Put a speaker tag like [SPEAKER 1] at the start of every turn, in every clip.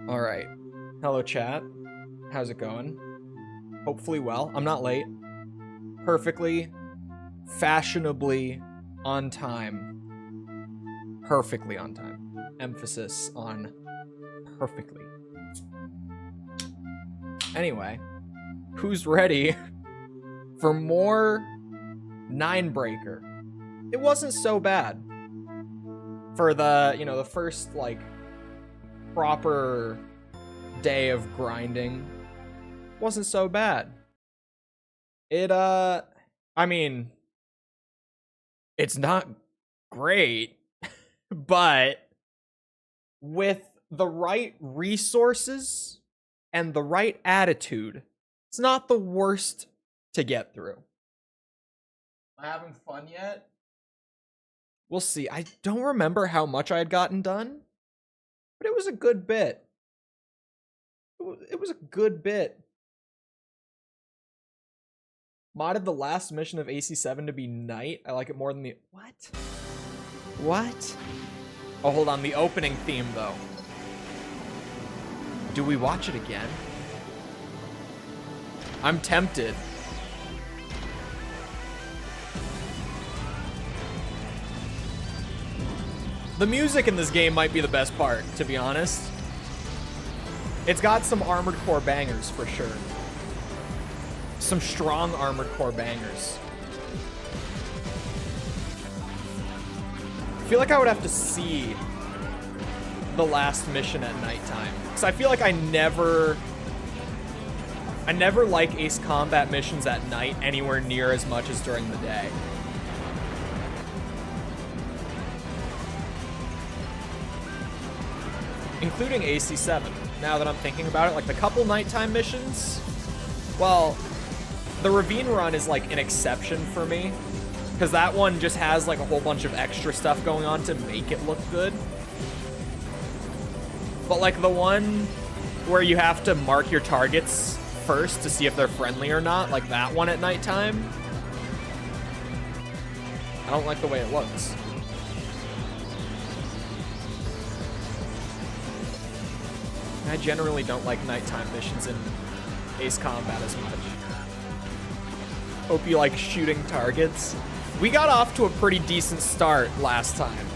[SPEAKER 1] All right. Hello, chat. How's it going? Hopefully well. I'm not late. Perfectly, fashionably on time. Perfectly on time. Emphasis on perfectly. Anyway, who's ready for more Ninebreaker? It wasn't so bad for the, the first, like, proper day of grinding. Wasn't so bad. I mean, it's not great, but with the right resources and the right attitude, it's not the worst to get through. Am I having fun yet? We'll see. I don't remember how much I had gotten done, but it was a good bit. It was a good bit. Modded the last mission of AC7 to be night. I like it more than the... What? What? Oh, hold on. The opening theme, though. Do we watch it again? I'm tempted. The music in this game might be the best part, to be honest. It's got some Armored Core bangers, for sure. Some strong Armored Core bangers. I feel like I would have to see the last mission at nighttime, because I feel like I never like Ace Combat missions at night anywhere near as much as during the day. Including AC7. Now that I'm thinking about it, like the couple nighttime missions, well, the Ravine run is like an exception for me, because that one just has like a whole bunch of extra stuff going on to make it look good. But like the one where you have to mark your targets first to see if they're friendly or not, like that one at nighttime, I don't like the way it looks. I generally don't like nighttime missions in Ace Combat as much. Hope you like shooting targets. We got off to a pretty decent start last time.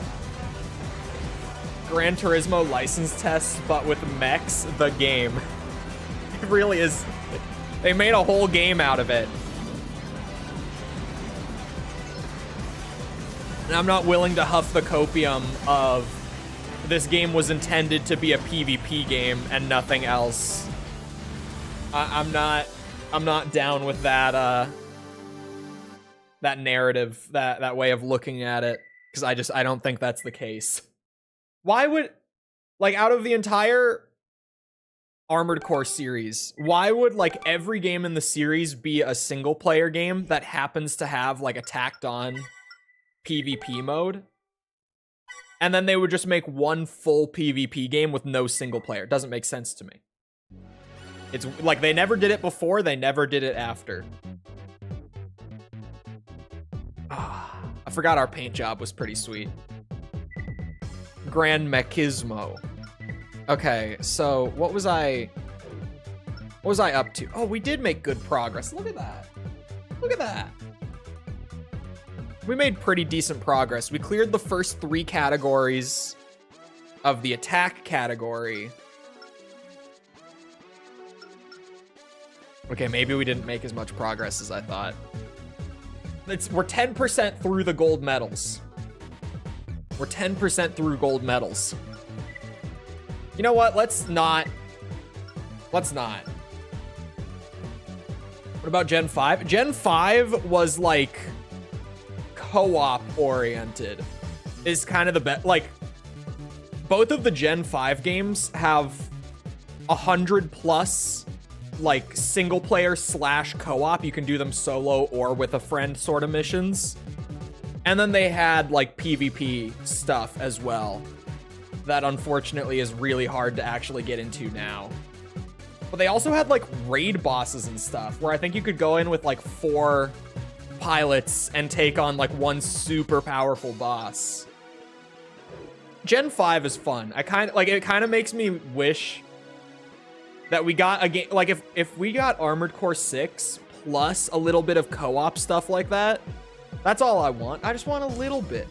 [SPEAKER 1] Gran Turismo license tests, but with mechs, the game. It really is. They made a whole game out of it. And I'm not willing to huff the copium of this game was intended to be a PvP game and nothing else. I'm not down with that that narrative, that way of looking at it, because I don't think that's the case. Why would, like, out of the entire Armored Core series, why would like every game in the series be a single player game that happens to have like a tacked on PvP mode? And then they would just make one full PvP game with no single player. It doesn't make sense to me. It's like they never did it before, they never did it after. I forgot our paint job was pretty sweet. Grand Mechismo. Okay, so what was I up to? Oh, we did make good progress. Look at that. Look at that. We made pretty decent progress. We cleared the first 3 categories of the attack category. Okay, maybe we didn't make as much progress as I thought. We're 10% through the gold medals. We're 10% through gold medals. You know what? Let's not. Let's not. What about Gen 5? Gen 5 was like co-op oriented. Is kind of the best. Like, both of the Gen 5 games have 100+ like single player / co-op. You can do them solo or with a friend sort of missions. And then they had like PvP stuff as well. That unfortunately is really hard to actually get into now. But they also had like raid bosses and stuff where I think you could go in with like 4 pilots and take on like one super powerful boss. Gen 5 is fun. It kind of makes me wish that we got a game, like if we got Armored Core 6 plus a little bit of co-op stuff like that, that's all I want. I just want a little bit.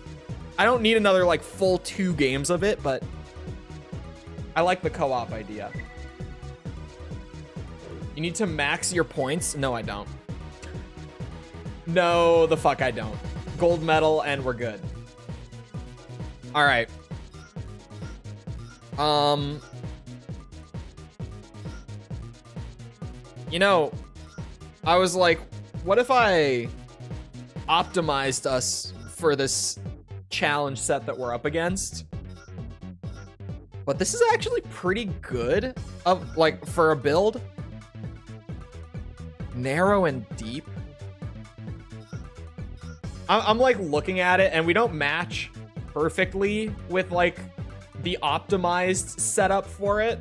[SPEAKER 1] I don't need another like full 2 games of it, but I like the co-op idea. You need to max your points. No, I don't. No, the fuck I don't. Gold medal and we're good. All right. You know, I was like, what if I optimized us for this challenge set that we're up against? But this is actually pretty good of like for a build. Narrow and deep. I'm like looking at it and we don't match perfectly with like the optimized setup for it.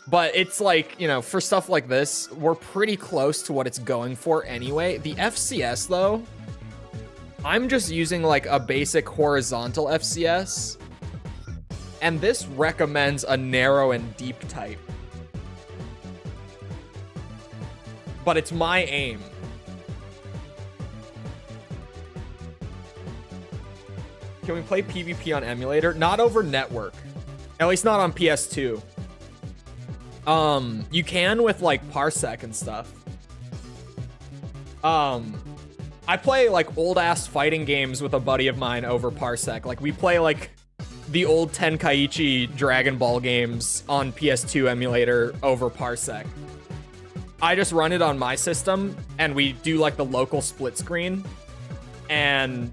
[SPEAKER 1] But it's like, you know, for stuff like this, we're pretty close to what it's going for anyway. The FCS though, I'm just using like a basic horizontal FCS. And this recommends a narrow and deep type. But it's my aim. Can we play PvP on emulator? Not over network. At least not on PS2. You can with like Parsec and stuff. I play like old ass fighting games with a buddy of mine over Parsec. Like we play like the old Tenkaichi Dragon Ball games on PS2 emulator over Parsec. I just run it on my system and we do like the local split screen and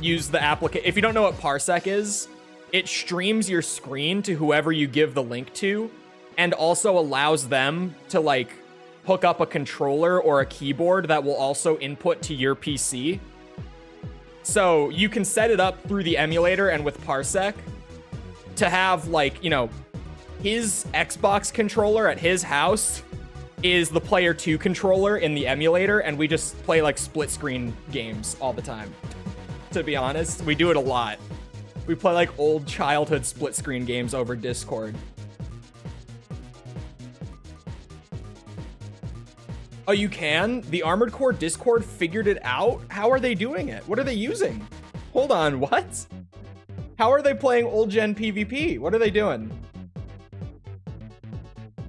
[SPEAKER 1] use the application. If you don't know what Parsec is, it streams your screen to whoever you give the link to and also allows them to like hook up a controller or a keyboard that will also input to your PC. So you can set it up through the emulator and with Parsec to have like, you know, his Xbox controller at his house is the player 2 controller in the emulator, and we just play like split screen games all the time. To be honest, we do it a lot. We play like old childhood split screen games over Discord. Oh, you can? The Armored Core Discord figured it out? How are they doing it? What are they using? Hold on, what? How are they playing old gen PvP? What are they doing?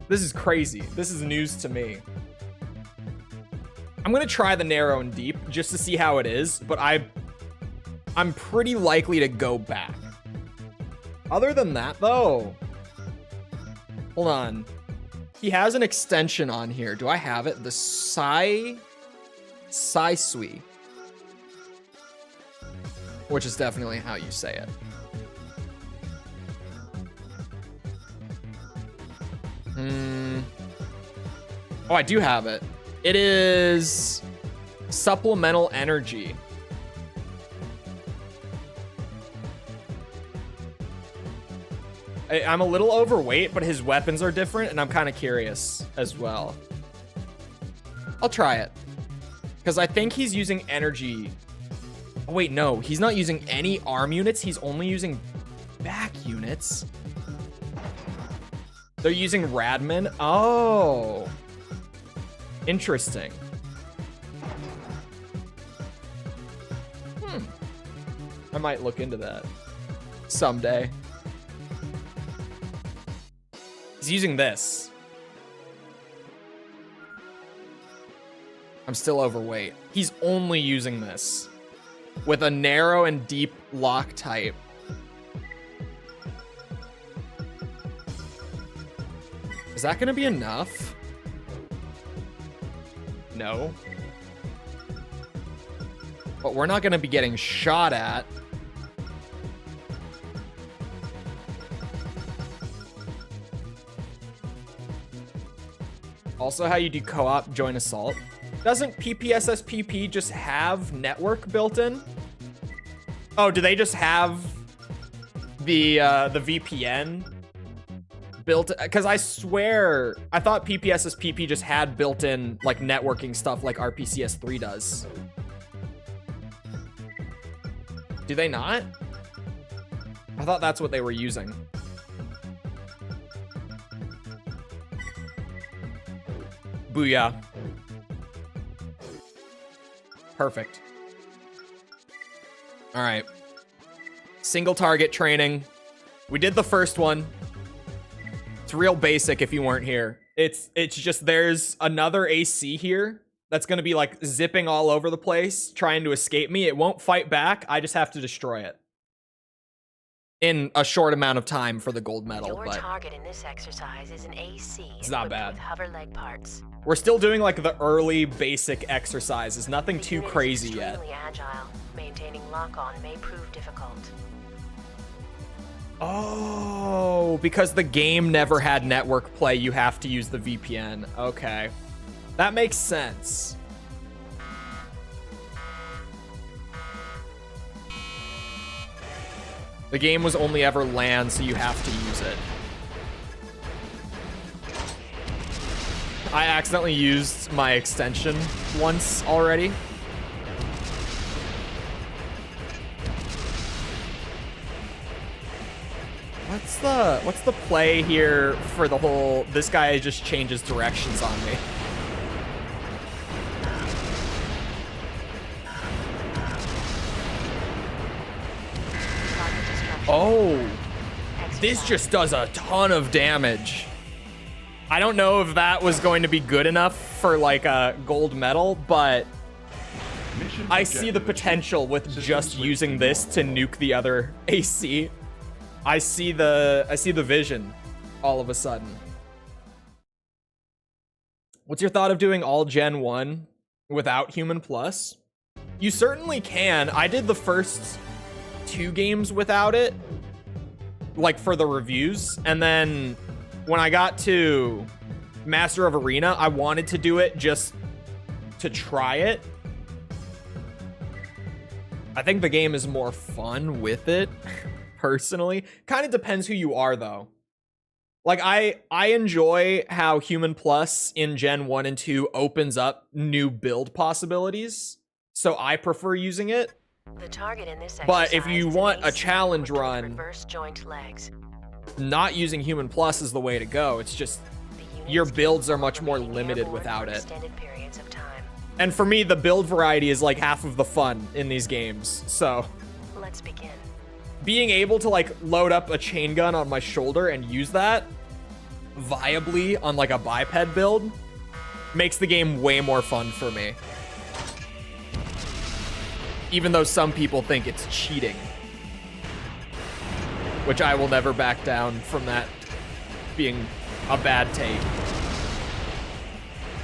[SPEAKER 1] This is crazy. This is news to me. I'm gonna try the narrow and deep just to see how it is, but I'm pretty likely to go back. Other than that, though, hold on. He has an extension on here. Do I have it? The Sai Sui, which is definitely how you say it. Oh, I do have it. It is supplemental energy. I'm a little overweight, but his weapons are different, and I'm kind of curious as well. I'll try it. Because I think he's using energy. Oh, wait, no. He's not using any arm units. He's only using back units. They're using Radman. Oh. Interesting. I might look into that someday. He's using this. I'm still overweight. He's only using this with a narrow and deep lock type. Is that gonna be enough? No. But we're not gonna be getting shot at. Also, how you do co-op join assault. Doesn't PPSSPP just have network built in? Oh, do they just have the VPN built? Because I swear, I thought PPSSPP just had built-in like networking stuff like RPCS3 does. Do they not? I thought that's what they were using. Booyah. Perfect. All right. Single target training. We did the first one. It's real basic if you weren't here. It's just there's another AC here that's going to be like zipping all over the place trying to escape me. It won't fight back. I just have to destroy it in a short amount of time for the gold medal.
[SPEAKER 2] Your
[SPEAKER 1] but
[SPEAKER 2] target in this exercise is an AC.
[SPEAKER 1] It's not bad.
[SPEAKER 2] With hover leg parts.
[SPEAKER 1] We're still doing like the early basic exercises. Nothing too
[SPEAKER 2] unit is
[SPEAKER 1] crazy yet.
[SPEAKER 2] extremely agile. Maintaining lock-on may prove difficult.
[SPEAKER 1] Oh, because the game never had network play, you have to use the VPN. Okay. That makes sense. The game was only ever LAN, so you have to use it. I accidentally used my extension once already. What's the play here for the whole, this guy just changes directions on me. Oh, this just does a ton of damage. I don't know if that was going to be good enough for like a gold medal, but I see the potential with just using this to nuke the other AC. I see the vision all of a sudden. What's your thought of doing all Gen 1 without Human Plus? You certainly can. I did the first 2 games without it, like for the reviews, and then when I got to Master of Arena, I wanted to do it just to try it. I think the game is more fun with it, personally. Kind of depends who you are, though. Like, I enjoy how Human Plus in Gen 1 and 2 opens up new build possibilities, so I prefer using it.
[SPEAKER 2] The target in this
[SPEAKER 1] but if you want a challenge run,
[SPEAKER 2] reverse joint legs.
[SPEAKER 1] Not using Human Plus is the way to go. It's just your builds are much more limited without it.
[SPEAKER 2] Periods of time.
[SPEAKER 1] And for me, the build variety is like half of the fun in these games. So
[SPEAKER 2] let's begin.
[SPEAKER 1] Being able to like load up a chain gun on my shoulder and use that viably on like a biped build makes the game way more fun for me. Even though some people think it's cheating. Which I will never back down from that being a bad take.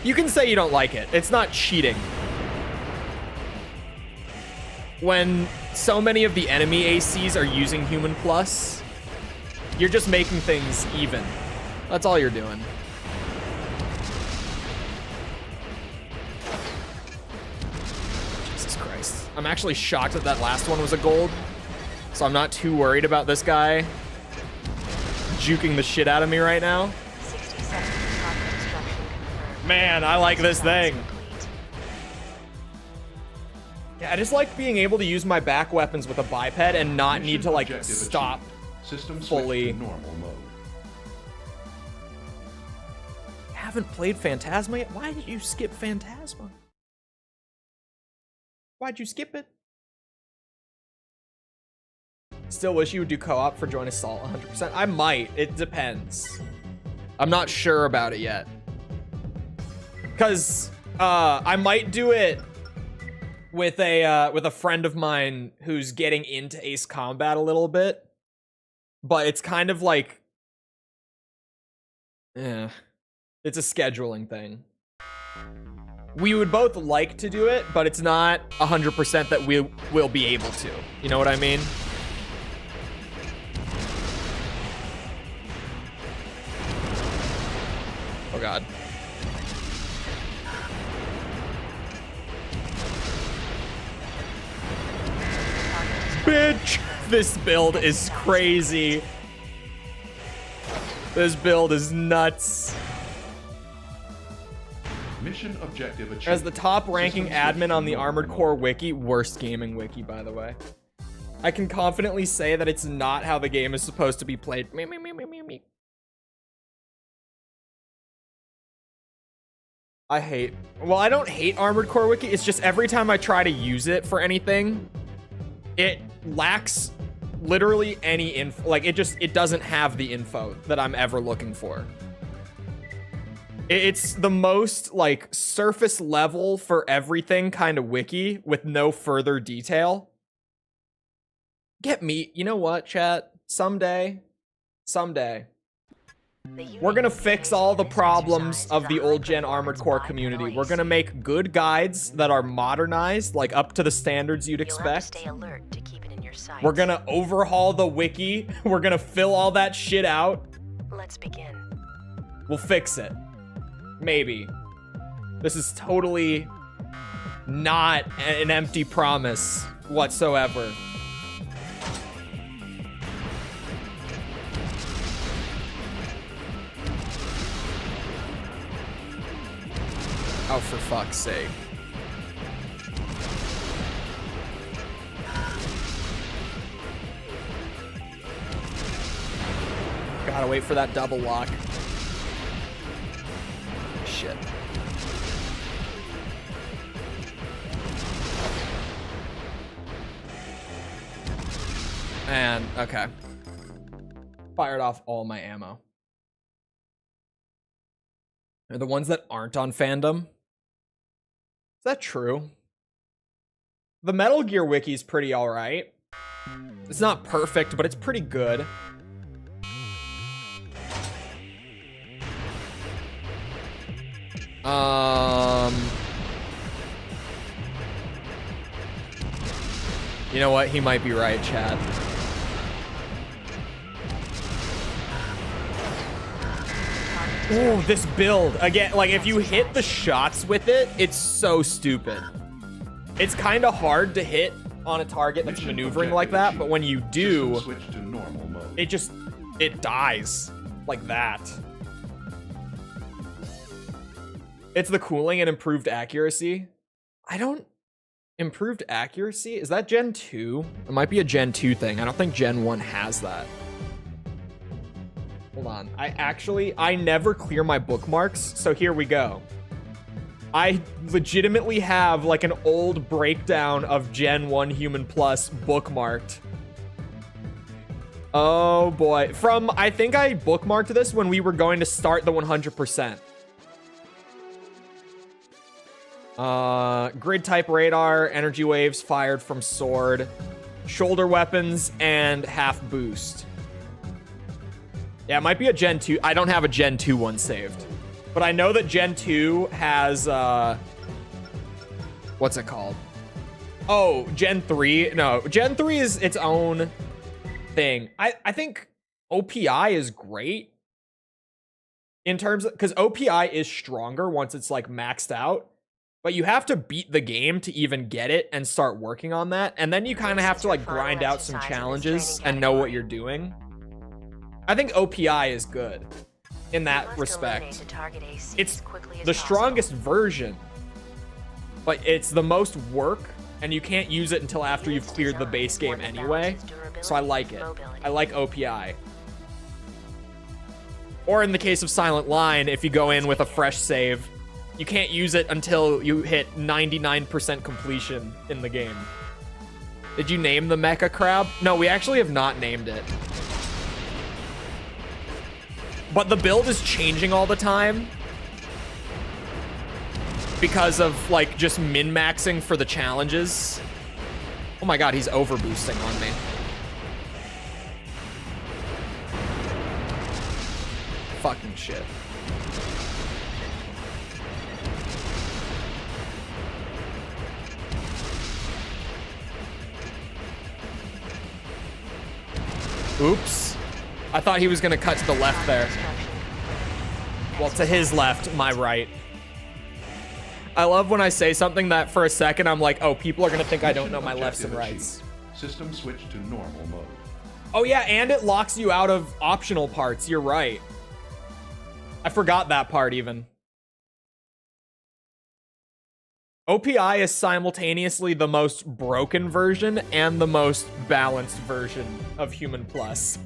[SPEAKER 1] You can say you don't like it. It's not cheating. When so many of the enemy ACs are using Human Plus, you're just making things even. That's all you're doing. Jesus Christ. I'm actually shocked that that last one was a gold. So I'm not too worried about this guy juking the shit out of me right now.
[SPEAKER 2] 60 seconds target destruction confirmed.
[SPEAKER 1] Man, I like this thing. Yeah, I just like being able to use my back weapons with a biped and not need to like stop fully.
[SPEAKER 3] Normal mode.
[SPEAKER 1] Haven't played Phantasma yet? Why did you skip Phantasma? Why'd you skip it? Still wish you would do co-op for Joint Assault 100%. I might. It depends. I'm not sure about it yet. Because I might do it with a friend of mine who's getting into Ace Combat a little bit. But it's kind of like... it's a scheduling thing. We would both like to do it, but it's not 100% that we will be able to. You know what I mean? Oh god. Bitch! This build is crazy. This build is nuts.
[SPEAKER 3] Mission objective achieved.
[SPEAKER 1] As the top ranking admin on the Armored Core wiki, worst gaming wiki, by the way. I can confidently say that it's not how the game is supposed to be played. Me, me, me, me, me, me. Well, I don't hate Armored Core Wiki. It's just every time I try to use it for anything, it lacks literally any info. Like, it doesn't have the info that I'm ever looking for. It's the most, like, surface level for everything kind of wiki with no further detail. Get me. You know what, chat? Someday. We're gonna fix all the problems of the old gen Armored Core community. We're gonna make good guides that are modernized, like up to the standards you'd expect.
[SPEAKER 2] Stay alert to keep it in your sights.
[SPEAKER 1] We're gonna overhaul the wiki. We're gonna fill all that shit out.
[SPEAKER 2] Let's begin.
[SPEAKER 1] We'll fix it. Maybe. This is totally not an empty promise whatsoever. Oh, for fuck's sake. Gotta wait for that double lock. Shit. And, okay. Fired off all my ammo. They're the ones that aren't on fandom. Is that true? The Metal Gear wiki is pretty alright. It's not perfect, but it's pretty good. You know what? He might be right, Chad. Ooh, this build. Again, like, if you hit the shots with it, it's so stupid. It's kind of hard to hit on a target that's maneuvering like that, but when you do,
[SPEAKER 3] Switch to normal mode.
[SPEAKER 1] it dies like that. It's the cooling and improved accuracy. Improved accuracy? Is that Gen 2? It might be a Gen 2 thing. I don't think Gen 1 has that. Hold on. I never clear my bookmarks, so here we go. I legitimately have like an old breakdown of Gen 1 Human Plus bookmarked. Oh boy. I think I bookmarked this when we were going to start the 100%. Grid type radar, energy waves fired from sword, shoulder weapons, and half boost. Yeah, it might be a Gen 2. I don't have a Gen 2 one saved. But I know that Gen 2 has, what's it called? Oh, Gen 3. No, Gen 3 is its own thing. I think OPI is great. In terms of, because OPI is stronger once it's like maxed out. But you have to beat the game to even get it and start working on that. And then you kind of have to like grind out some challenges and know what you're doing. I think OPI is good in that respect. It's the strongest version, but it's the most work, and you can't use it until after you've cleared the base game anyway. So I like it. I like OPI. Or in the case of Silent Line, if you go in with a fresh save, you can't use it until you hit 99% completion in the game. Did you name the Mecha Crab? No, we actually have not named it. But the build is changing all the time because of like just min-maxing for the challenges. Oh my god, he's overboosting on me. Fucking shit. Oops. I thought he was gonna cut to the left there. Well, to his left, my right. I love when I say something that for a second I'm like, oh, people are gonna think I don't know my lefts and rights.
[SPEAKER 3] System switch to normal mode.
[SPEAKER 1] Oh yeah, and it locks you out of optional parts. You're right. I forgot that part even. OPI is simultaneously the most broken version and the most balanced version of Human Plus.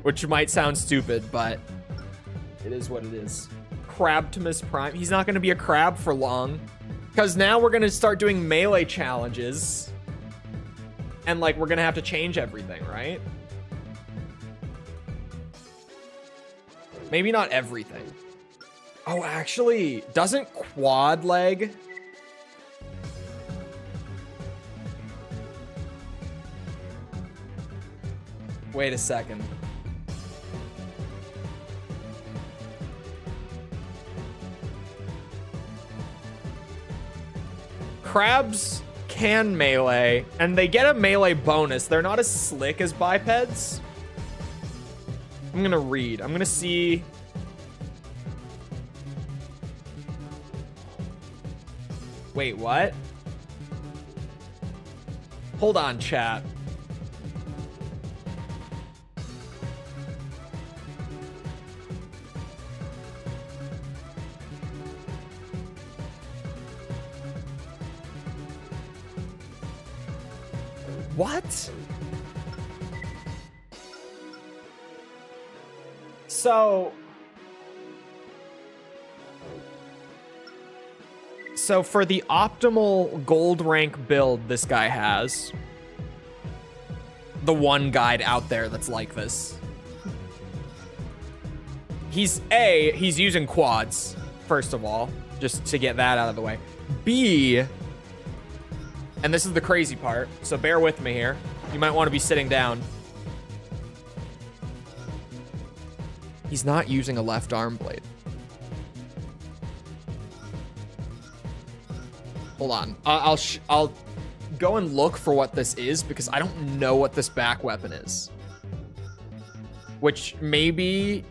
[SPEAKER 1] Which might sound stupid, but it is what it is. Crabtimus Prime. He's not going to be a crab for long. Because now we're going to start doing melee challenges. And, like, we're going to have to change everything, right? Maybe not everything. Oh, actually, doesn't quad leg... Wait a second. Crabs can melee, and they get a melee bonus. They're not as slick as bipeds. I'm gonna read. I'm gonna see. Wait, what? Hold on, chat. What? So for the optimal gold rank build this guy has, the one guide out there that's like this, he's using quads, first of all, just to get that out of the way. B, and this is the crazy part, so bear with me here. You might want to be sitting down. He's not using a left arm blade. Hold on. I'll go and look for what this is because I don't know what this back weapon is. Which maybe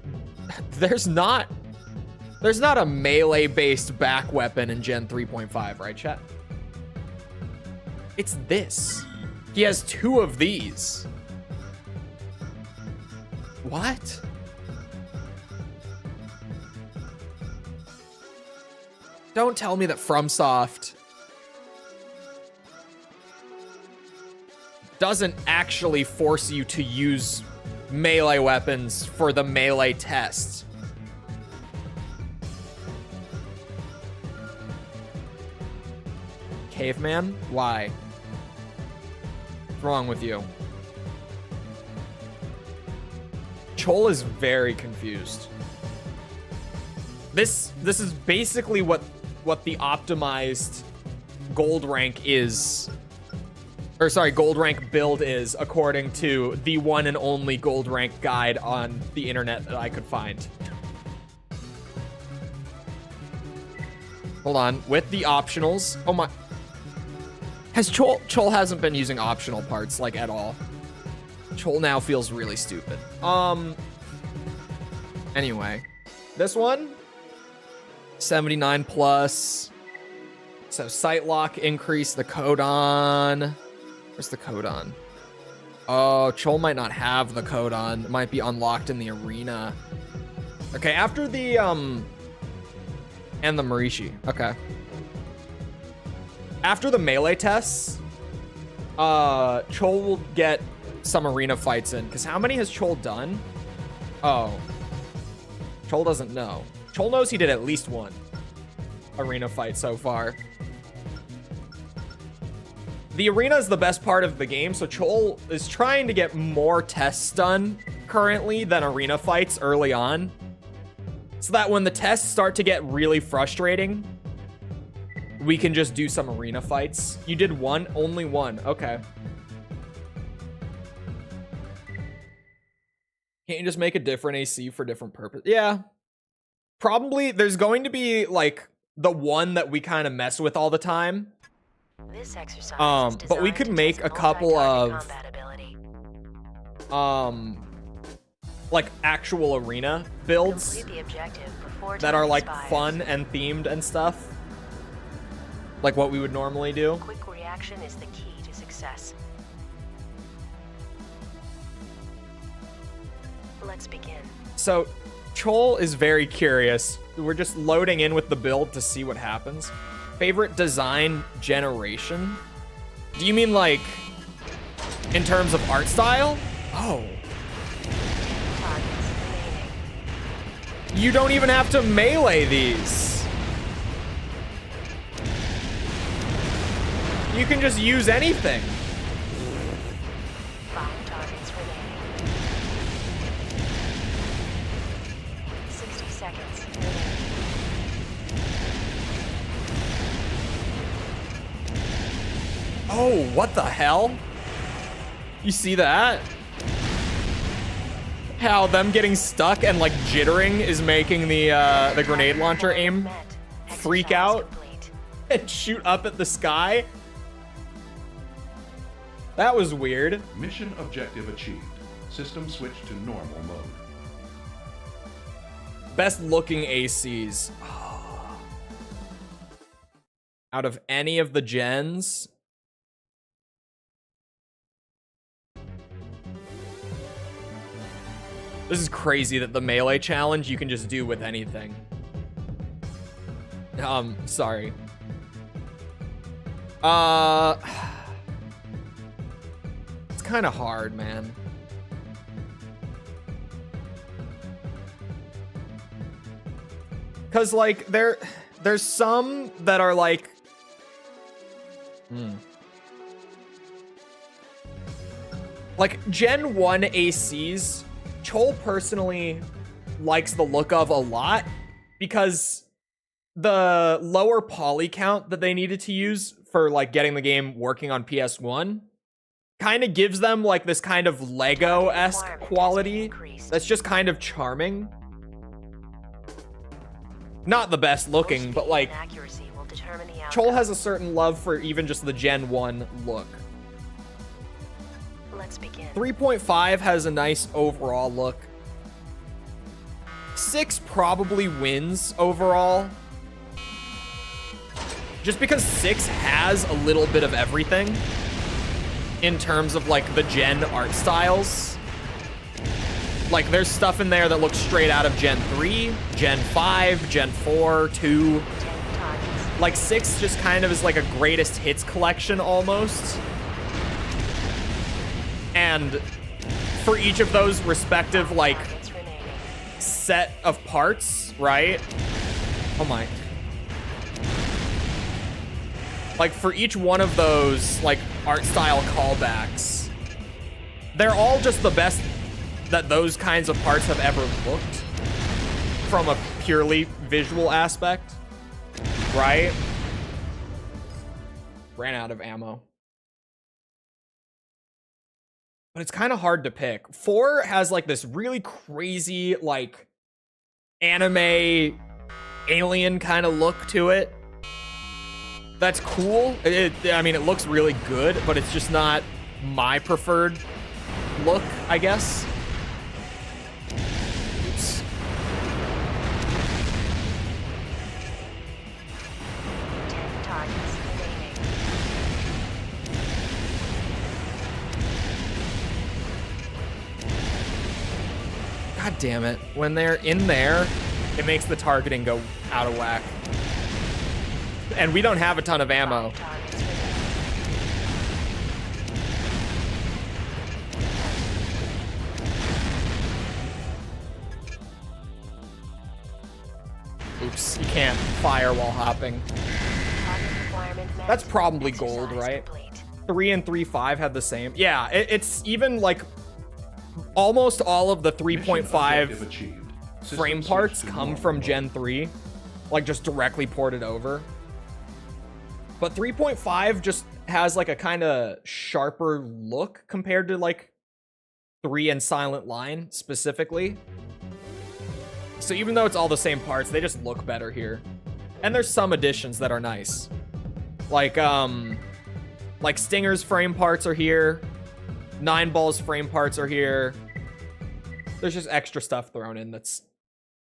[SPEAKER 1] there's not a melee-based back weapon in Gen 3.5, right, chat? It's this. He has 2 of these. What? Don't tell me that FromSoft doesn't actually force you to use melee weapons for the melee test. Caveman? Why? What's wrong with you? Chole is very confused. This is basically what the optimized gold rank is. Or sorry, gold rank build is according to the one and only gold rank guide on the internet that I could find. Hold on, with the optionals. Oh my. Chole hasn't been using optional parts like at all. Chole now feels really stupid. Anyway, this one 79 plus. So sight lock increase the codon. Where's the codon? Oh, Chole might not have the codon. It might be unlocked in the arena. Okay, after the and the Marishi. Okay. After the melee tests, Chole will get some arena fights in. Because how many has Chole done? Oh. Chole doesn't know. Chole knows he did at least 1 arena fight so far. The arena is the best part of the game, so Chole is trying to get more tests done currently than arena fights early on. So that when the tests start to get really frustrating, we can just do some arena fights. You did 1? Only 1. Okay. Can't you just make a different AC for different purpose? Yeah. Probably there's going to be like the one that we kind of mess with all the time.
[SPEAKER 2] This exercise is
[SPEAKER 1] but we could make a couple of like actual arena builds that are like fun and themed and stuff. Like what we would normally do.
[SPEAKER 2] Quick reaction is the key to success. Let's begin.
[SPEAKER 1] So Chole is very curious. We're just loading in with the build to see what happens. Favorite design generation? Do you mean like in terms of art style? Oh. You don't even have to melee these. You can just use anything.
[SPEAKER 2] 5 targets remaining. 60 seconds remaining.
[SPEAKER 1] Oh, what the hell? You see that? How them getting stuck and like jittering is making the grenade launcher aim freak out and shoot up at the sky. That was weird.
[SPEAKER 3] Mission objective achieved. System switched to normal mode.
[SPEAKER 1] Best looking ACs. Out of any of the gens. This is crazy that the melee challenge you can just do with anything. Sorry. It's kind of hard, man. Cause like there's some that are like like Gen 1 ACs, Chole personally likes the look of a lot because the lower poly count that they needed to use for like getting the game working on PS1 kind of gives them like this kind of Lego-esque quality that's just kind of charming. Not the best looking, but like Chole has a certain love for even just the Gen 1 look.
[SPEAKER 2] Let's begin.
[SPEAKER 1] 3.5 has a nice overall look. 6 probably wins overall. Just because 6 has a little bit of everything in terms of like the gen art styles. Like there's stuff in there that looks straight out of Gen 3, Gen 5, Gen 4, 2. Like 6 just kind of is like a greatest hits collection almost. And for each of those respective like set of parts, right? Oh my. Like for each one of those like art style callbacks, they're all just the best that those kinds of parts have ever looked from a purely visual aspect, right? Ran out of ammo. But it's kind of hard to pick. 4 has like this really crazy like anime alien kind of look to it. That's cool. I mean, it looks really good, but it's just not my preferred look, I guess. Oops. God damn it. When they're in there, it makes the targeting go out of whack. And we don't have a ton of ammo. Oops, you can't fire while hopping. That's probably gold, right? 3 and 3.5 have the same. Yeah, it's even like almost all of the 3.5 frame parts come from Gen 3. Like just directly ported over. But 3.5 just has like a kind of sharper look compared to like 3 and Silent Line specifically. So even though it's all the same parts, they just look better here. And there's some additions that are nice. Like Stinger's frame parts are here. 9ball's frame parts are here. There's just extra stuff thrown in that's...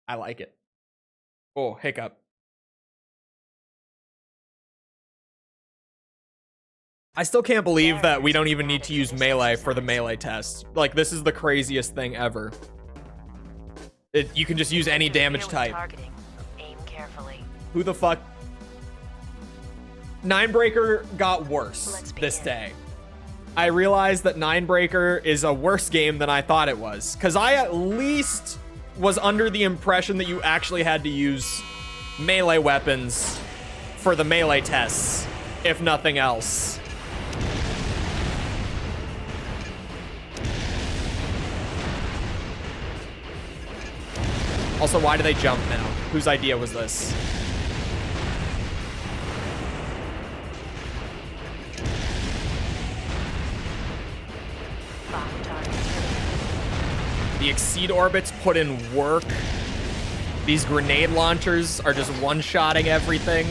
[SPEAKER 1] I like it. Oh, hiccup. I still can't believe that we don't even need to use melee for the melee test. Like, this is the craziest thing ever. You can just use any damage type.
[SPEAKER 2] Aim carefully.
[SPEAKER 1] Who the fuck? Ninebreaker got worse this day. I realized that Ninebreaker is a worse game than I thought it was. Because I at least was under the impression that you actually had to use melee weapons for the melee tests, if nothing else. Also, why do they jump now? Whose idea was this? The exceed orbits put in work. These grenade launchers are just one-shotting everything.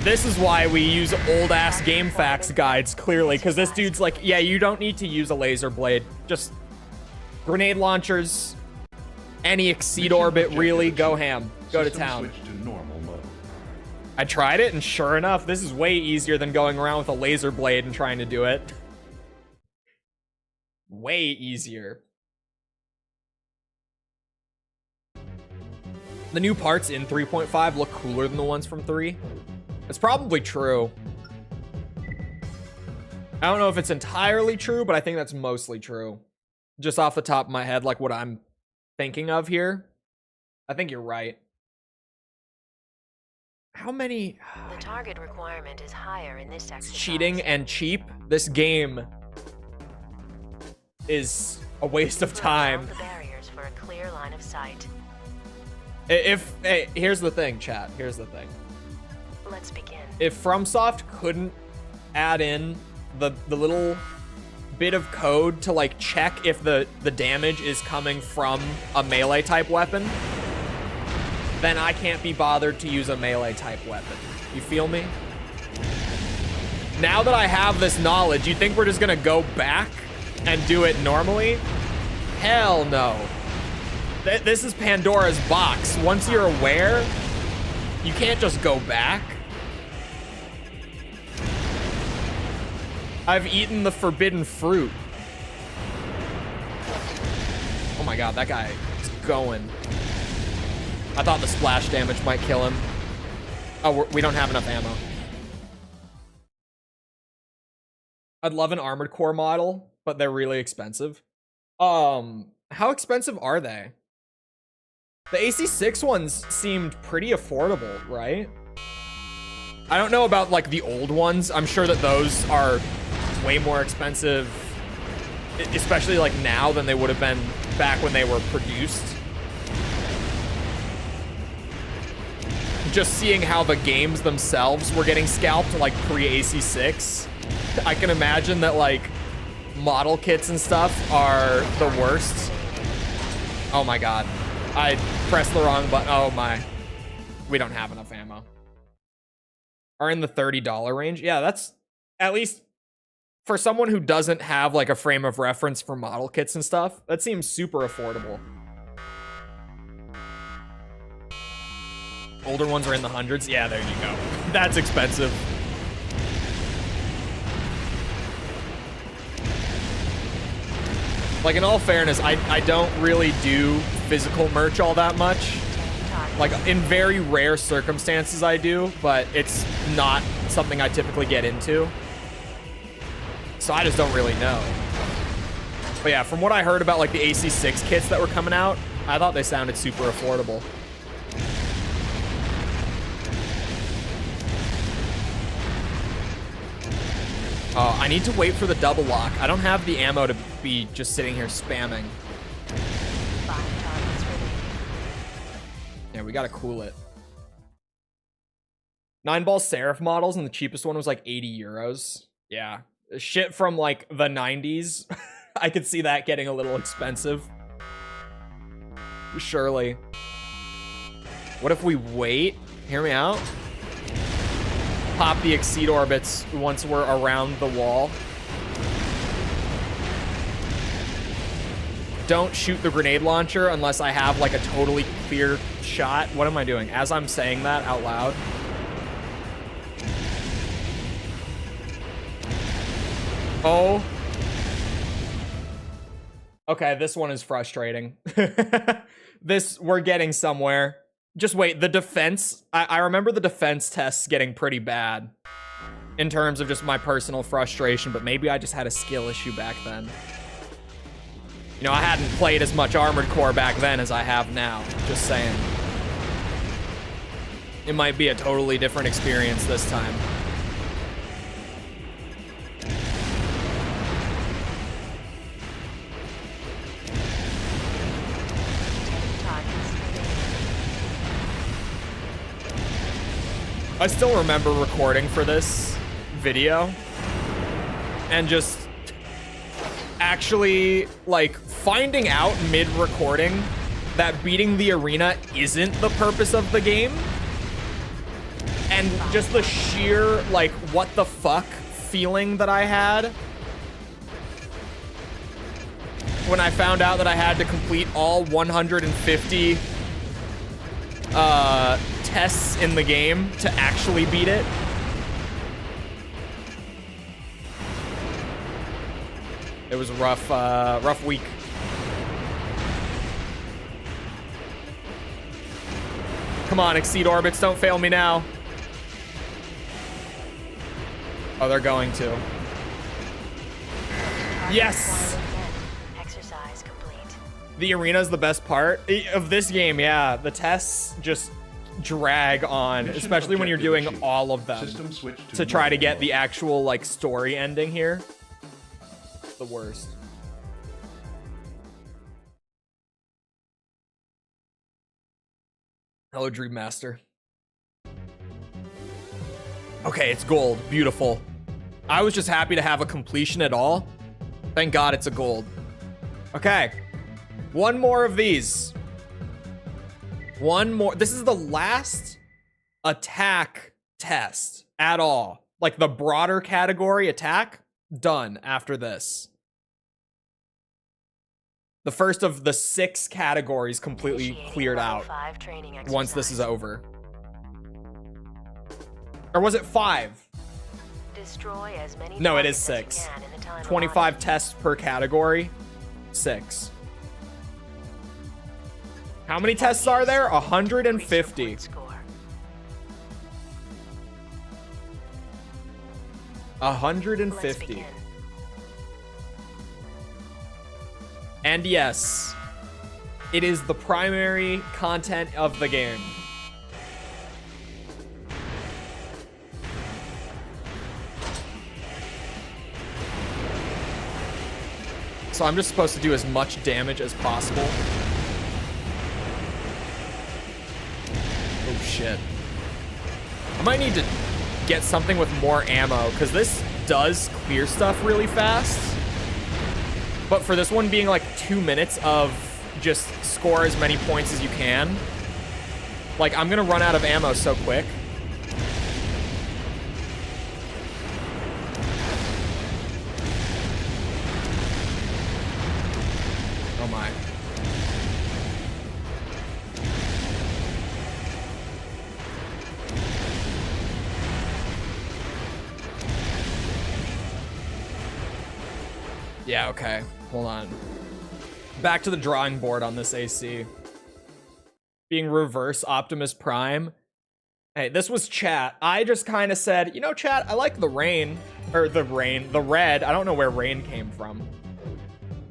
[SPEAKER 1] This is why we use old-ass game facts guides, clearly, because this dude's like, yeah, you don't need to use a laser blade. Just grenade launchers, any exceed orbit, really, go ham. Go to town.
[SPEAKER 3] Switch to normal mode.
[SPEAKER 1] I tried it, and sure enough, this is way easier than going around with a laser blade and trying to do it. Way easier. The new parts in 3.5 look cooler than the ones from 3. It's probably true. I don't know if it's entirely true, but I think that's mostly true. Just off the top of my head, like what I'm thinking of here. I think you're right. How many...
[SPEAKER 2] The target requirement is higher in this exercise.
[SPEAKER 1] Cheating and cheap. This game is a waste of time.
[SPEAKER 2] The barriers for a clear line of sight.
[SPEAKER 1] Hey, here's the thing, chat. Here's the thing.
[SPEAKER 2] Let's begin. If
[SPEAKER 1] FromSoft couldn't add in the little bit of code to like check if the damage is coming from a melee type weapon, then I can't be bothered to use a melee type weapon. You feel me? Now that I have this knowledge, you think we're just gonna go back and do it normally? Hell no. This is Pandora's box. Once you're aware, you can't just go back. I've eaten the forbidden fruit. Oh my god, that guy is going. I thought the splash damage might kill him. Oh, we don't have enough ammo. I'd love an armored core model, but they're really expensive. How expensive are they? The AC6 ones seemed pretty affordable, right? I don't know about like the old ones. I'm sure that those are way more expensive, especially like now than they would have been back when they were produced. Just seeing how the games themselves were getting scalped like pre-AC6, I can imagine that like model kits and stuff are the worst. Oh my god. I pressed the wrong button. Oh my. We don't have enough ammo. Are in the $30 range. Yeah, that's at least for someone who doesn't have like a frame of reference for model kits and stuff. That seems super affordable. Older ones are in the hundreds. Yeah, there you go. That's expensive. Like, in all fairness, I don't really do physical merch all that much. Like, in very rare circumstances I do, but it's not something I typically get into. So I just don't really know. But yeah, from what I heard about, like, the AC6 kits that were coming out, I thought they sounded super affordable. I need to wait for the double lock. I don't have the ammo to be just sitting here spamming. Yeah, we gotta cool it. 9-ball Seraph models, and the cheapest one was like 80 euros. Yeah, shit from like the 90s. I could see that getting a little expensive. Surely. What if we wait? Hear me out. Pop the exceed orbits once we're around the wall. Don't shoot the grenade launcher unless I have like a totally clear shot. What am I doing? As I'm saying that out loud. Oh. Okay, this one is frustrating. We're getting somewhere. Just wait, the defense, I remember the defense tests getting pretty bad in terms of just my personal frustration, but maybe I just had a skill issue back then. You know, I hadn't played as much Armored Core back then as I have now. Just saying. It might be a totally different experience this time. I still remember recording for this video and just actually like finding out mid-recording that beating the arena isn't the purpose of the game, and just the sheer like what the fuck feeling that I had when I found out that I had to complete all 150 tests in the game to actually beat it. It was a rough week. Come on, Exceed Orbits, don't fail me now. Oh, they're going to. Yes!
[SPEAKER 2] Exercise complete.
[SPEAKER 1] The arena is the best part of this game, yeah. The tests just drag on, especially when you're doing all of them to try to get the actual like story ending here. The worst. Hello, Dream Master. Okay, it's gold. Beautiful. I was just happy to have a completion at all. Thank God it's a gold. Okay. One more of these. One more. This is the last attack test at all. Like the broader category attack. Done after this. The first of the 6 categories completely cleared out once this is over. Or was it 5?
[SPEAKER 2] Destroy as many
[SPEAKER 1] no, it is
[SPEAKER 2] targets as
[SPEAKER 1] 6.
[SPEAKER 2] you can in the time
[SPEAKER 1] 25
[SPEAKER 2] allotted.
[SPEAKER 1] tests per category. 6. How many tests are there? 150.
[SPEAKER 2] Score.
[SPEAKER 1] 150. And yes, it is the primary content of the game. So I'm just supposed to do as much damage as possible. Oh shit. I might need to get something with more ammo, because this does clear stuff really fast. But for this one being like 2 minutes of just score as many points as you can, like I'm gonna run out of ammo so quick. Oh my. Yeah, okay. Hold on. Back to the drawing board on this AC. Being reverse Optimus Prime. Hey, this was chat. I just kind of said, you know, chat, I like the rain. Or the red. I don't know where rain came from.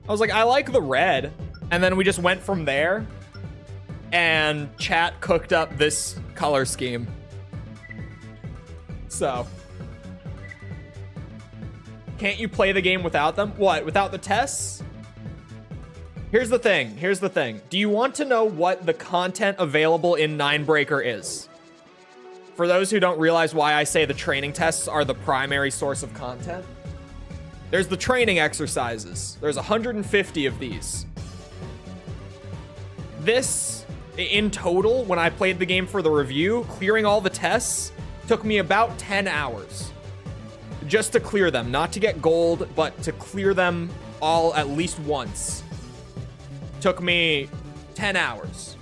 [SPEAKER 1] I was like, I like the red. And then we just went from there. And chat cooked up this color scheme. So. Can't you play the game without them? What, without the tests? Here's the thing. Here's the thing. Do you want to know what the content available in Ninebreaker is? For those who don't realize why I say the training tests are the primary source of content, there's the training exercises. There's 150 of these. This, in total, when I played the game for the review, clearing all the tests took me about 10 hours. Just to clear them, not to get gold, but to clear them all at least once. Took me 10 hours.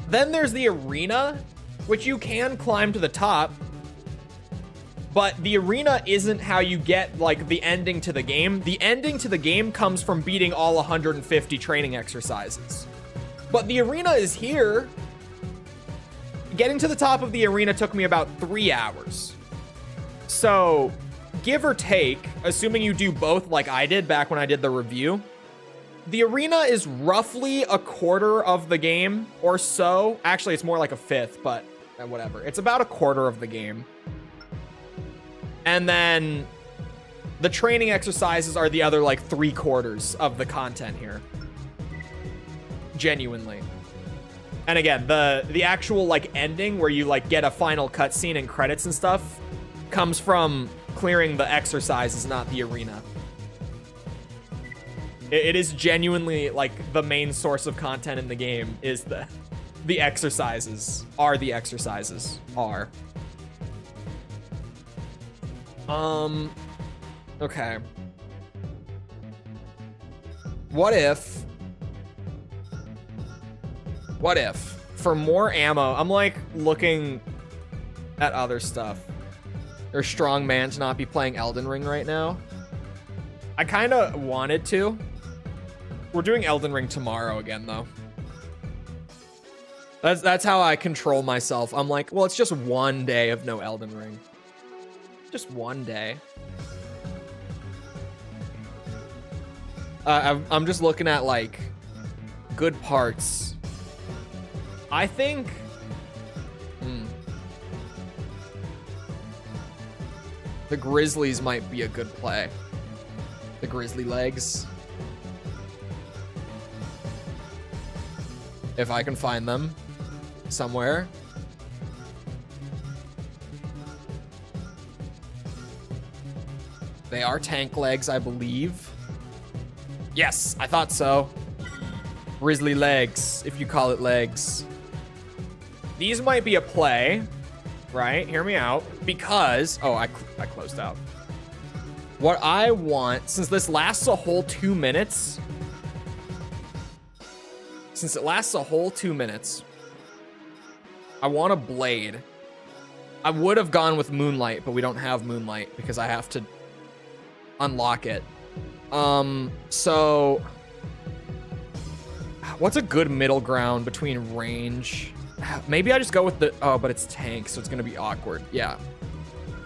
[SPEAKER 1] Then there's the arena, which you can climb to the top, but the arena isn't how you get like the ending to the game. The ending to the game comes from beating all 150 training exercises. But the arena is here. Getting to the top of the arena took me about 3 hours. So give or take, assuming you do both like I did back when I did the review, the arena is roughly a quarter of the game or so. Actually, it's more like a fifth, but whatever. It's about a quarter of the game. And then the training exercises are the other like 3/4 of the content here. Genuinely. And again, the actual like ending where you like get a final cutscene and credits and stuff comes from clearing the exercises, not the arena. It is genuinely like the main source of content in the game is the exercises. Okay. What if for more ammo, I'm like looking at other stuff. There's strong man to not be playing Elden Ring right now. I kind of wanted to. We're doing Elden Ring tomorrow again, though. That's how I control myself. I'm like, well, it's just one day of no Elden Ring. Just one day. I'm just looking at, like, good parts. I think... The Grizzlies might be a good play. The Grizzly legs. If I can find them somewhere. They are tank legs, I believe. Yes, I thought so. Grizzly legs, if you call it legs. These might be a play, right? Hear me out. Because, oh, I closed out. What I want, since this lasts a whole 2 minutes, I want a blade. I would have gone with Moonlight, but we don't have Moonlight because I have to unlock it. So what's a good middle ground between range? Maybe I just go with the, oh, but it's tank, so it's gonna be awkward. Yeah.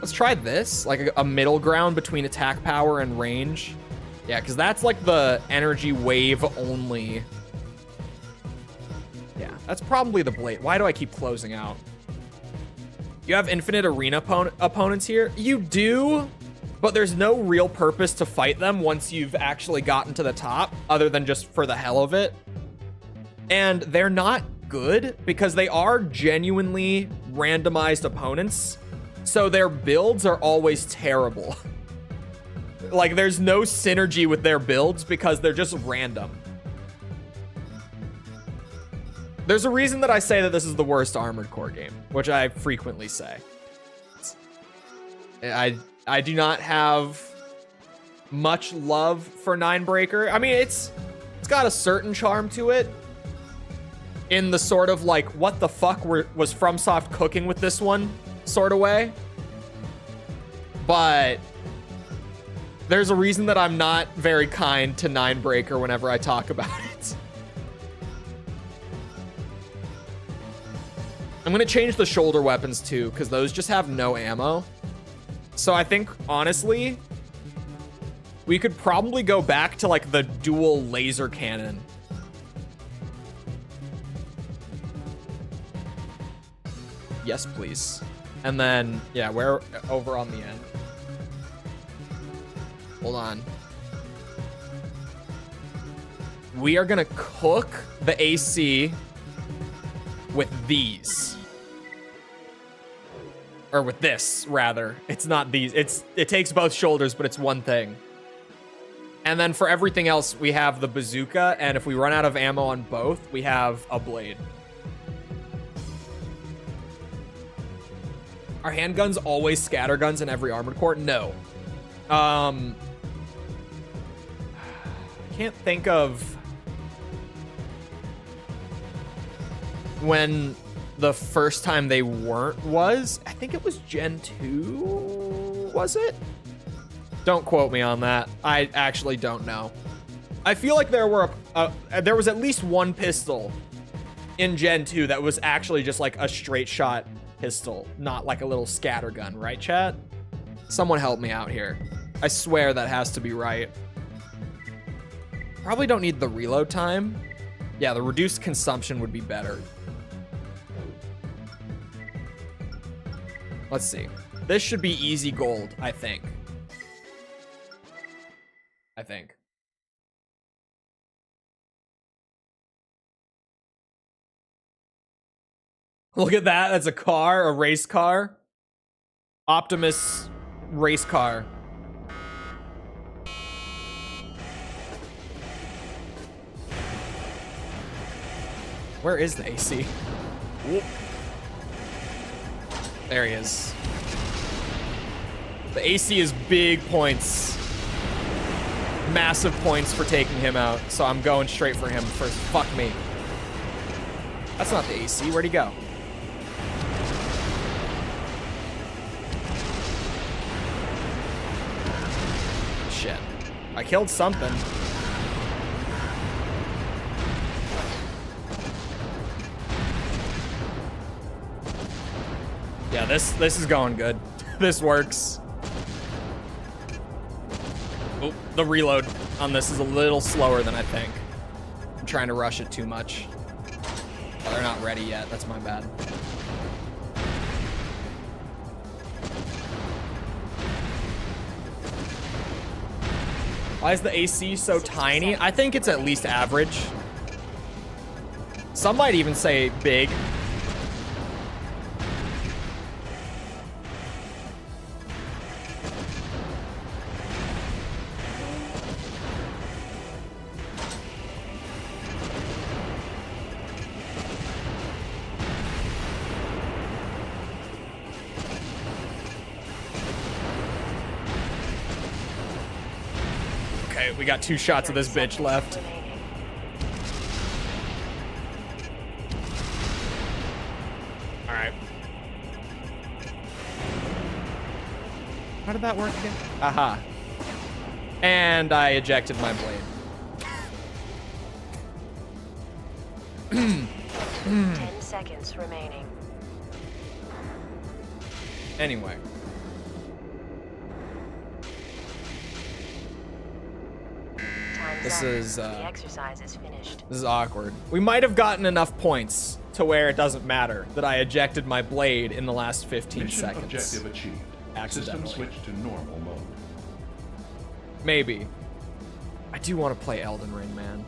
[SPEAKER 1] Let's try this, like a middle ground between attack power and range. Yeah, because that's like the energy wave only. Yeah, that's probably the blade. Why do I keep closing out? You have infinite arena opponents here? You do, but there's no real purpose to fight them once you've actually gotten to the top, other than just for the hell of it. And they're not good because they are genuinely randomized opponents. So their builds are always terrible. Like, there's no synergy with their builds because they're just random. There's a reason that I say that this is the worst Armored Core game, which I frequently say. I do not have much love for Ninebreaker. I mean, it's got a certain charm to it. In the sort of like, what the fuck was FromSoft cooking with this one sort of way. But there's a reason that I'm not very kind to Ninebreaker whenever I talk about it. I'm gonna change the shoulder weapons too, because those just have no ammo. So I think, honestly, we could probably go back to like the dual laser cannon. Yes, please. And then, yeah, we're over on the end. Hold on. We are gonna cook the AC with these. Or with this, rather. It's not these. It takes both shoulders, but it's one thing. And then for everything else, we have the bazooka, and if we run out of ammo on both, we have a blade. Are handguns always scatterguns in every Armored Core? No. I can't think of when the first time they weren't was. I think it was Gen 2, was it? Don't quote me on that. I actually don't know. I feel like there was at least one pistol in Gen 2 that was actually just like a straight shot pistol, not like a little scattergun, right, chat? Someone help me out here. I swear that has to be right. Probably don't need the reload time. Yeah, the reduced consumption would be better. Let's see. This should be easy gold, I think. Look at that. That's a car, a race car. Optimus race car. Where is the AC? Whoop. There he is. The AC is big points. Massive points for taking him out. So I'm going straight for him first. Fuck me. That's not the AC. Where'd he go? Shit. I killed something. Yeah, this is going good. This works. Oh, the reload on this is a little slower than I think. I'm trying to rush it too much. Oh, they're not ready yet. That's my bad. Why is the AC so tiny? I think it's at least average. Some might even say big. We got 2 shots of this bitch left. All right. How did that work again? Aha. And I ejected my blade.
[SPEAKER 2] 10 seconds remaining.
[SPEAKER 1] Anyway. This is
[SPEAKER 2] the exercise is finished.
[SPEAKER 1] This is awkward. We might have gotten enough points to where it doesn't matter that I ejected my blade in the last 15
[SPEAKER 3] Mission
[SPEAKER 1] seconds.
[SPEAKER 3] objective achieved. System switch to normal mode.
[SPEAKER 1] Maybe. I do want to play Elden Ring, man.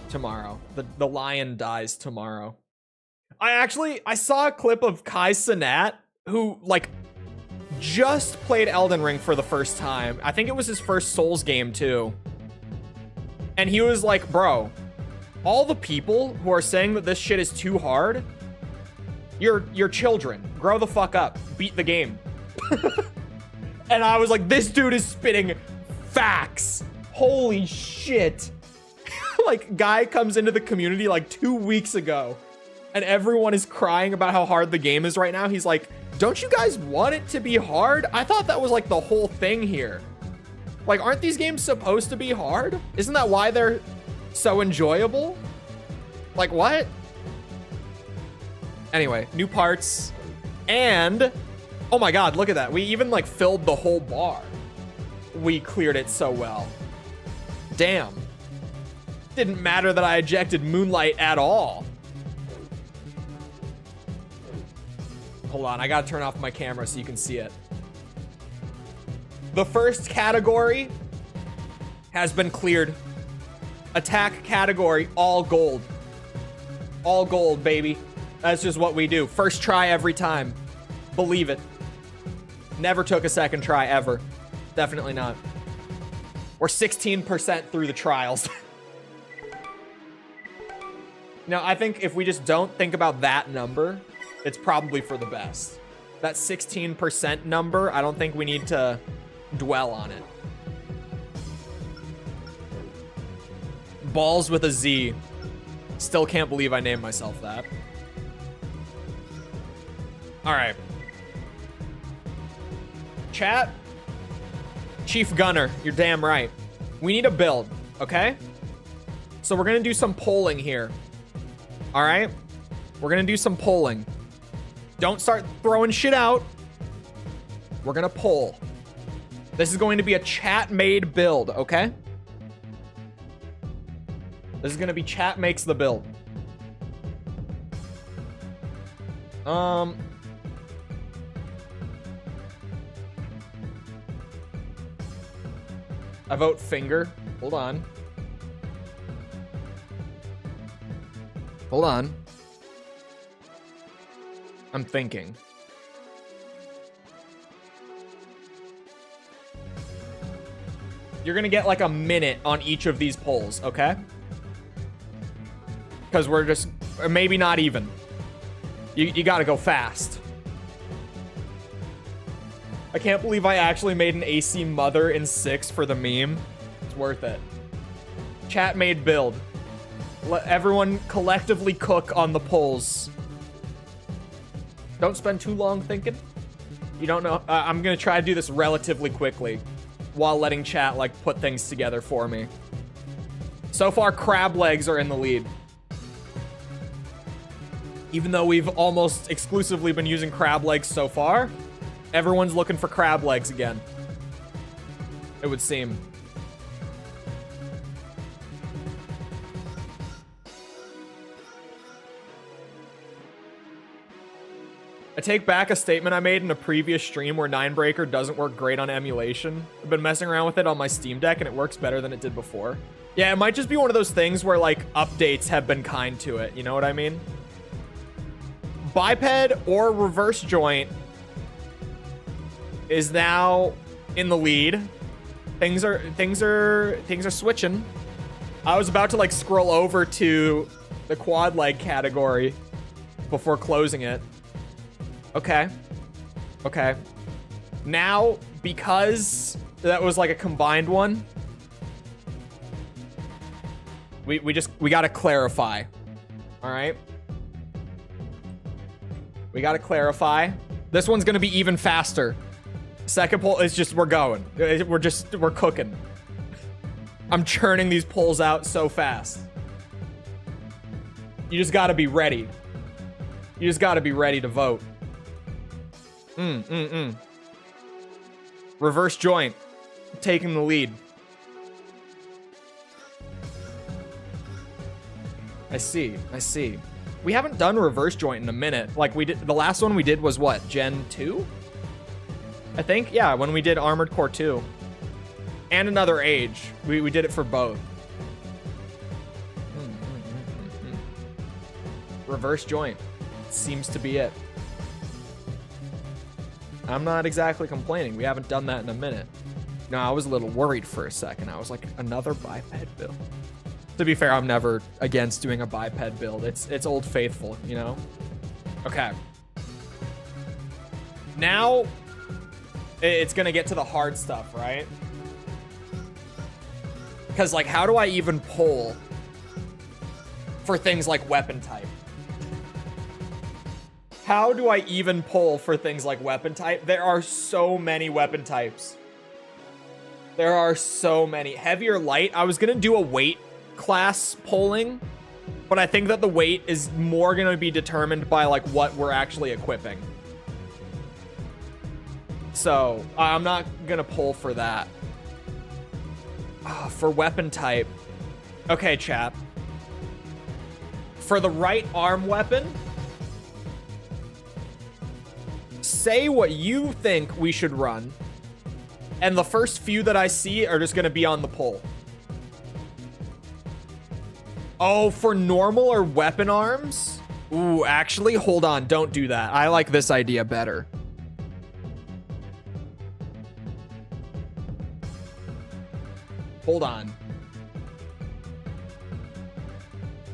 [SPEAKER 1] Tomorrow. The lion dies tomorrow. I saw a clip of Kai Cenat, who like just played Elden Ring for the first time. I think it was his first Souls game too. And he was like, bro, all the people who are saying that this shit is too hard, you're children. Grow the fuck up. Beat the game. And I was like, this dude is spitting facts. Holy shit. Like, guy comes into the community like 2 weeks ago, and everyone is crying about how hard the game is right now. He's like, don't you guys want it to be hard? I thought that was like the whole thing here. Like, aren't these games supposed to be hard? Isn't that why they're so enjoyable? Like, what? Anyway, new parts. And, oh my god, look at that. We even, like, filled the whole bar. We cleared it so well. Damn. Didn't matter that I ejected Moonlight at all. Hold on, I gotta turn off my camera so you can see it. The first category has been cleared. Attack category, all gold. All gold, baby. That's just what we do. First try every time. Believe it. Never took a second try, ever. Definitely not. We're 16% through the trials. Now, I think if we just don't think about that number, it's probably for the best. That 16% number, I don't think we need to dwell on it. Balls with a Z. Still can't believe I named myself that. All right. Chat. Chief Gunner, you're damn right. We need a build, okay? So we're gonna do some polling here. All right? We're gonna do some polling. Don't start throwing shit out. We're gonna poll. This is going to be a chat-made build, okay? This is going to be chat makes the build. I vote finger. Hold on. Hold on. I'm thinking. You're gonna get like a minute on each of these polls, okay? Because we're just, or maybe not even. You gotta go fast. I can't believe I actually made an AC mother in 6 for the meme. It's worth it. Chat made build. Let everyone collectively cook on the polls. Don't spend too long thinking. You don't know. I'm gonna try to do this relatively quickly while letting chat like put things together for me. So far, crab legs are in the lead. Even though we've almost exclusively been using crab legs so far, everyone's looking for crab legs again. It would seem. I take back a statement I made in a previous stream where Ninebreaker doesn't work great on emulation. I've been messing around with it on my Steam Deck and it works better than it did before. Yeah, it might just be one of those things where like updates have been kind to it. You know what I mean? Biped or reverse joint is now in the lead. Things are switching. I was about to like scroll over to the quad leg category before closing it. Okay. Okay. Now, because that was like a combined one, we gotta clarify. All right. We gotta clarify. This one's gonna be even faster. Second poll is just, we're going. We're cooking. I'm churning these polls out so fast. You just gotta be ready. You just gotta be ready to vote. Reverse joint. Taking the lead. I see. We haven't done reverse joint in a minute. Like we did, the last one we did was what? Gen 2? I think, yeah, when we did Armored Core 2. And Another Age. We did it for both. Reverse joint. Seems to be it. I'm not exactly complaining. We haven't done that in a minute. No, I was a little worried for a second. I was like, another biped build. To be fair, I'm never against doing a biped build. It's Old Faithful, you know? Okay. Now, it's gonna get to the hard stuff, right? Because, like, how do I even poll for things like weapon type? How do I even poll for things like weapon type? There are so many weapon types. There are so many. Heavy or light? I was gonna do a weight class polling, but I think that the weight is more gonna be determined by like what we're actually equipping. So I'm not gonna poll for that. For weapon type. Okay, chap. For the right arm weapon, say what you think we should run, and the first few that I see are just gonna be on the poll. Oh, for normal or weapon arms? Ooh, actually, hold on. Don't do that. I like this idea better. Hold on.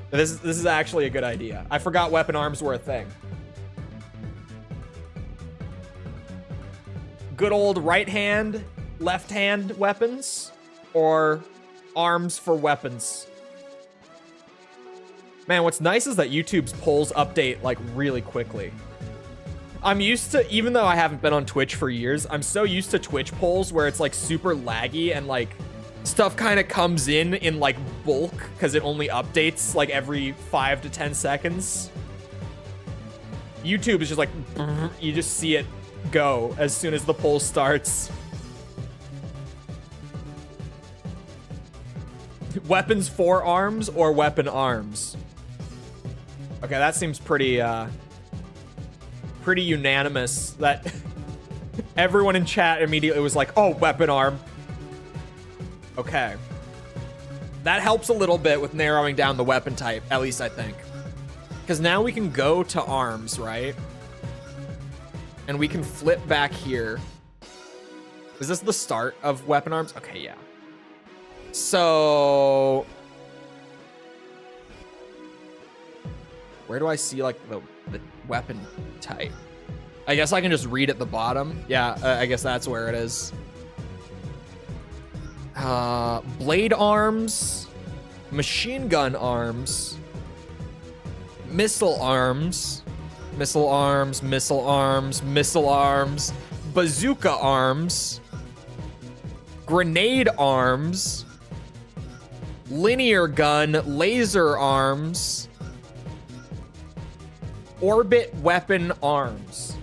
[SPEAKER 1] This is actually a good idea. I forgot weapon arms were a thing. Good old right hand, left hand weapons, or arms for weapons. Man, what's nice is that YouTube's polls update like really quickly. I'm used to, even though I haven't been on Twitch for years, I'm so used to Twitch polls where it's like super laggy and like stuff kind of comes in like bulk because it only updates like every 5 to 10 seconds. YouTube is just like, you just see it go as soon as the poll starts. Weapons for arms or weapon arms? Okay, that seems pretty pretty unanimous that everyone in chat immediately was like, oh, weapon arm. Okay. That helps a little bit with narrowing down the weapon type, at least I think. Because now we can go to arms, right? And we can flip back here. Is this the start of weapon arms? Okay, yeah. So... where do I see, like, the weapon type? I guess I can just read at the bottom. Yeah, I guess that's where it is. Blade arms, machine gun arms, missile arms, missile arms, missile arms, missile arms, bazooka arms, grenade arms, linear gun, laser arms, orbit weapon arms.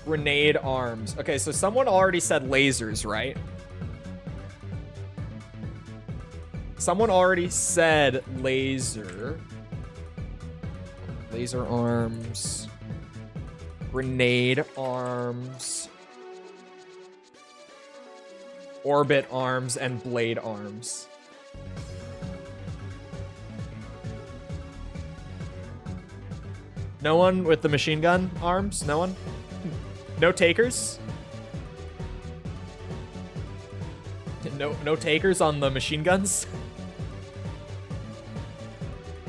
[SPEAKER 1] Grenade arms. Okay, so someone already said lasers, right? Someone already said laser. Laser arms. Grenade arms. Orbit arms and blade arms. No one with the machine gun arms? No one? No takers? No takers on the machine guns?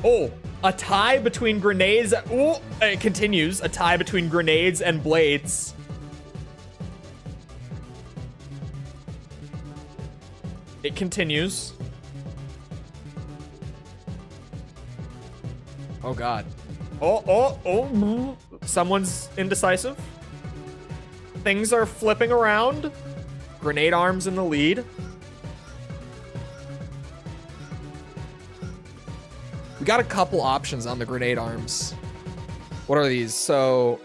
[SPEAKER 1] Oh, a tie between grenades. Oh, it continues. A tie between grenades and blades. It continues. Oh, God. Oh. Someone's indecisive. Things are flipping around. Grenade arms in the lead. We got a couple options on the grenade arms. What are these? So,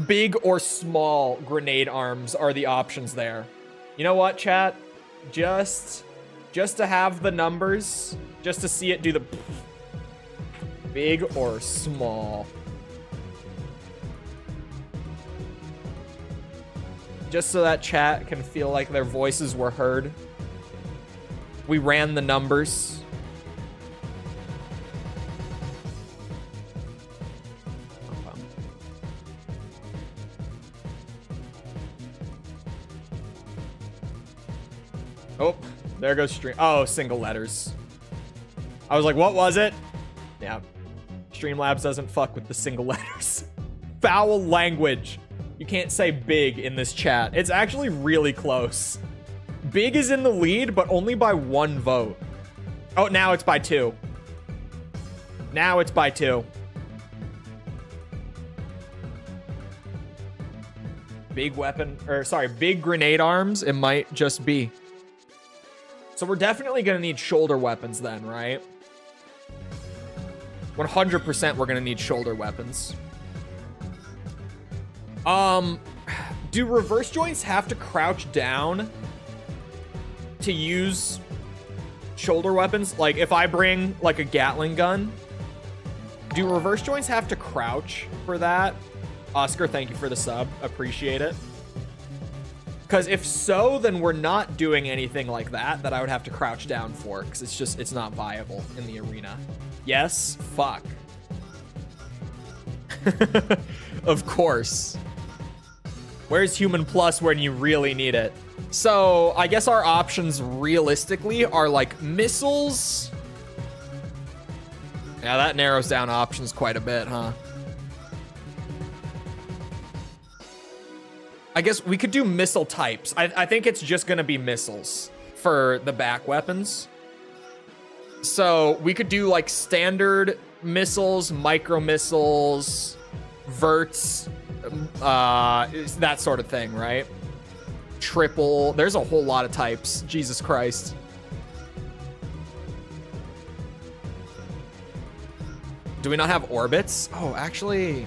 [SPEAKER 1] big or small grenade arms are the options there. You know what, chat? Just to have the numbers, just to see it do the big or small. Just so that chat can feel like their voices were heard. We ran the numbers. Oh, there goes stream. Oh, single letters. I was like, what was it? Yeah. Streamlabs doesn't fuck with the single letters. Foul language. You can't say big in this chat. It's actually really close. Big is in the lead, but only by 1 vote. Oh, now it's by 2. Now it's by 2. Big weapon, or sorry, big grenade arms, it might just be. So we're definitely gonna need shoulder weapons then, right? 100% we're gonna need shoulder weapons. Do reverse joints have to crouch down to use shoulder weapons? Like if I bring like a Gatling gun, do reverse joints have to crouch for that? Oscar, thank you for the sub. Appreciate it. Because if so, then we're not doing anything like that I would have to crouch down for, because it's not viable in the arena. Yes? Fuck. Of course. Where's Human Plus when you really need it? So I guess our options realistically are like missiles. Yeah, that narrows down options quite a bit, huh? I guess we could do missile types. I think it's just gonna be missiles for the back weapons. So we could do like standard missiles, micro missiles, verts, that sort of thing, right? Triple. There's a whole lot of types. Jesus Christ. Do we not have orbits? Oh, actually,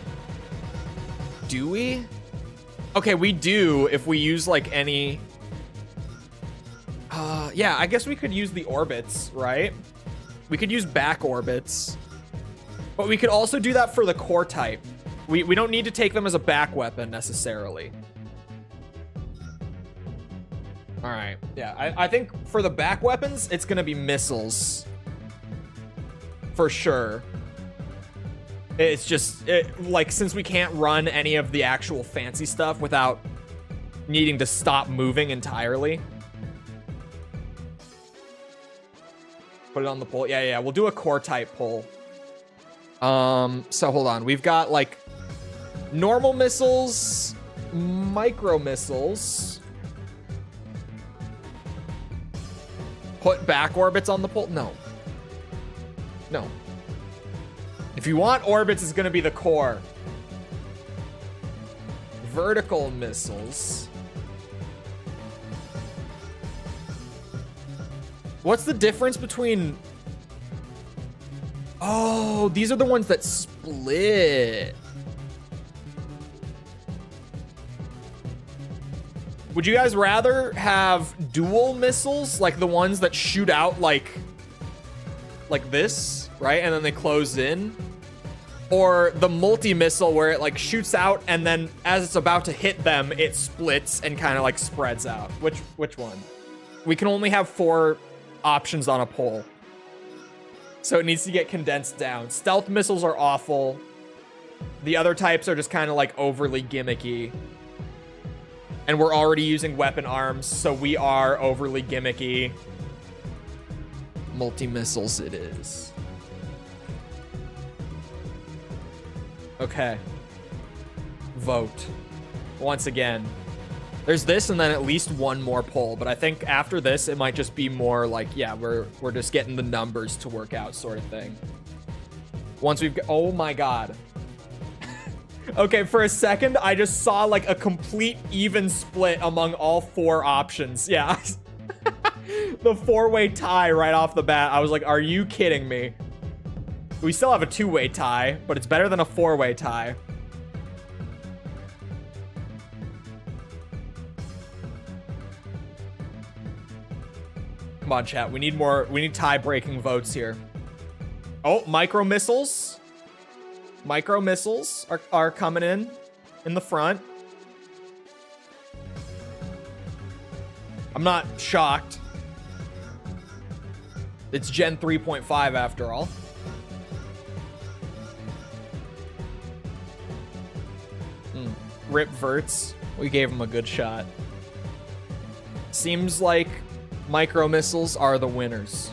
[SPEAKER 1] do we? Okay, we do if we use like any. Yeah, I guess we could use the orbits, right? We could use back orbits, but we could also do that for the core type. We don't need to take them as a back weapon necessarily. All right, yeah, I think for the back weapons, it's gonna be missiles. For sure. It's just, like, since we can't run any of the actual fancy stuff without needing to stop moving entirely. Put it on the pole. Yeah, we'll do a core type pole. So hold on. We've got, like, normal missiles, micro missiles. Put back orbits on the pole. No. If you want orbits, it's going to be the core. Vertical missiles. What's the difference between... Oh, these are the ones that split. Would you guys rather have dual missiles, like the ones that shoot out like this, right? And then they close in? Or the multi-missile where it like shoots out and then as it's about to hit them, it splits and kind of like spreads out? Which one? We can only have 4 options on a pole. So it needs to get condensed down. Stealth missiles are awful. The other types are just kind of like overly gimmicky. And we're already using weapon arms, so we are overly gimmicky. Multi-missiles it is. Okay. Vote. Once again. There's this and then at least one more poll, but I think after this it might just be more like, yeah, we're just getting the numbers to work out sort of thing. Once we've oh my god. Okay, for a second I just saw like a complete even split among all 4 options. Yeah. The 4-way tie right off the bat. I was like, are you kidding me? We still have a 2-way tie, but it's better than a 4-way tie. Come on, chat. We need tie-breaking votes here. Oh, micro missiles. Micro missiles are coming in the front. I'm not shocked. It's Gen 3.5 after all. Rip Verts. We gave him a good shot. Seems like micro missiles are the winners.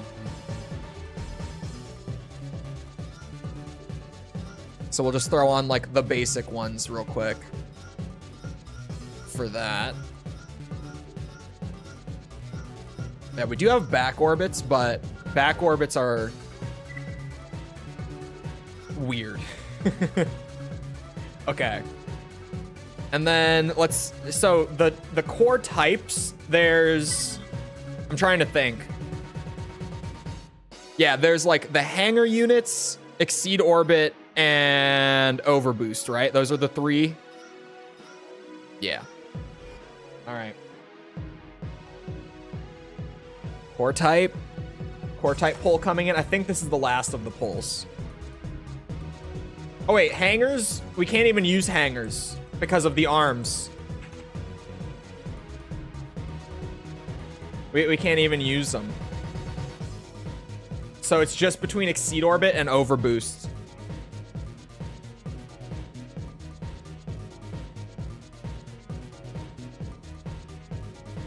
[SPEAKER 1] So we'll just throw on like the basic ones real quick for that. Yeah, we do have back orbits, but back orbits are weird. Okay. And then so the core types, I'm trying to think. Yeah, there's like the hanger units, exceed orbit, and overboost, right? Those are the 3. Yeah. All right. Core type poll coming in. I think this is the last of the polls. Oh wait, hangers? We can't even use hangers because of the arms. We can't even use them. So it's just between exceed orbit and overboost.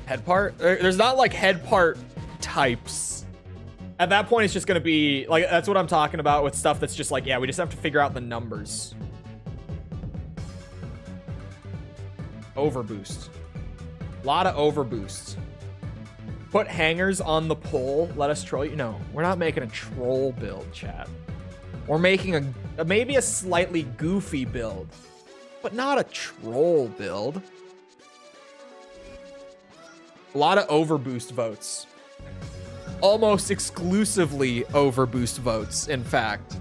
[SPEAKER 1] Head part? There's not like head part types. At that point, it's just going to be like, that's what I'm talking about with stuff that's just like, yeah, we just have to figure out the numbers. Overboost. A lot of overboost. Put hangers on the pole. Let us troll you. No, we're not making a troll build, chat. We're making maybe a slightly goofy build, but not a troll build. A lot of overboost votes. Almost exclusively overboost votes, in fact.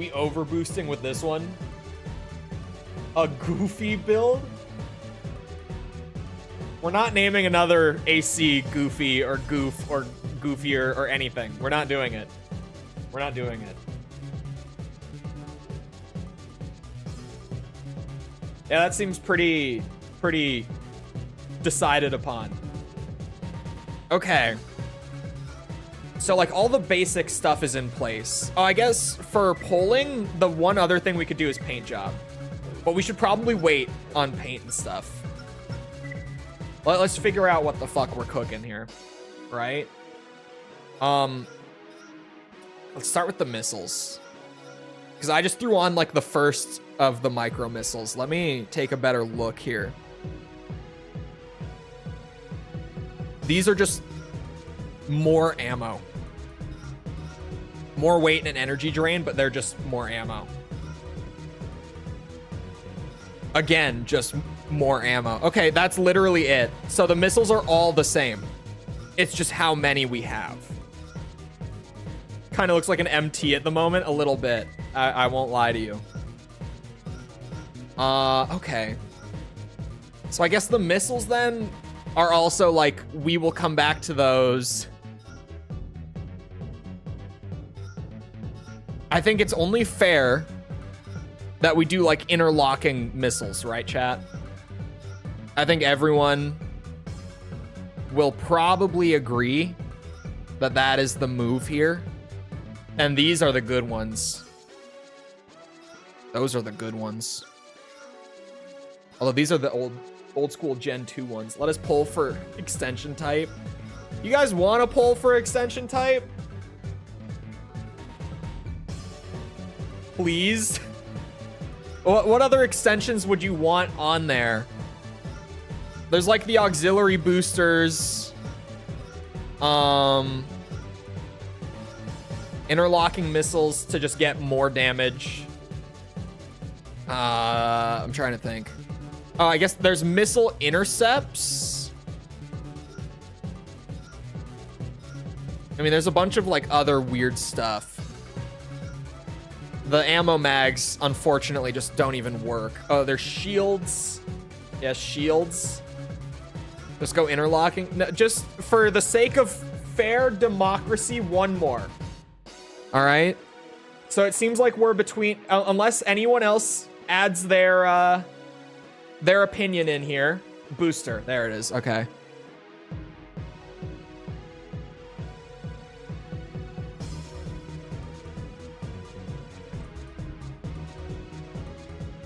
[SPEAKER 1] We overboosting with this one. A goofy build? We're not naming another AC goofy or goof or goofier or anything. We're not doing it. We're not doing it. Yeah, that seems pretty decided upon. Okay. So like all the basic stuff is in place. Oh, I guess for polling, the one other thing we could do is paint job. But we should probably wait on paint and stuff. Let's figure out what the fuck we're cooking here, right? Let's start with the missiles. Because I just threw on like the first of the micro missiles. Let me take a better look here. These are just more ammo. More weight and an energy drain, but they're just more ammo. Again, just more ammo. Okay, that's literally it. So the missiles are all the same. It's just how many we have. Kind of looks like an MT at the moment, a little bit. I won't lie to you. Okay. So I guess the missiles then are also like, we will come back to those. I think it's only fair that we do like interlocking missiles, right, chat? I think everyone will probably agree that that is the move here. And these are the good ones. Those are the good ones. Although these are the old school Gen 2 ones. Let us pull for extension type. You guys want to pull for extension type? Please? What other extensions would you want on there? There's like the auxiliary boosters. Interlocking missiles to just get more damage. I'm trying to think. Oh, I guess there's missile intercepts. I mean, there's a bunch of like other weird stuff. The ammo mags, unfortunately, just don't even work. Oh, there's shields. Yeah, shields. Let's go interlocking. No, just for the sake of fair democracy, one more. All right. So it seems like we're between, unless anyone else adds their opinion in here. Booster. There it is. Okay.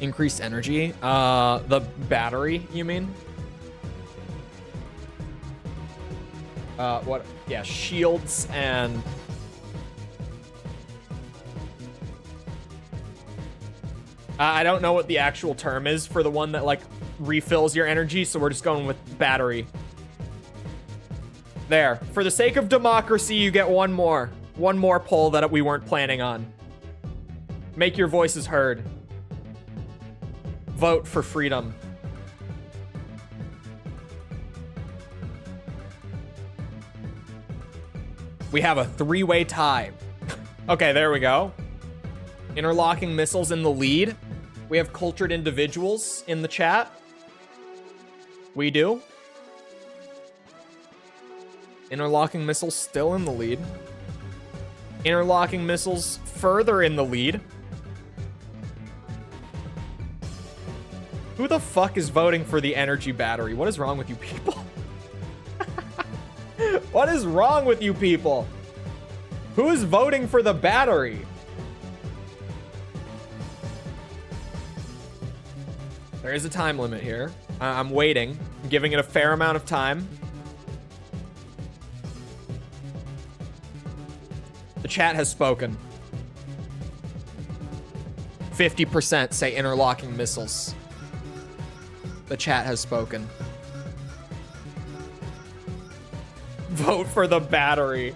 [SPEAKER 1] Increased energy. The battery, you mean? What? Yeah, shields and... I don't know what the actual term is for the one that, like, refills your energy, so we're just going with battery. There. For the sake of democracy, you get one more. One more poll that we weren't planning on. Make your voices heard. Vote for freedom. We have a three-way tie. Okay, there we go. Interlocking missiles in the lead. We have cultured individuals in the chat. We do. Interlocking missiles still in the lead. Interlocking missiles further in the lead. Who the fuck is voting for the energy battery? What is wrong with you people? What is wrong with you people? Who is voting for the battery? There is a time limit here. I'm waiting. I'm giving it a fair amount of time. The chat has spoken. 50% say interlocking missiles. The chat has spoken. Vote for the battery.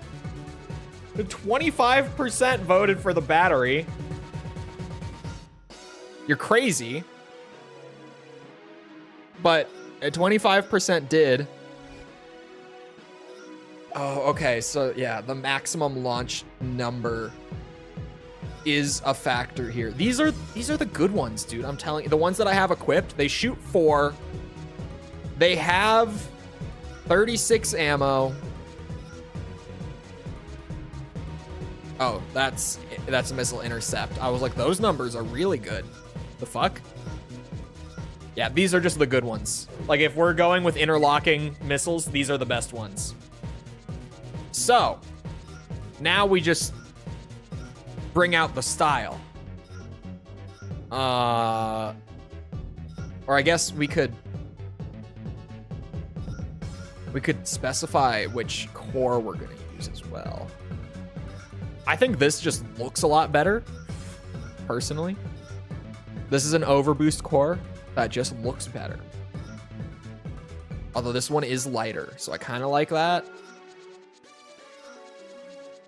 [SPEAKER 1] 25% voted for the battery. You're crazy. But 25% did. Oh, okay. So, yeah, the maximum launch number is a factor here. These are the good ones, dude. I'm telling you, the ones that I have equipped, they shoot 4. They have 36 ammo. Oh, that's a missile intercept. I was like, those numbers are really good. The fuck? Yeah, these are just the good ones. Like, if we're going with interlocking missiles, these are the best ones. So, now we just bring out the style. Or I guess we could specify which core we're gonna use as well. I think this just looks a lot better, personally. This is an overboost core that just looks better. Although this one is lighter, so I kind of like that.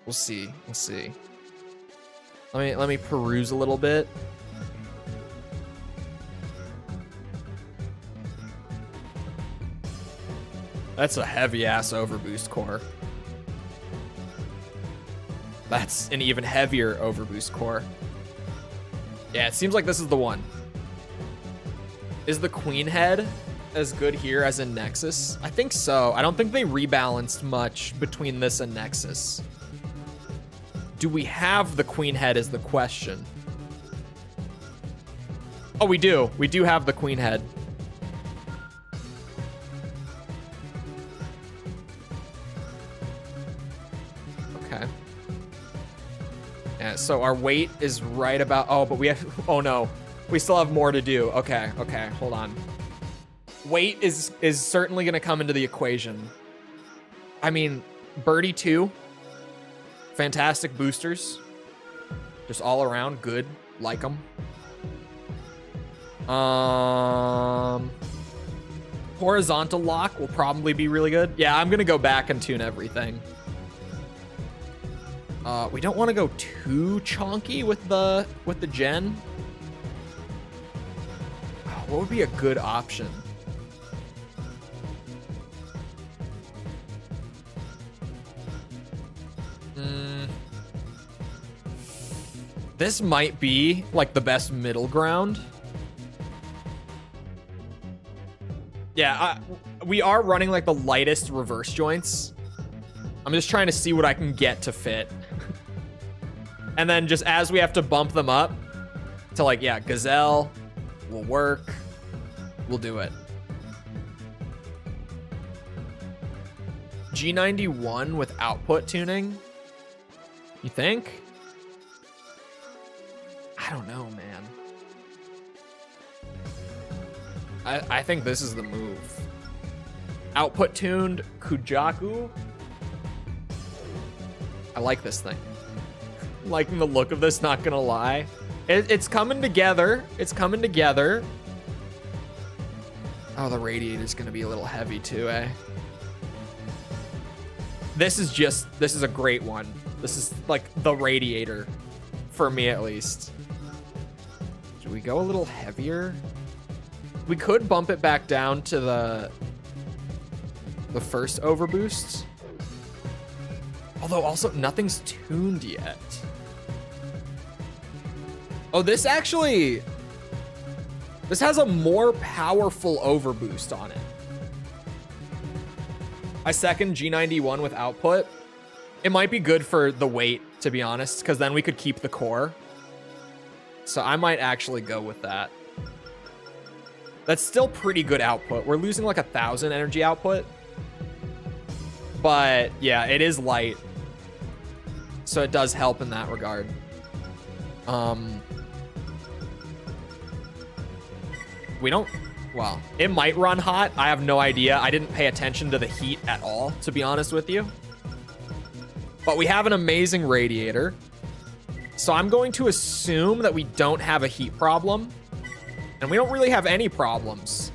[SPEAKER 1] We'll see. We'll see. Let me peruse a little bit. That's a heavy ass overboost core. That's an even heavier overboost core. Yeah, it seems like this is the one. Is the Queen Head as good here as in Nexus? I think so. I don't think they rebalanced much between this and Nexus. Do we have the Queen Head is the question. Oh, we do. We do have the Queen Head. Okay. Yeah, so our weight is right about... Oh, but we have... Oh, no. We still have more to do. Okay, okay. Hold on. Weight is certainly going to come into the equation. I mean, Birdie 2. Fantastic boosters. Just all around good. Like them. Horizontal lock will probably be really good. Yeah, I'm going to go back and tune everything. We don't want to go too chonky with the gen. Oh, what would be a good option? This might be like the best middle ground. Yeah, we are running like the lightest reverse joints. I'm just trying to see what I can get to fit. And then just as we have to bump them up to like, yeah, Gazelle will work. We'll do it. G91 with output tuning? You think? I don't know, man. I think this is the move. Output tuned Kujaku. I like this thing. Liking the look of this, not gonna lie. It's coming together. It's coming together. Oh, the radiator's gonna be a little heavy too, eh? This is a great one. This is like the radiator, for me at least. Should we go a little heavier? We could bump it back down to the first overboost. Although also nothing's tuned yet. Oh, this has a more powerful overboost on it. I second G91 with output. It might be good for the weight, to be honest, because then we could keep the core. So I might actually go with that. That's still pretty good output. We're losing like 1,000 energy output. But yeah, it is light. So it does help in that regard. We don't... Well, it might run hot. I have no idea. I didn't pay attention to the heat at all, to be honest with you. But we have an amazing radiator. So I'm going to assume that we don't have a heat problem. And we don't really have any problems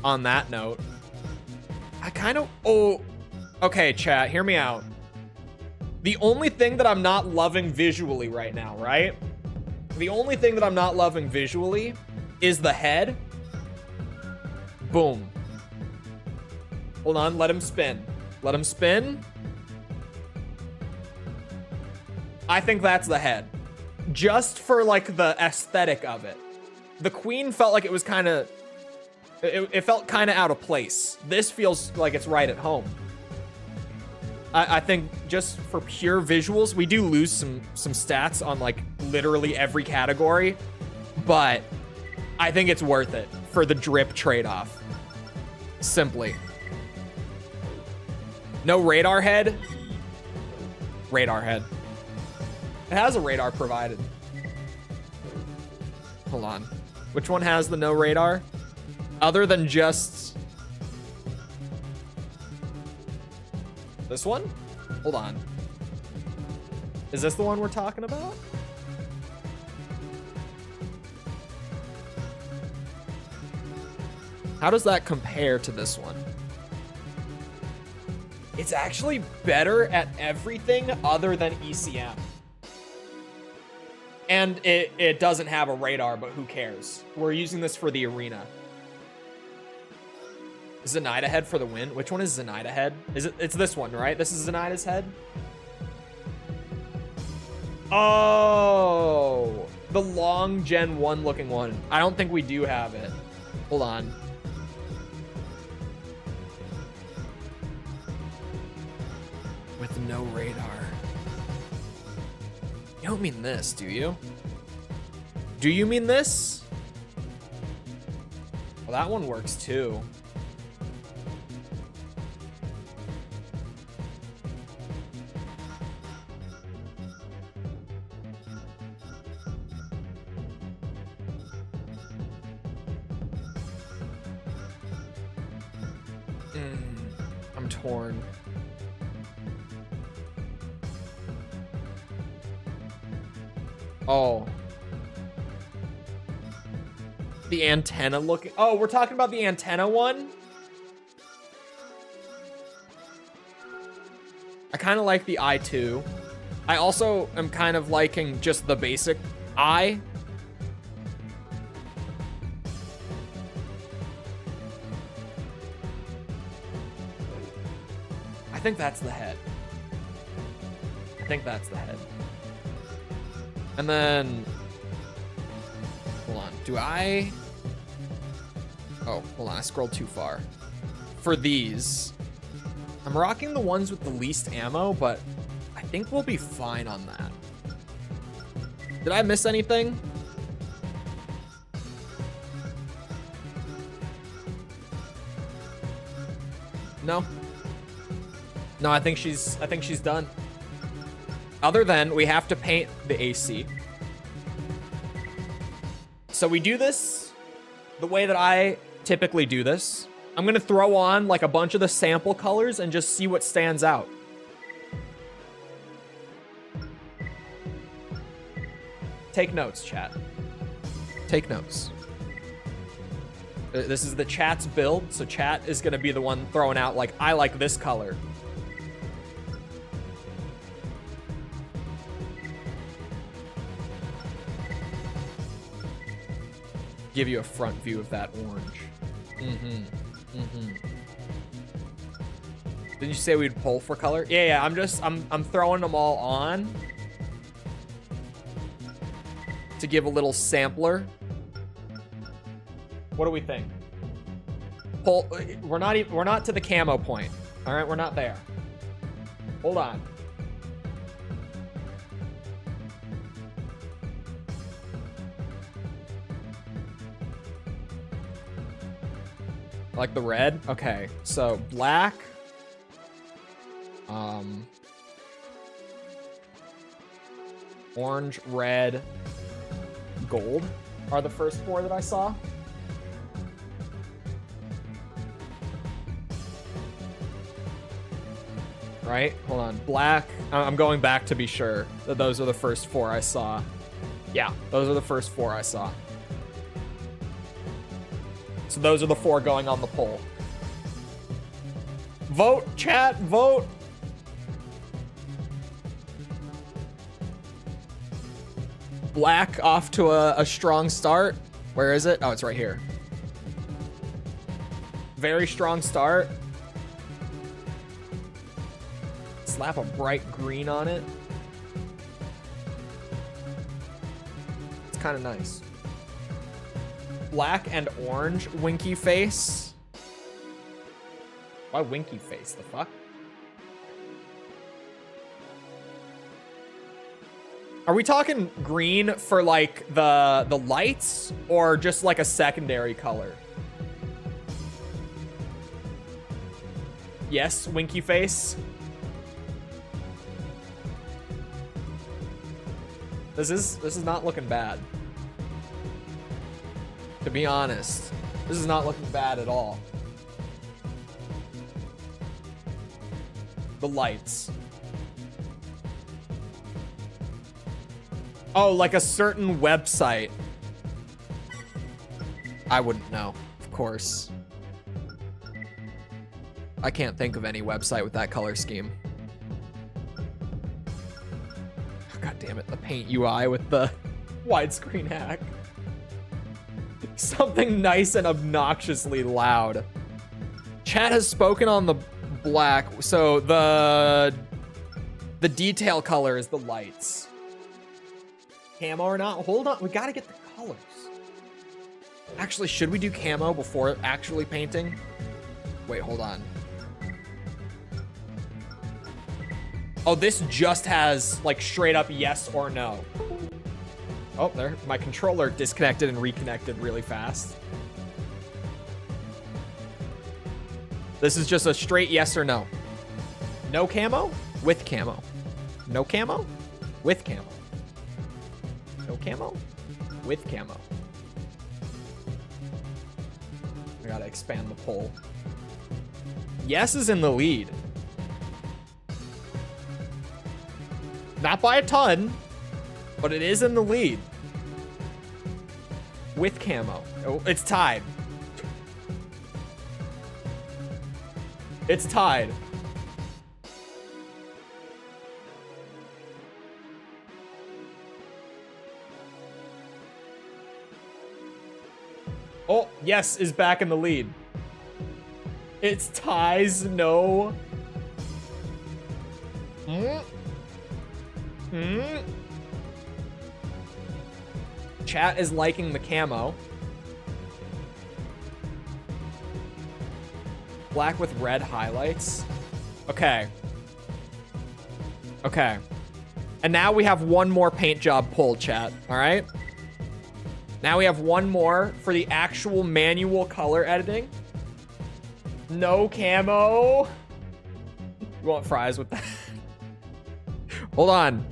[SPEAKER 1] on that note. I kind of... Oh, okay, chat, hear me out. The only thing that I'm not loving visually right now, right? The only thing that I'm not loving visually is the head. Boom. Hold on, let him spin. Let him spin. I think that's the head. just for like the aesthetic of it. The Queen felt like it was kind of, it felt kind of out of place. This feels like it's right at home. I think just for pure visuals, we do lose some stats on like literally every category, but I think it's worth it for the drip trade-off. Simply. No radar head. Radar head. It has a radar provided. Hold on. Which one has the no radar? Other than just... this one? Hold on. Is this the one we're talking about? How does that compare to this one? It's actually better at everything other than ECM. And it doesn't have a radar, but who cares? We're using this for the arena. Zenaida head for the win. Which one is Zenaida head? Is it? It's this one, right? This is Zenaida's head. Oh, the long Gen 1 looking one. I don't think we do have it. Hold on. With no radar. You don't mean this, do you? Do you mean this? Well, that one works too. I'm torn. Oh. The antenna looking. Oh, we're talking about the antenna one? I kind of like the eye too. I also am kind of liking just the basic eye. I think that's the head. I think that's the head. And then, hold on, do I? Oh, hold on, I scrolled too far. For these, I'm rocking the ones with the least ammo, but I think we'll be fine on that. Did I miss anything? No. No, I think she's done. Other than we have to paint the AC. So we do this the way that I typically do this. I'm gonna throw on like a bunch of the sample colors and just see what stands out. Take notes, chat. Take notes. This is the chat's build, so chat is gonna be the one throwing out like, I like this color. Give you a front view of that orange. Didn't you say we'd pull for color? Yeah, I'm throwing them all on to give a little sampler. What do we think? Pull. We're not to the camo point. All right, we're not there. Hold on. Like the red? Okay, so black. Orange, red, gold are the first four that I saw. Right? Hold on. Black. I'm going back to be sure that those are the first four I saw. Yeah, those are the first four I saw. So those are the four going on the poll. Vote, chat, vote. Black off to a strong start. Where is it? Oh, it's right here. Very strong start. Slap a bright green on it. kind of nice. Black and orange winky face. Why winky face? The fuck? Are we talking green for like the lights or just like a secondary color? Yes, winky face. This is not looking bad. To be honest, this is not looking bad at all. The lights. Oh, like a certain website. I wouldn't know, of course. I can't think of any website with that color scheme. God damn it, the paint UI with the widescreen hack. Something nice and obnoxiously loud. Chat has spoken on the black, so the detail color is the lights. Camo or not? Hold on, we gotta get the colors. Actually, should we do camo before actually painting? Wait, hold on. Oh, this just has like straight up yes or no. Oh, there, my controller disconnected and reconnected really fast. This is just a straight yes or no. No camo? With camo. No camo? With camo. No camo? With camo. I gotta expand the poll. Yes is in the lead. Not by a ton, but it is in the lead. With camo. Oh, it's tied. It's tied. Oh, yes is back in the lead. It's ties, no. Chat is liking the camo. Black with red highlights. Okay. Okay. And now we have one more paint job pull, chat. All right? Now we have one more for the actual manual color editing. No camo. You want fries with that? Hold on.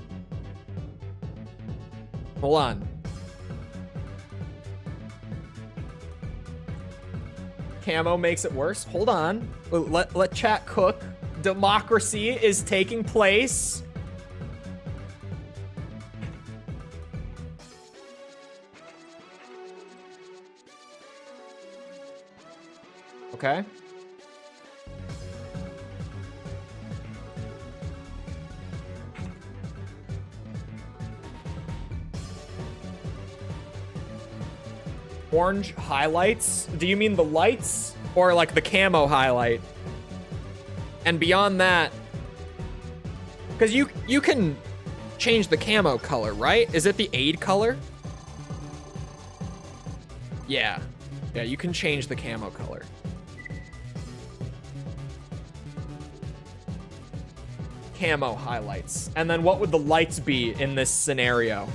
[SPEAKER 1] Hold on. Camo makes it worse. Hold on. Let chat cook. Democracy is taking place. Okay. Orange highlights? Do you mean the lights or like the camo highlight? And beyond that, because you can change the camo color, right? Is it the aid color? Yeah. Yeah, you can change the camo color. Camo highlights. And then what would the lights be in this scenario?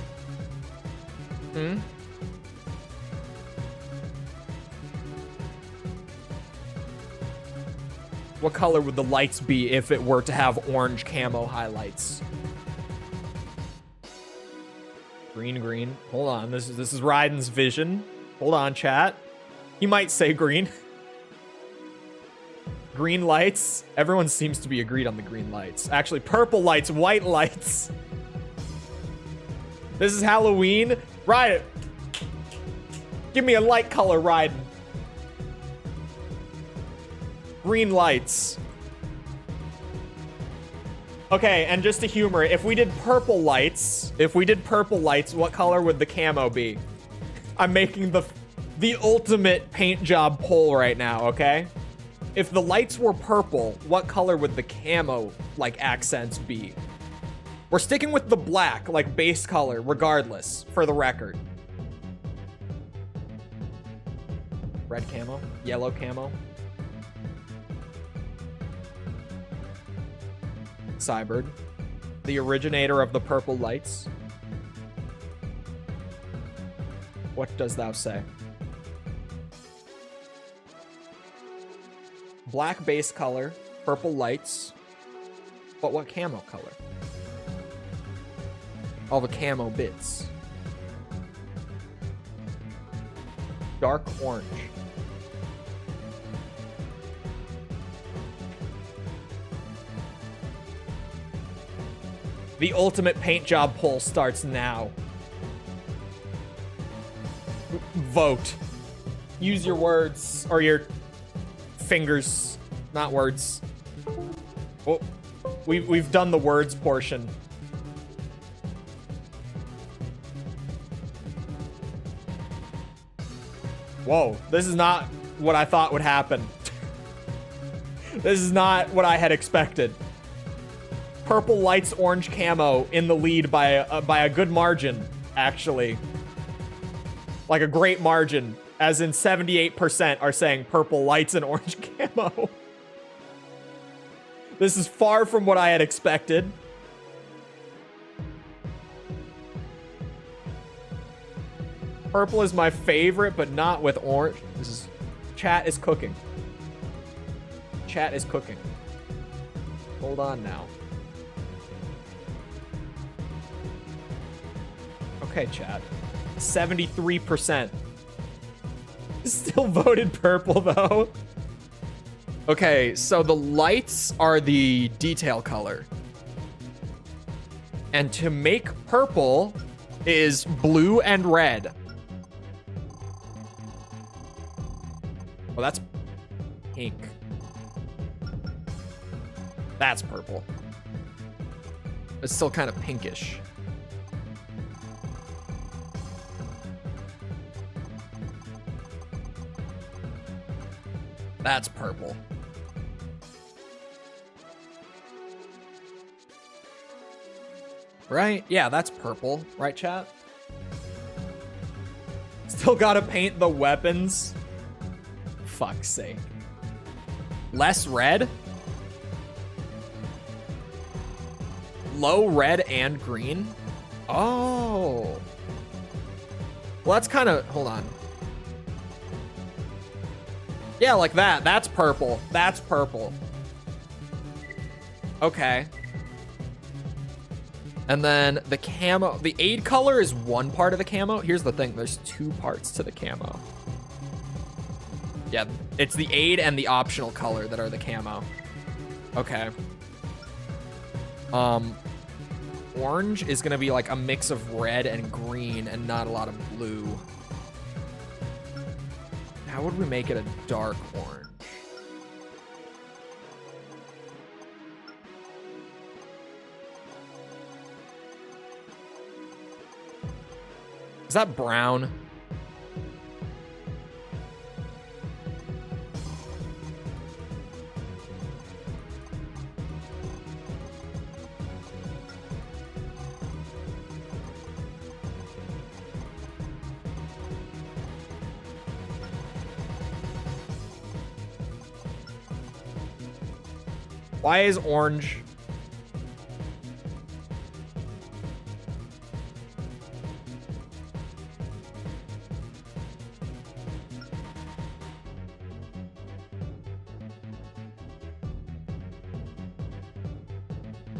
[SPEAKER 1] What color would the lights be if it were to have orange camo highlights? Green, green. Hold on, this is Raiden's vision. Hold on, chat. He might say green. Green lights. Everyone seems to be agreed on the green lights. Actually, purple lights, white lights. This is Halloween. Raiden. Give me a light color, Raiden. Green lights. Okay, and just to humor it, if we did purple lights, what color would the camo be? I'm making the ultimate paint job poll right now, okay? If the lights were purple, what color would the camo, like, accents be? We're sticking with the black, like, base color, regardless, for the record. Red camo, yellow camo. Cybird, the originator of the purple lights. What does thou say? Black base color, purple lights. But what camo color? All the camo bits. Dark orange. The ultimate paint job poll starts now. Vote. Use your words or your fingers, not words. Oh, we've done the words portion. Whoa, this is not what I thought would happen. This is not what I had expected. Purple lights orange camo in the lead by a good margin, actually. Like a great margin, as in 78% are saying purple lights and orange camo. This is far from what I had expected. Purple is my favorite, but not with orange. Chat is cooking. Chat is cooking. Hold on now. Okay, chat. 73%. Still voted purple, though. Okay, so the lights are the detail color. And to make purple is blue and red. Oh, that's pink. That's purple. It's still kind of pinkish. That's purple. Right? Yeah, that's purple. Right, chat? Still gotta paint the weapons. Fuck's sake. Less red? Low red and green? Oh. Well, that's kind of... Hold on. Yeah, like that. That's purple. That's purple. Okay. And then the camo, the aid color is one part of the camo. Here's the thing, there's two parts to the camo. Yeah, it's the aid and the optional color that are the camo. Okay. Orange is gonna be like a mix of red and green and not a lot of blue. How would we make it a dark orange? Is that brown? Why is orange?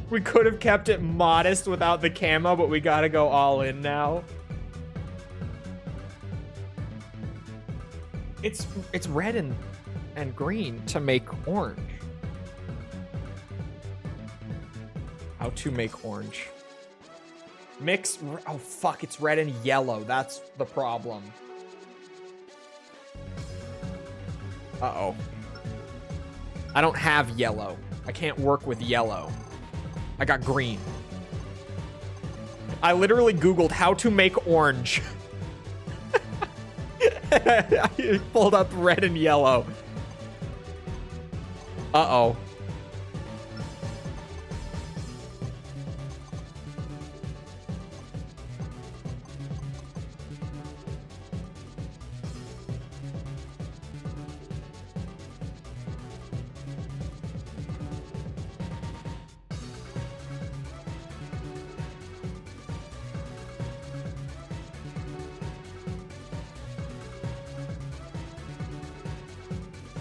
[SPEAKER 1] We could have kept it modest without the camo, but we gotta go all in now. It's red and green to make orange. How to make orange. Mix, oh fuck, it's red and yellow. That's the problem. Uh-oh. I don't have yellow. I can't work with yellow. I got green. I literally Googled how to make orange. I pulled up red and yellow. Uh-oh.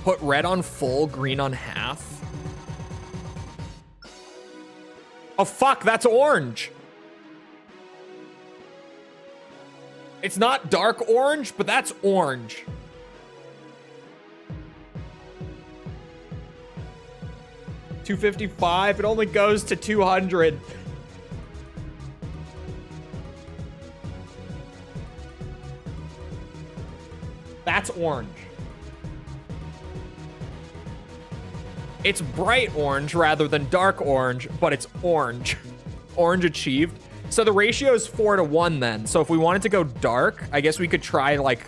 [SPEAKER 1] Put red on full, green on half. Oh, fuck, that's orange. It's not dark orange, but that's orange. $255, it only goes to 200. That's orange. It's bright orange rather than dark orange, but it's orange. Orange achieved. So the ratio is 4-1 then. So if we wanted to go dark, I guess we could try like,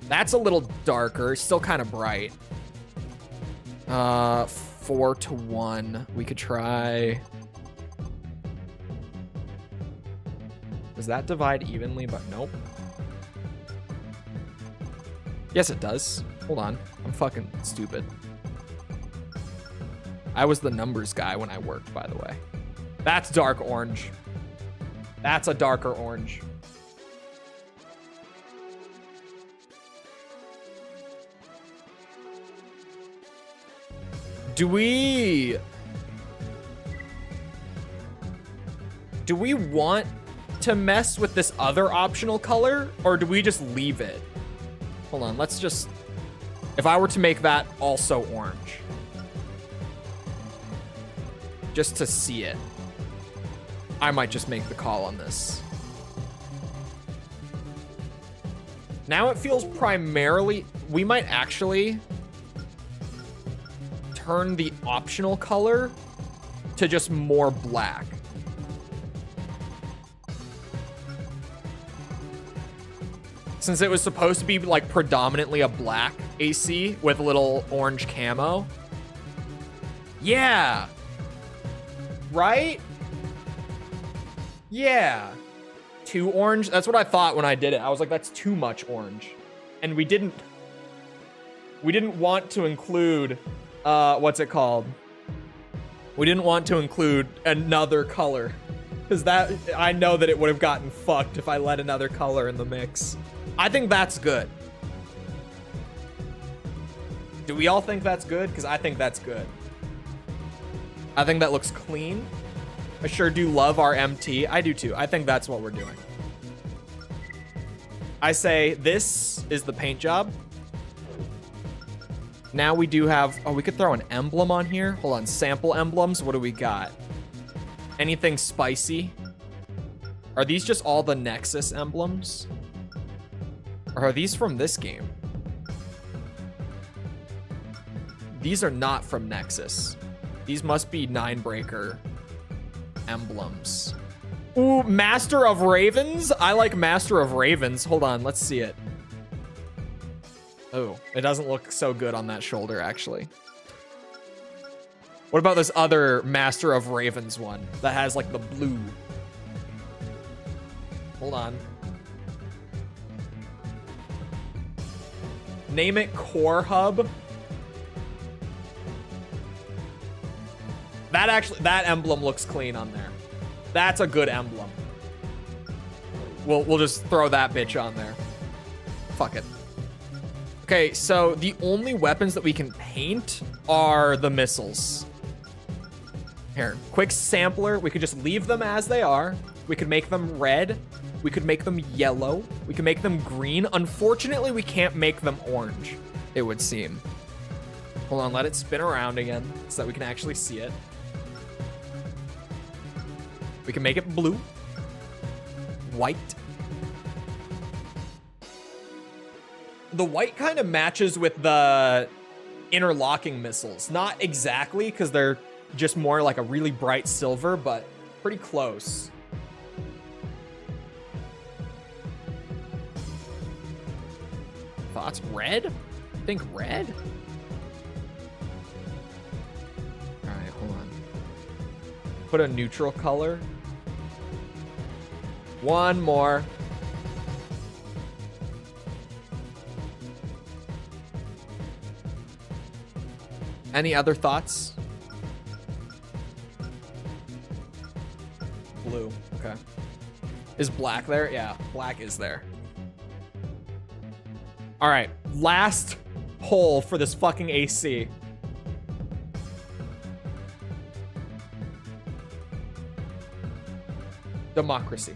[SPEAKER 1] that's a little darker, still kind of bright. 4-1. We could try. Does that divide evenly? But nope. Yes, it does. Hold on. I'm fucking stupid. I was the numbers guy when I worked, by the way. That's dark orange. That's a darker orange. Do we want to mess with this other optional color, or do we just leave it? Hold on, let's just, if I were to make that also orange, just to see it, I might just make the call on this. Now it feels primarily, we might actually turn the optional color to just more black. Since it was supposed to be like predominantly a black AC with a little orange camo. Yeah. Right? Yeah. Too orange? That's what I thought when I did it. I was like, that's too much orange. And we didn't want to include, what's it called? We didn't want to include another color. Because that, I know that it would have gotten fucked if I let another color in the mix. I think that's good. Do we all think that's good? Because I think that's good. I think that looks clean. I sure do love our MT. I do too. I think that's what we're doing. I say this is the paint job. Now we do have, oh, we could throw an emblem on here. Hold on, sample emblems. What do we got? Anything spicy? Are these just all the Nexus emblems? Or are these from this game? These are not from Nexus. These must be Ninebreaker emblems. Ooh, Master of Ravens? I like Master of Ravens. Hold on, let's see it. Oh, it doesn't look so good on that shoulder, actually. What about this other Master of Ravens one that has like the blue? Hold on. Name it Core Hub. That emblem looks clean on there. That's a good emblem. We'll just throw that bitch on there. Fuck it. Okay, so the only weapons that we can paint are the missiles. Here, quick sampler. We could just leave them as they are. We could make them red. We could make them yellow. We could make them green. Unfortunately, we can't make them orange, it would seem. Hold on, let it spin around again so that we can actually see it. We can make it blue. White. The white kind of matches with the interlocking missiles. Not exactly, because they're just more like a really bright silver, but pretty close. Thoughts? Red? Think red? All right, hold on. Put a neutral color. One more. Any other thoughts? Blue, okay. Is black there? Yeah, black is there. All right, last hole for this fucking AC. Democracy.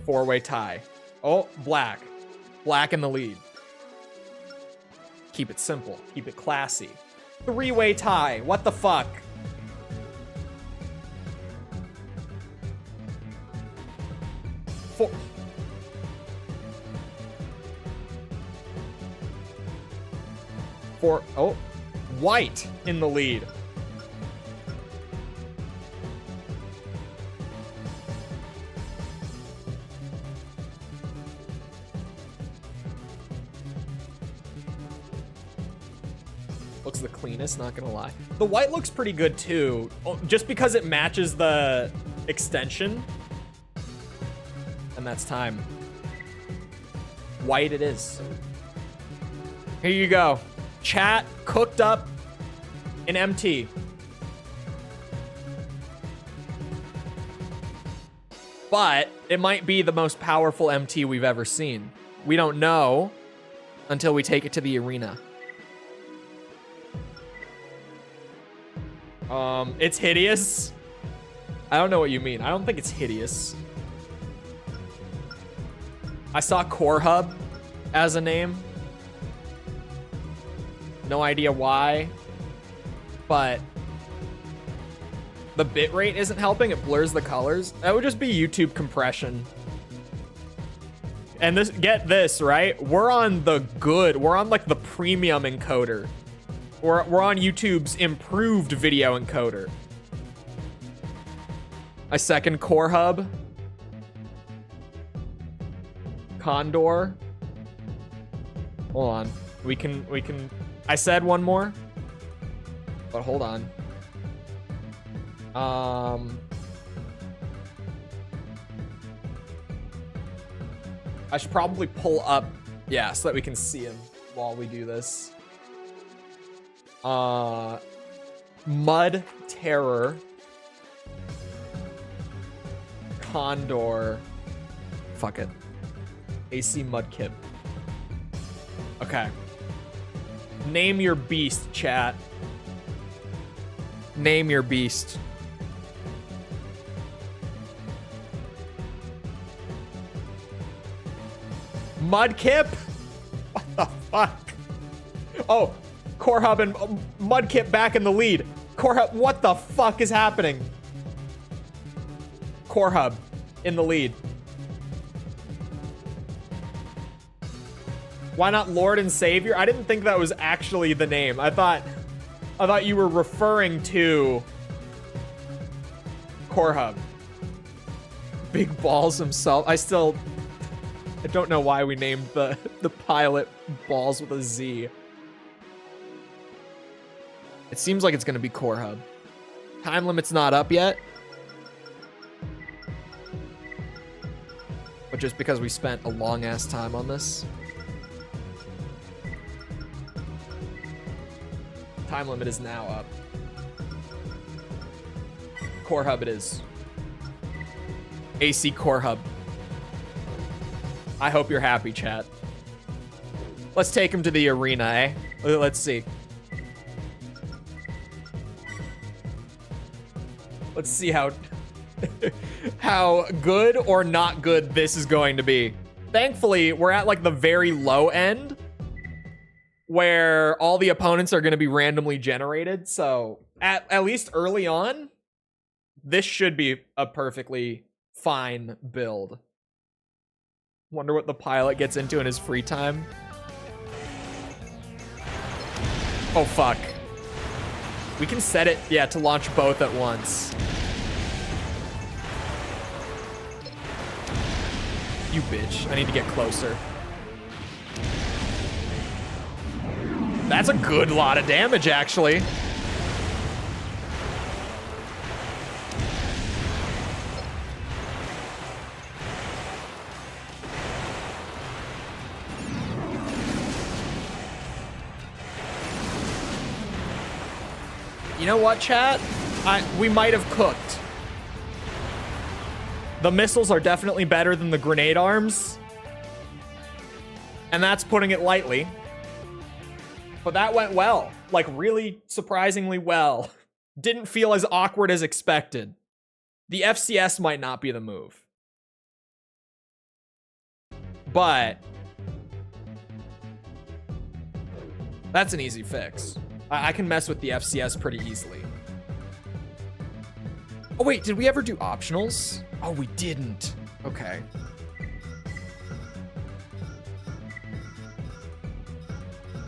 [SPEAKER 1] Four-way tie. Oh, black. Black in the lead. Keep it simple. Keep it classy. Three-way tie. What the fuck? Oh, white in the lead. Looks the cleanest, not gonna lie. The white looks pretty good too, just because it matches the extension. And that's time. White it is. Here you go. Chat cooked up an MT. But it might be the most powerful MT we've ever seen. We don't know until we take it to the arena. It's hideous. I don't know what you mean. I don't think it's hideous. I saw Core Hub as a name. No idea why, but the bitrate isn't helping. It blurs the colors. That would just be YouTube compression. And this, get this, right? We're on the good. We're on like the premium encoder. We're on YouTube's improved video encoder. I second Core Hub. Condor. Hold on. We can. I said one more, but hold on. I should probably pull up, yeah, so that we can see him while we do this. Mud Terror. Condor. Fuck it. AC Mudkip. Okay. Name your beast, chat. Name your beast. Mudkip? What the fuck? Oh, Core Hub and Mudkip back in the lead. Core Hub, what the fuck is happening? Core Hub in the lead. Why not Lord and Savior? I didn't think that was actually the name. I thought you were referring to Core Hub. Big Balls himself. I don't know why we named the pilot Balls with a Z. It seems like it's gonna be Core Hub. Time limit's not up yet. But just because we spent a long ass time on this. Time limit is now up. Core Hub it is. AC Core Hub. I hope you're happy, chat. Let's take him to the arena, eh? Let's see. Let's see how how good or not good this is going to be. Thankfully, we're at like the very low end where all the opponents are going to be randomly generated. So at least early on, this should be a perfectly fine build. Wonder what the pilot gets into in his free time. Oh, fuck. We can set it, yeah, to launch both at once. You bitch. I need to get closer. That's a good lot of damage, actually. You know what, chat? We might have cooked. The missiles are definitely better than the grenade arms. And that's putting it lightly. But that went well. Like, really surprisingly well. Didn't feel as awkward as expected. The FCS might not be the move. But that's an easy fix. I can mess with the FCS pretty easily. Oh, wait, did we ever do optionals? Oh, we didn't. Okay.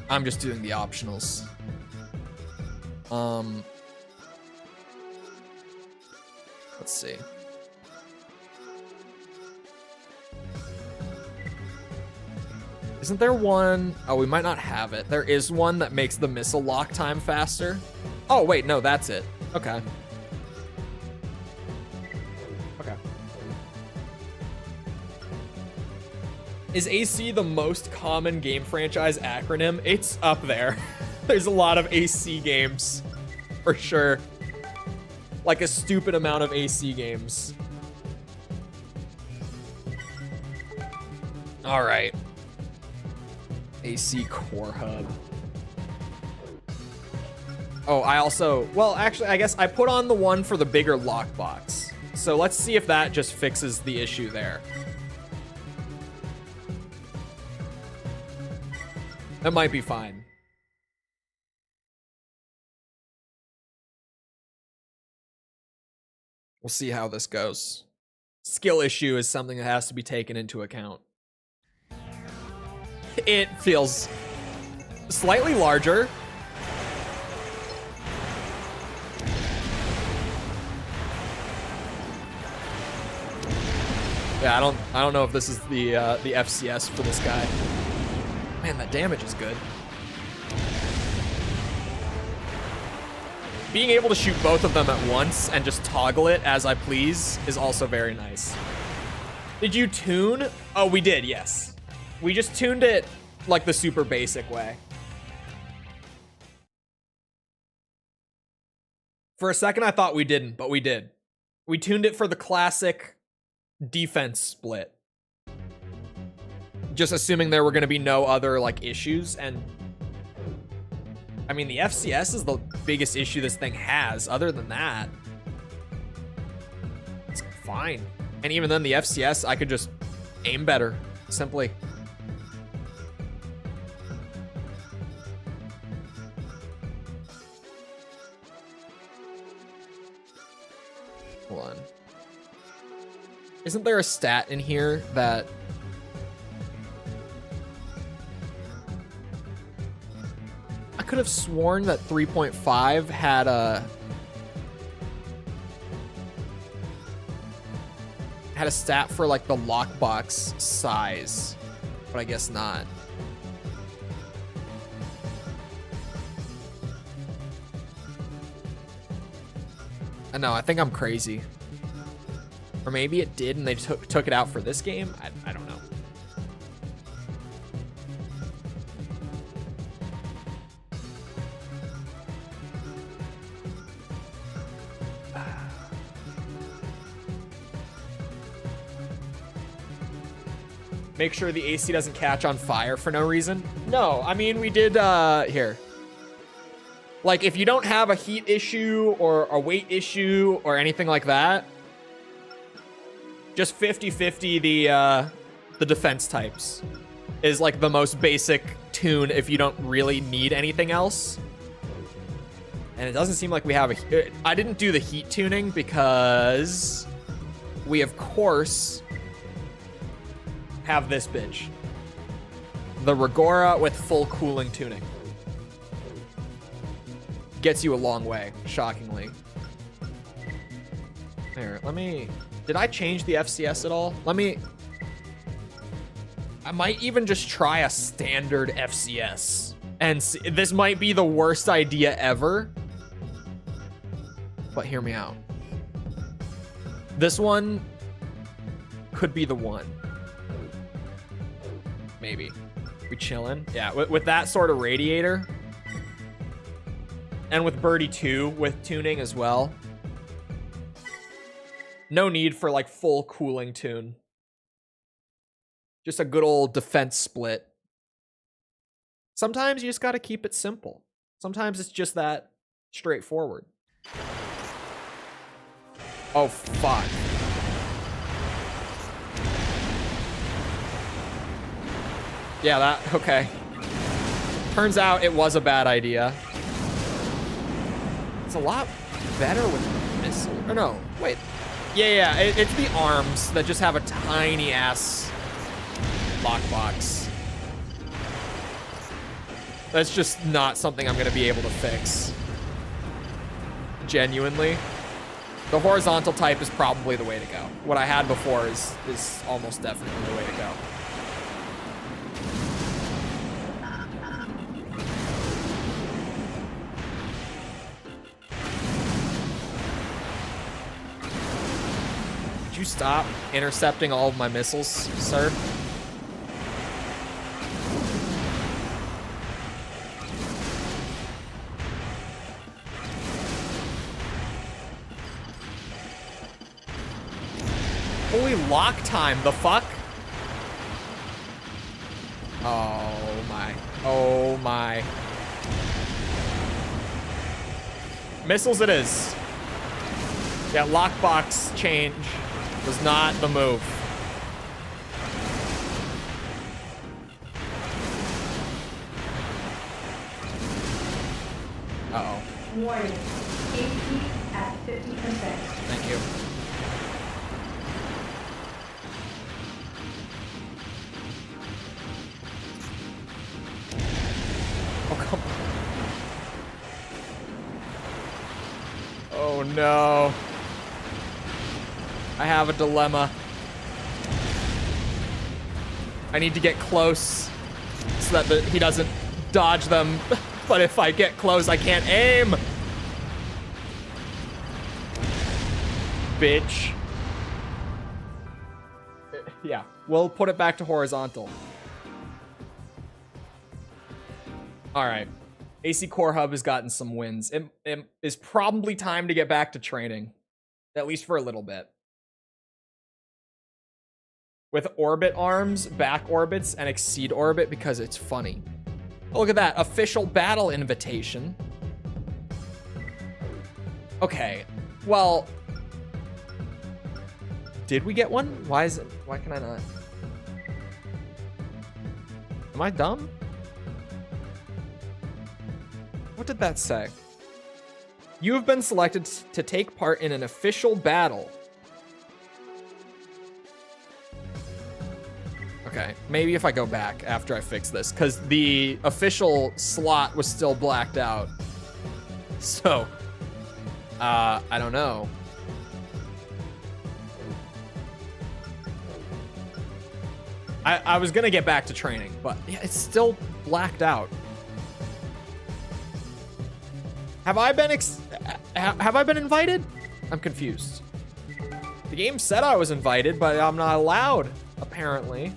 [SPEAKER 1] I'm just doing the optionals. Let's see. Isn't there one? Oh, we might not have it. There is one that makes the missile lock time faster. Oh, wait, no, that's it. Okay. Okay. Is AC the most common game franchise acronym? It's up there. There's a lot of AC games, for sure. Like a stupid amount of AC games. All right. AC Core Hub. Oh, I also, well, actually, I guess I put on the one for the bigger lockbox. So let's see if that just fixes the issue there. That might be fine. We'll see how this goes. Skill issue is something that has to be taken into account. It feels slightly larger. Yeah, I don't know if this is the FCS for this guy. Man, that damage is good. Being able to shoot both of them at once and just toggle it as I please is also very nice. Did you tune? Oh, we did, yes. We just tuned it like the super basic way. For a second, I thought we didn't, but we did. We tuned it for the classic defense split. Just assuming there were going to be no other like issues, and I mean the FCS is the biggest issue this thing has. Other than that, it's fine. And even then, the FCS, I could just aim better, simply. Hold on. Isn't there a stat in here that I could have sworn that 3.5 had a stat for like the lockbox size, but I guess not. I know, I think I'm crazy. Or maybe it did and they took it out for this game. I don't know. Make sure the AC doesn't catch on fire for no reason. No, I mean, we did, here. Like, if you don't have a heat issue or a weight issue or anything like that, just 50-50 the defense types is like the most basic tune if you don't really need anything else. And it doesn't seem like we have I didn't do the heat tuning because we, of course, have this bitch. The Rigora with full cooling tuning. Gets you a long way, shockingly. Here, let me... Did I change the FCS at all? I might even just try a standard FCS. And see, this might be the worst idea ever. But hear me out. This one could be the one. Maybe. We chillin'? Yeah, with that sort of radiator. And with Birdie 2 with tuning as well. No need for like full cooling tune. Just a good old defense split. Sometimes you just gotta keep it simple. Sometimes it's just that straightforward. Oh, fuck. Yeah, that, okay. Turns out it was a bad idea. It's a lot better with missile. Or no, wait. Yeah, it's the arms that just have a tiny ass lockbox. That's just not something I'm gonna be able to fix. Genuinely. The horizontal type is probably the way to go. What I had before is almost definitely the way to go. Could you stop intercepting all of my missiles, sir? Holy lock time, the fuck? Oh my. Oh my. Missiles it is. Yeah, lockbox change was not the move. Uh-oh.
[SPEAKER 4] Warning. AP at 50%.
[SPEAKER 1] Thank you. Oh, come on. Oh, no. I have a dilemma. I need to get close so that he doesn't dodge them. But if I get close, I can't aim. Bitch. Yeah, we'll put it back to horizontal. All right. AC Core Hub has gotten some wins. It is probably time to get back to training, at least for a little bit. With orbit arms, back orbits, and exceed orbit because it's funny. Oh, look at that. Official battle invitation. Okay. Well, did we get one? Why can I not? Am I dumb? What did that say? You have been selected to take part in an official battle. Okay, maybe if I go back after I fix this, because the official slot was still blacked out. So, I don't know. I was gonna get back to training, but yeah, it's still blacked out. Have I been invited? I'm confused. The game said I was invited, but I'm not allowed, apparently.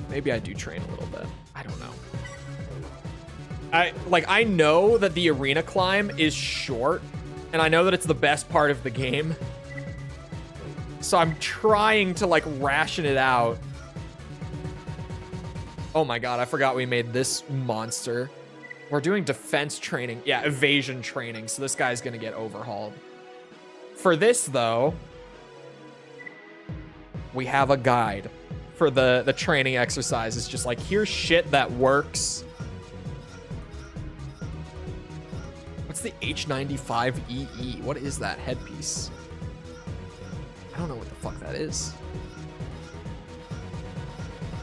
[SPEAKER 1] Maybe I do train a little bit. I don't know. I know that the arena climb is short, and I know that it's the best part of the game. So I'm trying to like ration it out. Oh my god, I forgot we made this monster. We're doing defense training. Yeah, evasion training. So this guy's gonna get overhauled. For this though, we have a guide for the training exercises. Just like, here's shit that works. What's the H95EE? What is that headpiece? I don't know what the fuck that is.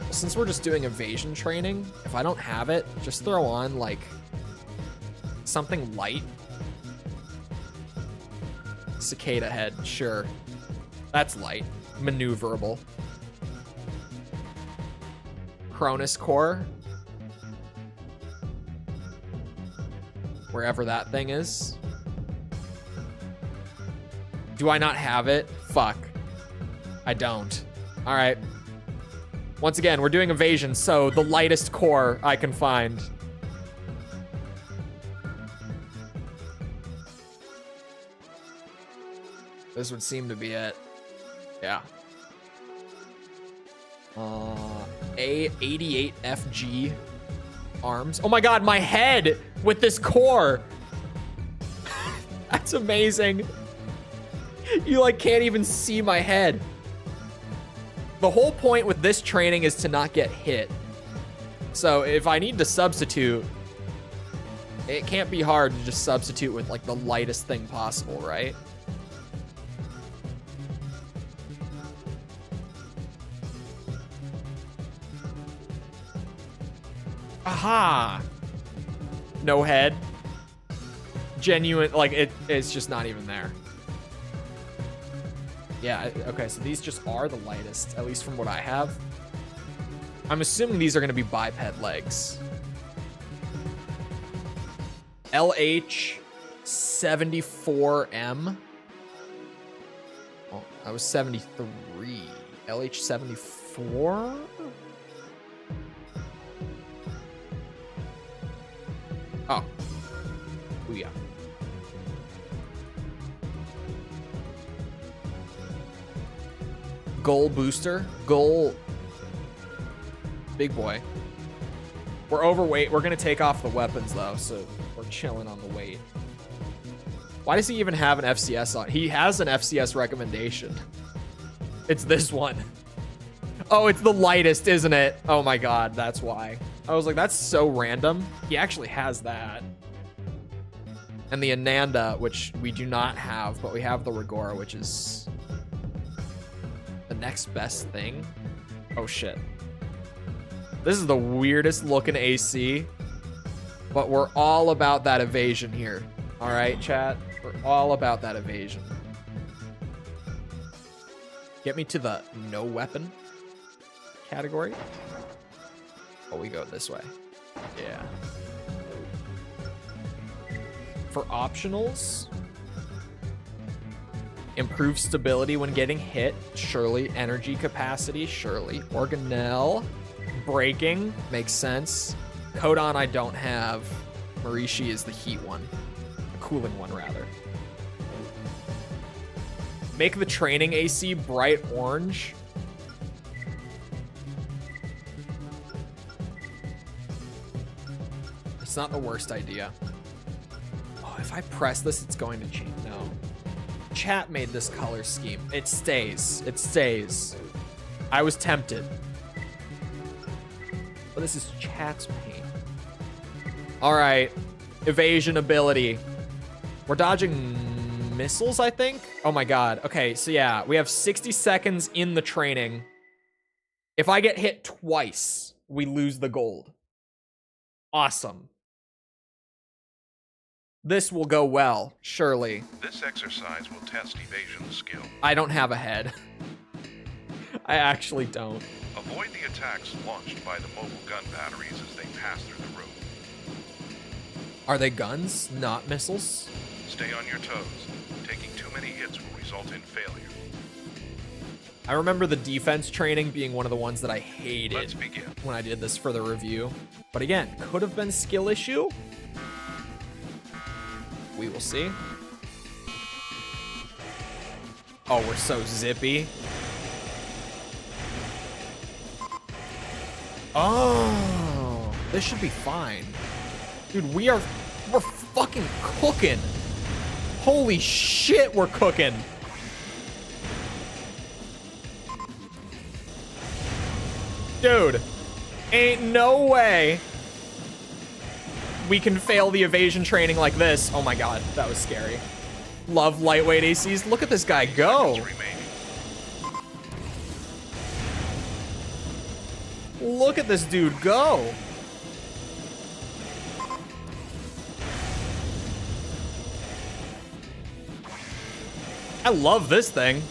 [SPEAKER 1] Well, since we're just doing evasion training, if I don't have it, just throw on like something light. Cicada head, sure. That's light. Maneuverable. Cronus core. Wherever that thing is. Do I not have it? Fuck. I don't. All right. Once again, we're doing evasion, so the lightest core I can find. This would seem to be it. Yeah. A88FG arms. Oh my god, my head with this core. That's amazing. You like can't even see my head. The whole point with this training is to not get hit. So if I need to substitute, it can't be hard to just substitute with like the lightest thing possible, right? Aha! No head. Genuine, like it's just not even there. Yeah, okay, so these just are the lightest, at least from what I have. I'm assuming these are gonna be biped legs. LH74M. Oh, I was 73. LH74? Oh. Ooh, yeah. Goal booster. Goal. Big boy. We're overweight. We're going to take off the weapons, though, so we're chilling on the weight. Why does he even have an FCS on? He has an FCS recommendation. It's this one. Oh, it's the lightest, isn't it? Oh, my God. That's why. I was like, that's so random. He actually has that. And the Ananda, which we do not have, but we have the Rigora, which is the next best thing. Oh, shit. This is the weirdest looking AC, but we're all about that evasion here. All right, chat? We're all about that evasion. Get me to the no weapon category. Oh, we go this way. Yeah. For optionals, improve stability when getting hit. Surely. Energy capacity. Surely. Organelle. Braking. Makes sense. Codon I don't have. Marishi is the heat one. The cooling one, rather. Make the training AC bright orange. It's not the worst idea. Oh, if I press this, it's going to change. No. Chat made this color scheme. It stays. It stays. I was tempted. But this is chat's pain. All right. Evasion ability. We're dodging missiles, I think. Oh my God. Okay, so yeah, we have 60 seconds in the training. If I get hit twice, we lose the gold. Awesome. This will go well, surely.
[SPEAKER 3] This exercise will test evasion skill.
[SPEAKER 1] I don't have a head. I actually don't.
[SPEAKER 3] Avoid the attacks launched by the mobile gun batteries as they pass through the room.
[SPEAKER 1] Are they guns, not missiles?
[SPEAKER 3] Stay on your toes. Taking too many hits will result in failure.
[SPEAKER 1] I remember the defense training being one of the ones that I hated.
[SPEAKER 3] Let's begin.
[SPEAKER 1] When I did this for the review. But again, could have been skill issue. We will see. Oh, we're so zippy. Oh, this should be fine. Dude, we're fucking cooking. Holy shit, we're cooking. Dude, ain't no way we can fail the evasion training like this. Oh my God, that was scary. Love lightweight ACs. Look at this guy go. Look at this dude go. I love this thing.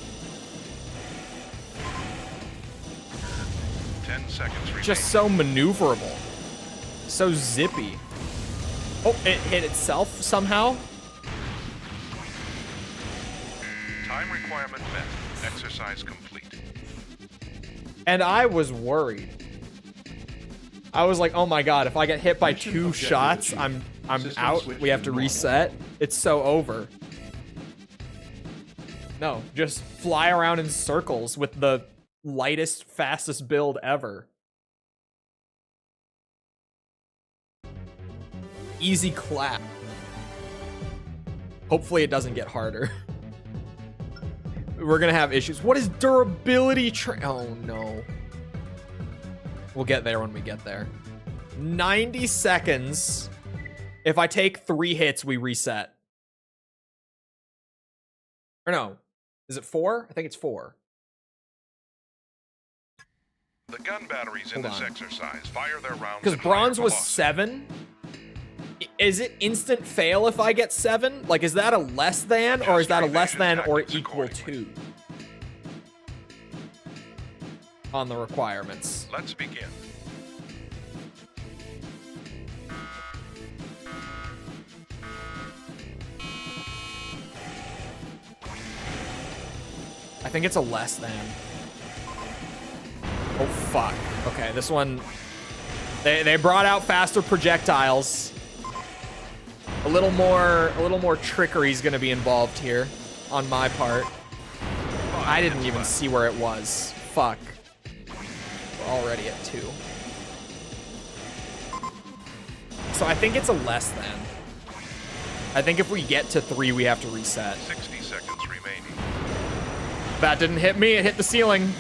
[SPEAKER 3] 10 seconds remaining.
[SPEAKER 1] Just so maneuverable. So zippy. Oh, it hit itself somehow.
[SPEAKER 3] Time requirement met. Exercise complete.
[SPEAKER 1] And I was worried. I was like, oh my God, if I get hit by 2 shots, I'm out. We have to reset. It's so over. No, just fly around in circles with the lightest, fastest build ever. Easy clap. Hopefully it doesn't get harder. We're gonna have issues. What is durability oh no. We'll get there when we get there. 90 seconds. If I take 3 hits, we reset. Or no. Is it 4? I think it's 4.
[SPEAKER 3] The gun batteries in this exercise fire their rounds.
[SPEAKER 1] Because bronze was 7. Is it instant fail if I get 7? Like, is that a less than, or is that a less than or equal to? On the requirements.
[SPEAKER 3] Let's begin.
[SPEAKER 1] I think it's a less than. Oh, fuck. Okay, this one... They brought out faster projectiles. A little more trickery is going to be involved here on my part. I didn't even see where it was. Fuck. We're already at 2. So I think it's a less than. I think if we get to 3, we have to reset.
[SPEAKER 3] 60 seconds remaining.
[SPEAKER 1] That didn't hit me, it hit the ceiling.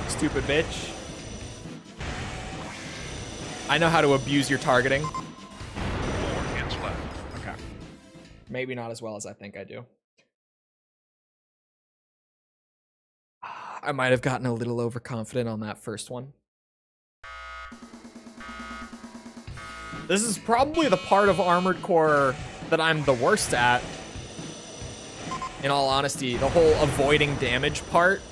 [SPEAKER 1] Stupid bitch. I know how to abuse your targeting.
[SPEAKER 3] 4 hits left.
[SPEAKER 1] Okay. Maybe not as well as I think I do. I might have gotten a little overconfident on that first one. This is probably the part of Armored Core that I'm the worst at. In all honesty, the whole avoiding damage part.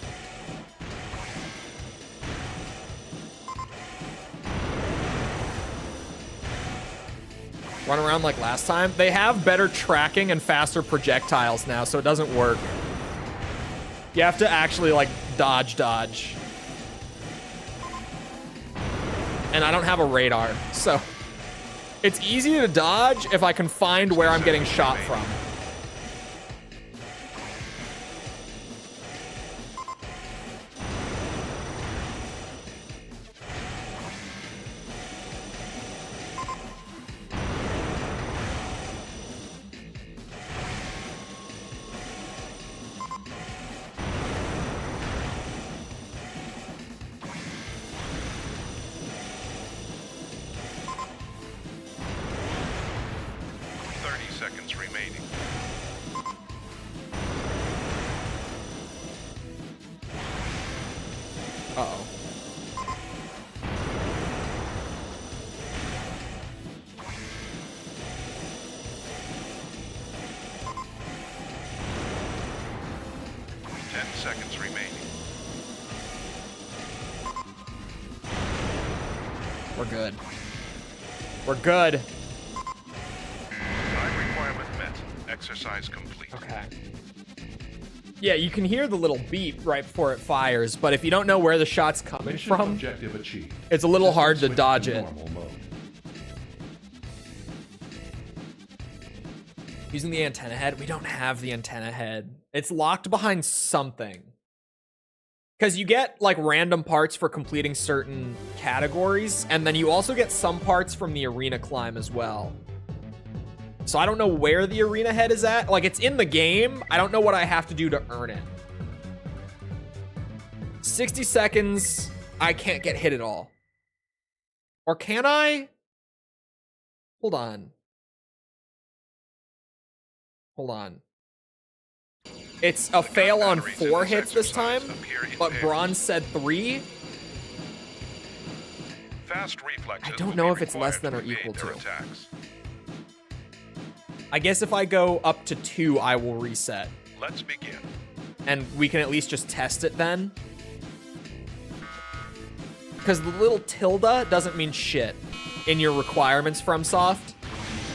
[SPEAKER 1] Run around like last time. They have better tracking and faster projectiles now, so it doesn't work. You have to actually, like, dodge. And I don't have a radar, so... It's easy to dodge if I can find where I'm getting shot from. Uh-oh.
[SPEAKER 3] Seconds remaining.
[SPEAKER 1] We're good. We're good.
[SPEAKER 3] Time requirement met. Exercise complete.
[SPEAKER 1] Okay. Yeah, you can hear the little beep right before it fires, but if you don't know where the shot's coming from,
[SPEAKER 5] objective achieved.
[SPEAKER 1] It's a little hard to dodge it.
[SPEAKER 5] Normal mode.
[SPEAKER 1] Using the antenna head? We don't have the antenna head. It's locked behind something. Because you get, like, random parts for completing certain categories, and then you also get some parts from the arena climb as well. So I don't know where the arena head is at. Like, it's in the game. I don't know what I have to do to earn it. 60 seconds. I can't get hit at all. Or can I? Hold on. Hold on. It's a fail on 4 hits this time, but Bronze said 3.
[SPEAKER 3] Fast reflexes
[SPEAKER 1] I don't know if it's less than or equal to.
[SPEAKER 3] Attacks.
[SPEAKER 1] I guess if I go up to 2, I will reset.
[SPEAKER 3] Let's begin.
[SPEAKER 1] And we can at least just test it then. Because the little tilde doesn't mean shit in your requirements from Soft.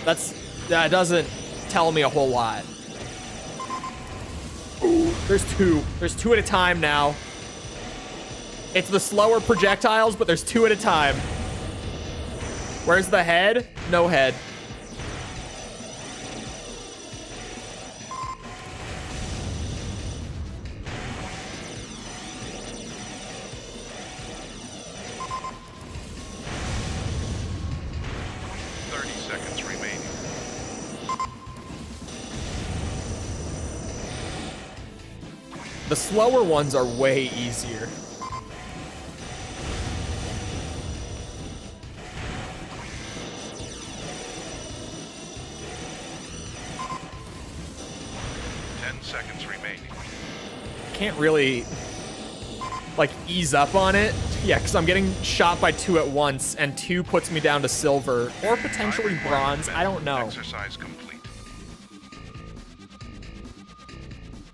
[SPEAKER 1] That doesn't tell me a whole lot. Ooh, there's 2. There's 2 at a time now. It's the slower projectiles, but there's 2 at a time. Where's the head? No head. The slower ones are way easier.
[SPEAKER 3] Seconds remaining.
[SPEAKER 1] Can't really, like, ease up on it. Yeah, because I'm getting shot by 2 at once, and 2 puts me down to silver, or potentially bronze. I don't know.
[SPEAKER 3] Exercise complete.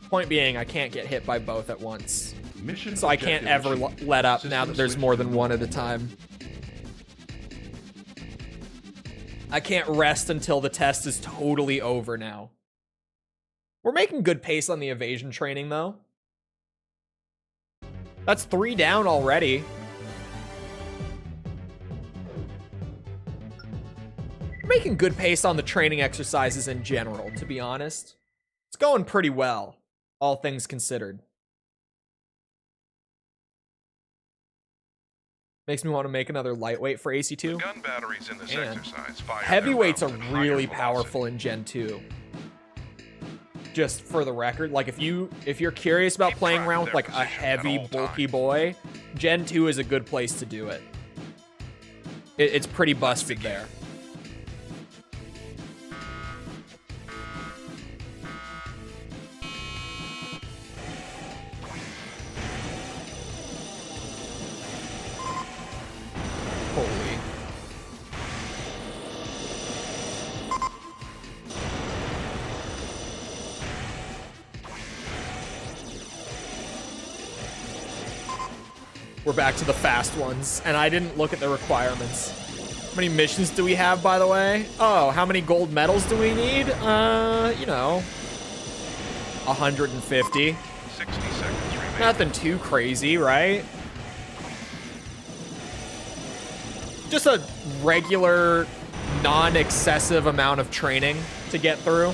[SPEAKER 1] Point being, I can't get hit by both at once.
[SPEAKER 5] Mission
[SPEAKER 1] So I can't ever let up now that there's more than one at a time. I can't rest until the test is totally over now. We're making good pace on the evasion training, though. That's 3 down already. We're making good pace on the training exercises in general, to be honest. It's going pretty well, all things considered. Makes me want to make another lightweight for AC2.
[SPEAKER 3] Gun batteries in this
[SPEAKER 1] Man.
[SPEAKER 3] exercise fire
[SPEAKER 1] Heavyweights
[SPEAKER 3] their
[SPEAKER 1] are
[SPEAKER 3] rounds at higher
[SPEAKER 1] really
[SPEAKER 3] velocity.
[SPEAKER 1] powerful in Gen 2. Just for the record, like if you're curious about
[SPEAKER 3] Keep
[SPEAKER 1] playing
[SPEAKER 3] track
[SPEAKER 1] around
[SPEAKER 3] of
[SPEAKER 1] with
[SPEAKER 3] their
[SPEAKER 1] like a
[SPEAKER 3] position
[SPEAKER 1] heavy,
[SPEAKER 3] at all
[SPEAKER 1] bulky
[SPEAKER 3] times.
[SPEAKER 1] boy, Gen 2 is a good place to do it. It's pretty busted there. Holy. We're back to the fast ones, and I didn't look at the requirements. How many missions do we have, by the way? Oh, how many gold medals do we need? You know, 150.
[SPEAKER 3] 60 seconds remaining.
[SPEAKER 1] Nothing too crazy, right? Just a regular, non-excessive amount of training to get through,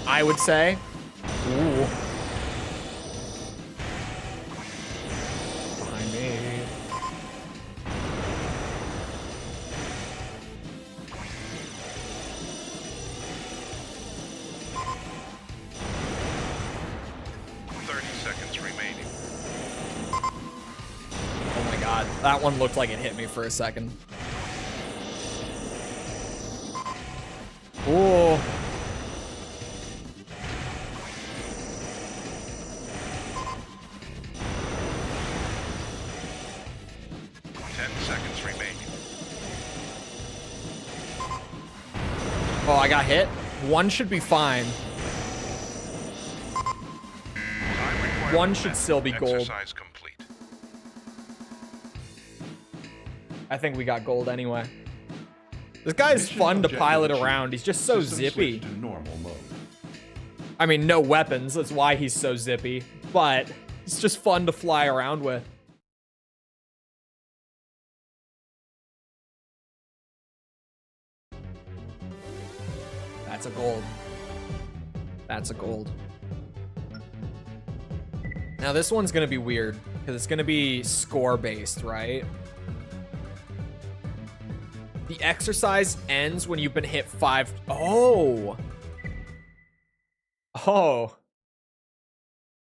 [SPEAKER 1] I would say. Ooh. Behind me. Oh my god, that one looked like it hit me for a second. Ooh. Oh, I got hit. One should be fine. One should still be gold.
[SPEAKER 3] Exercise complete.
[SPEAKER 1] I think we got gold anyway. This guy's
[SPEAKER 5] Mission
[SPEAKER 1] fun to
[SPEAKER 5] objective
[SPEAKER 1] pilot
[SPEAKER 5] achieved.
[SPEAKER 1] around. He's just so
[SPEAKER 5] System
[SPEAKER 1] zippy.
[SPEAKER 5] switched to normal mode.
[SPEAKER 1] I mean, no weapons. That's why he's so zippy. But it's just fun to fly around with. That's a gold. That's a gold. Now this one's gonna be weird because it's gonna be score based, right? The exercise ends when you've been hit 5. Oh. Oh.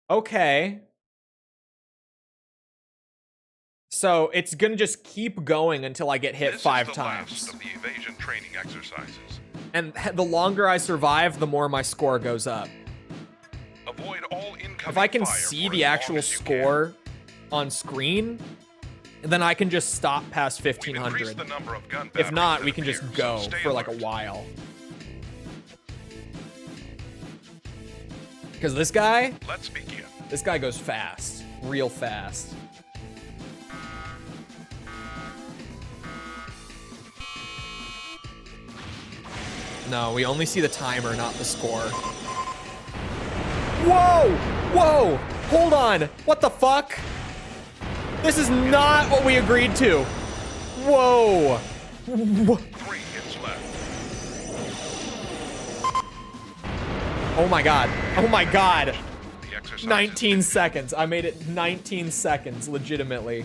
[SPEAKER 1] Okay. So it's gonna just keep going until I get hit
[SPEAKER 3] This
[SPEAKER 1] 5
[SPEAKER 3] is the
[SPEAKER 1] times.
[SPEAKER 3] last of the evasion training exercises.
[SPEAKER 1] And the longer I survive, the more my score goes up.
[SPEAKER 3] Avoid all incoming
[SPEAKER 1] If I can
[SPEAKER 3] fire
[SPEAKER 1] see
[SPEAKER 3] for
[SPEAKER 1] the
[SPEAKER 3] as long
[SPEAKER 1] actual
[SPEAKER 3] as you can.
[SPEAKER 1] score on screen, then I can just stop past
[SPEAKER 3] We've increased
[SPEAKER 1] 1500.
[SPEAKER 3] the number of gun
[SPEAKER 1] If
[SPEAKER 3] batteries
[SPEAKER 1] not,
[SPEAKER 3] that
[SPEAKER 1] we can just
[SPEAKER 3] appear,
[SPEAKER 1] go
[SPEAKER 3] so stay
[SPEAKER 1] for like a
[SPEAKER 3] alert.
[SPEAKER 1] while. Because this guy
[SPEAKER 3] Let's begin.
[SPEAKER 1] goes fast. Real fast. No, we only see the timer, not the score. Whoa! Whoa! Hold on! What the fuck? This is not what we agreed to. Whoa!
[SPEAKER 3] 3 hits left.
[SPEAKER 1] Oh my god. Oh my god.
[SPEAKER 3] The exercise
[SPEAKER 1] 19
[SPEAKER 3] is
[SPEAKER 1] seconds. I made it 19 seconds, legitimately.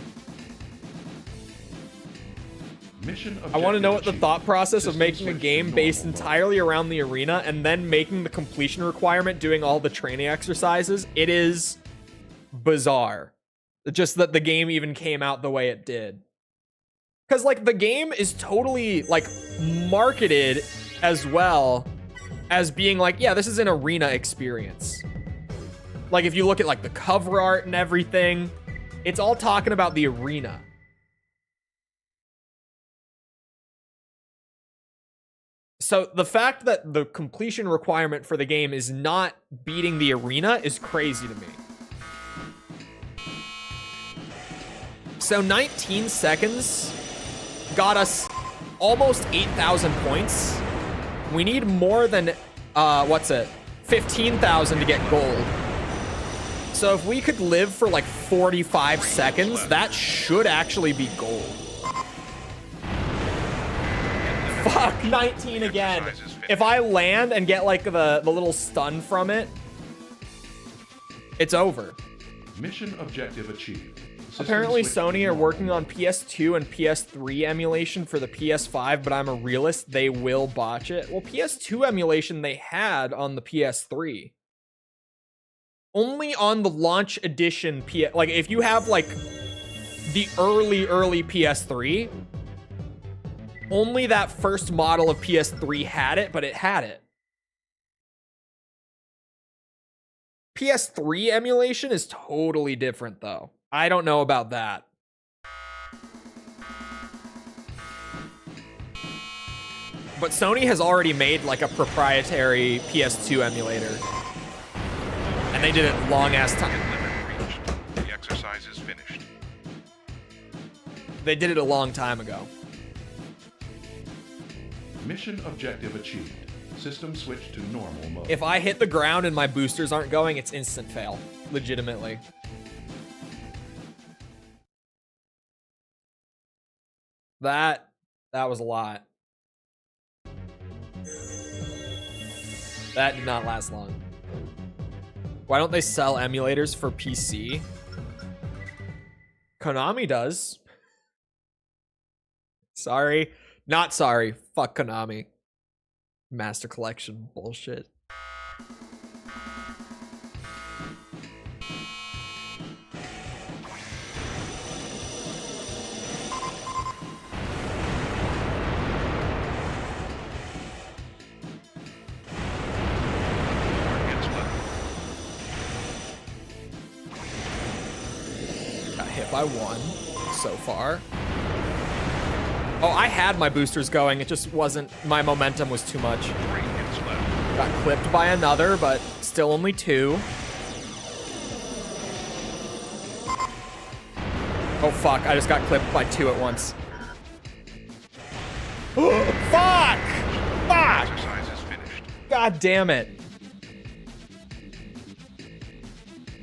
[SPEAKER 5] Mission
[SPEAKER 1] I want to know what the
[SPEAKER 5] objective
[SPEAKER 1] thought
[SPEAKER 5] achieved.
[SPEAKER 1] process of
[SPEAKER 5] System
[SPEAKER 1] making a
[SPEAKER 5] switched to
[SPEAKER 1] game based
[SPEAKER 5] normal mode.
[SPEAKER 1] entirely around the arena and then making the completion requirement doing all the training exercises. It is bizarre. Just that the game even came out the way it did. Because, like, the game is totally, like, marketed as well as being like, yeah, this is an arena experience. Like, if you look at, like, the cover art and everything, it's all talking about the arena. So the fact that the completion requirement for the game is not beating the arena is crazy to me. So 19 seconds got us almost 8,000 points. We need more than, 15,000 to get gold. So if we could live for like 45 seconds, that should actually be gold. Fuck, 19 again. If I land and get like the little stun from it, it's over.
[SPEAKER 5] Mission objective achieved. System
[SPEAKER 1] Apparently
[SPEAKER 5] switch
[SPEAKER 1] Sony
[SPEAKER 5] to
[SPEAKER 1] are working
[SPEAKER 5] normal
[SPEAKER 1] on PS2 and PS3 emulation for the PS5, but I'm a realist, they will botch it. Well, PS2 emulation they had on the PS3. Only on the launch edition like if you have like the early PS3, only that first model of PS3 had it, but it had it. PS3 emulation is totally different though. I don't know about that. But Sony has already made like a proprietary PS2 emulator. And they did it long ass time.
[SPEAKER 3] Limit reached. The exercise is finished.
[SPEAKER 1] They did it a long time ago.
[SPEAKER 5] Mission objective achieved. System switch to normal mode.
[SPEAKER 1] If I hit the ground and my boosters aren't going, it's instant fail. Legitimately. That was a lot. That did not last long. Why don't they sell emulators for PC? Konami does. Sorry. Not sorry. Fuck Konami. Master Collection bullshit.
[SPEAKER 3] Targets left.
[SPEAKER 1] Got hit by one so far. Oh, I had my boosters going. It just wasn't, my momentum was too much.
[SPEAKER 3] 3 hits left.
[SPEAKER 1] Got clipped by another, but still only 2. Oh, fuck. I just got clipped by 2 at once. Fuck! Fuck!
[SPEAKER 3] Exercise is finished.
[SPEAKER 1] God damn it.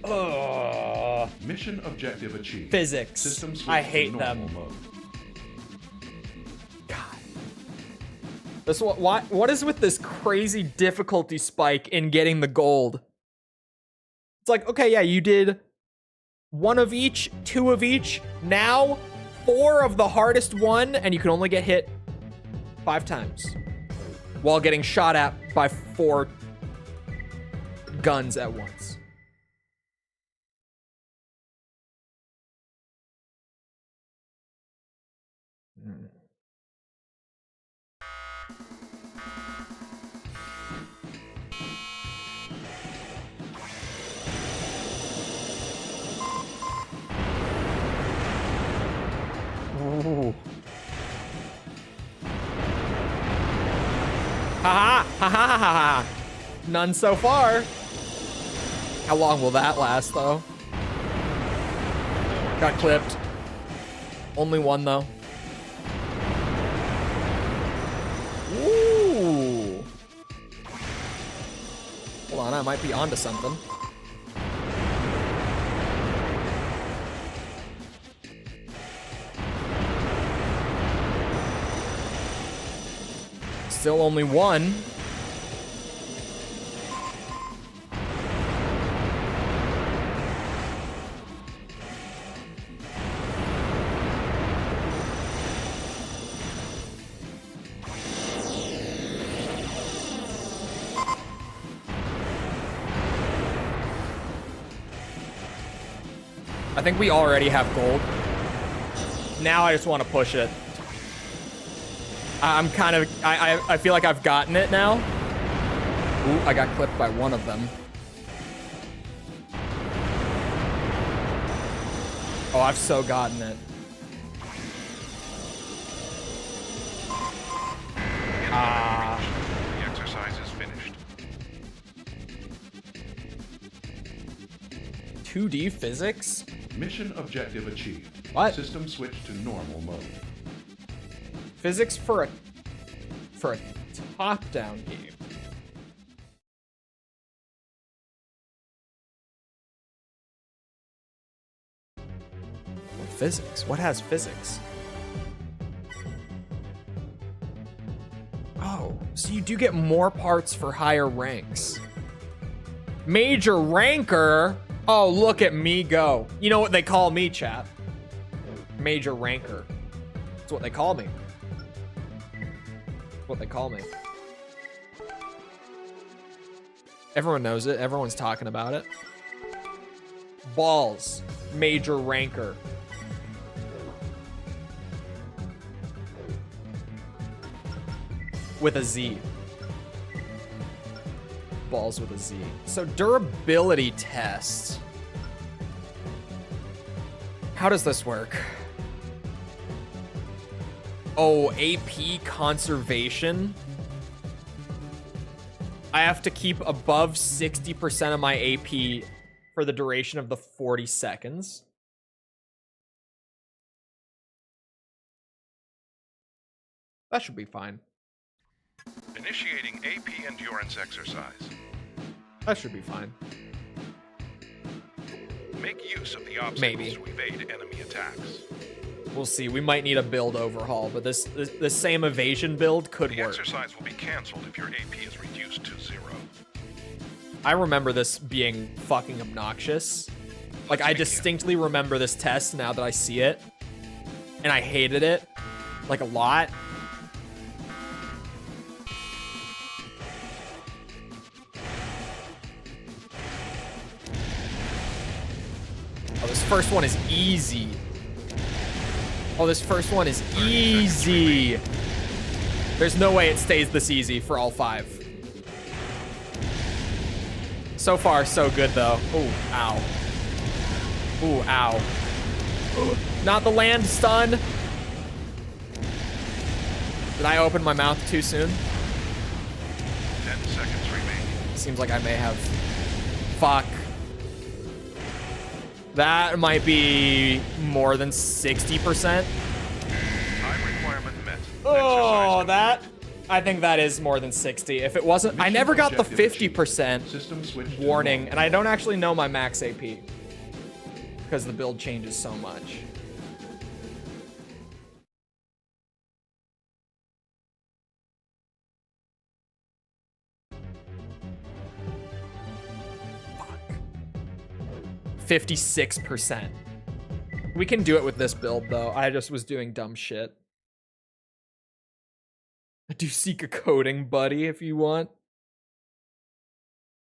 [SPEAKER 1] Ugh.
[SPEAKER 5] Mission objective achieved.
[SPEAKER 1] Physics.
[SPEAKER 5] System switch
[SPEAKER 1] I
[SPEAKER 5] to
[SPEAKER 1] hate
[SPEAKER 5] normal
[SPEAKER 1] them.
[SPEAKER 5] mode.
[SPEAKER 1] God. This what is with this crazy difficulty spike in getting the gold? It's like, okay, yeah, you did 1 of each, 2 of each, now 4 of the hardest one, and you can only get hit 5 times while getting shot at by 4 guns at once. Ooh. Ha ha ha ha ha. None so far. How long will that last though? Got clipped. Only 1 though. Ooh. Hold on, I might be onto something. Still only 1. I think we already have gold. Now I just want to push it. I'm kind of, I feel like I've gotten it now. Ooh, I got clipped by one of them. Oh, I've so gotten it.
[SPEAKER 3] The exercise is finished.
[SPEAKER 1] 2D physics?
[SPEAKER 5] Mission objective achieved.
[SPEAKER 1] What?
[SPEAKER 5] System switched to normal mode.
[SPEAKER 1] Physics for a top-down game. What physics? What has physics? Oh, so you do get more parts for higher ranks. Major ranker? Oh, look at me go. You know what they call me, chat? Major ranker. That's what they call me. What they call me. Everyone knows it. Everyone's talking about it. Balls. Major ranker. With a Z. Balls with a Z. So durability test. How does this work? Oh, AP conservation. I have to keep above 60% of my AP for the duration of the 40 seconds. That should be fine.
[SPEAKER 3] Initiating AP endurance exercise.
[SPEAKER 1] That should be fine.
[SPEAKER 3] Make use of the obstacles
[SPEAKER 1] Maybe.
[SPEAKER 3] to evade enemy attacks.
[SPEAKER 1] We'll see. We might need a build overhaul, but this same evasion build could
[SPEAKER 3] The
[SPEAKER 1] work.
[SPEAKER 3] exercise will be cancelled if your AP is reduced to 0.
[SPEAKER 1] I remember this being fucking obnoxious. Like, I distinctly remember this test now that I see it. And I hated it. Like, a lot. Oh, this first one is easy. Oh, this first one is easy. There's no way it stays this easy for all 5. So far, so good, though. Ooh, ow. Ooh, ow. Ooh, not the land stun. Did I open my mouth too soon?
[SPEAKER 3] 10 seconds remaining.
[SPEAKER 1] Seems like I may have. Fuck. That might be more than 60%.
[SPEAKER 3] Time requirement met.
[SPEAKER 1] Oh,
[SPEAKER 3] Exercise
[SPEAKER 1] that. I think that is more than 60. If it wasn't, I never got the 50%
[SPEAKER 5] System switched to
[SPEAKER 1] warning,
[SPEAKER 5] normal.
[SPEAKER 1] and I don't actually know my max AP because the build changes so much. Fuck. 56%. We can do it with this build, though. I just was doing dumb shit. I do seek a coding buddy if you want.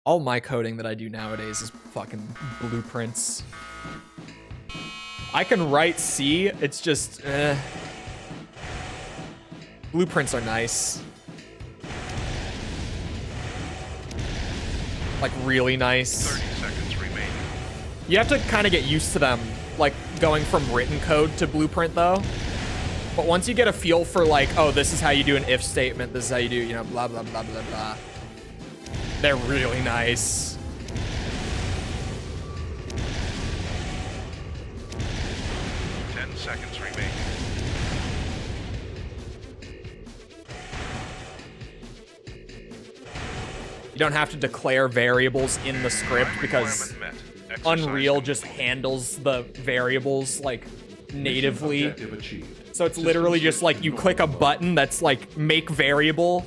[SPEAKER 1] All my coding that I do nowadays is fucking blueprints. I can write C, it's just, Blueprints are nice. Like, really nice.
[SPEAKER 3] 30 seconds remaining.
[SPEAKER 1] You have to kind of get used to them, like, going from written code to blueprint, though. But once you get a feel for, like, oh, this is how you do an if statement, this is how you do, you know, blah, blah, blah, blah, blah. They're really nice.
[SPEAKER 3] Seconds remaining.
[SPEAKER 1] You don't have to declare variables in the script because Unreal just handles the variables, like, natively.
[SPEAKER 5] Objective achieved.
[SPEAKER 1] So it's literally just like you click a button that's like make variable.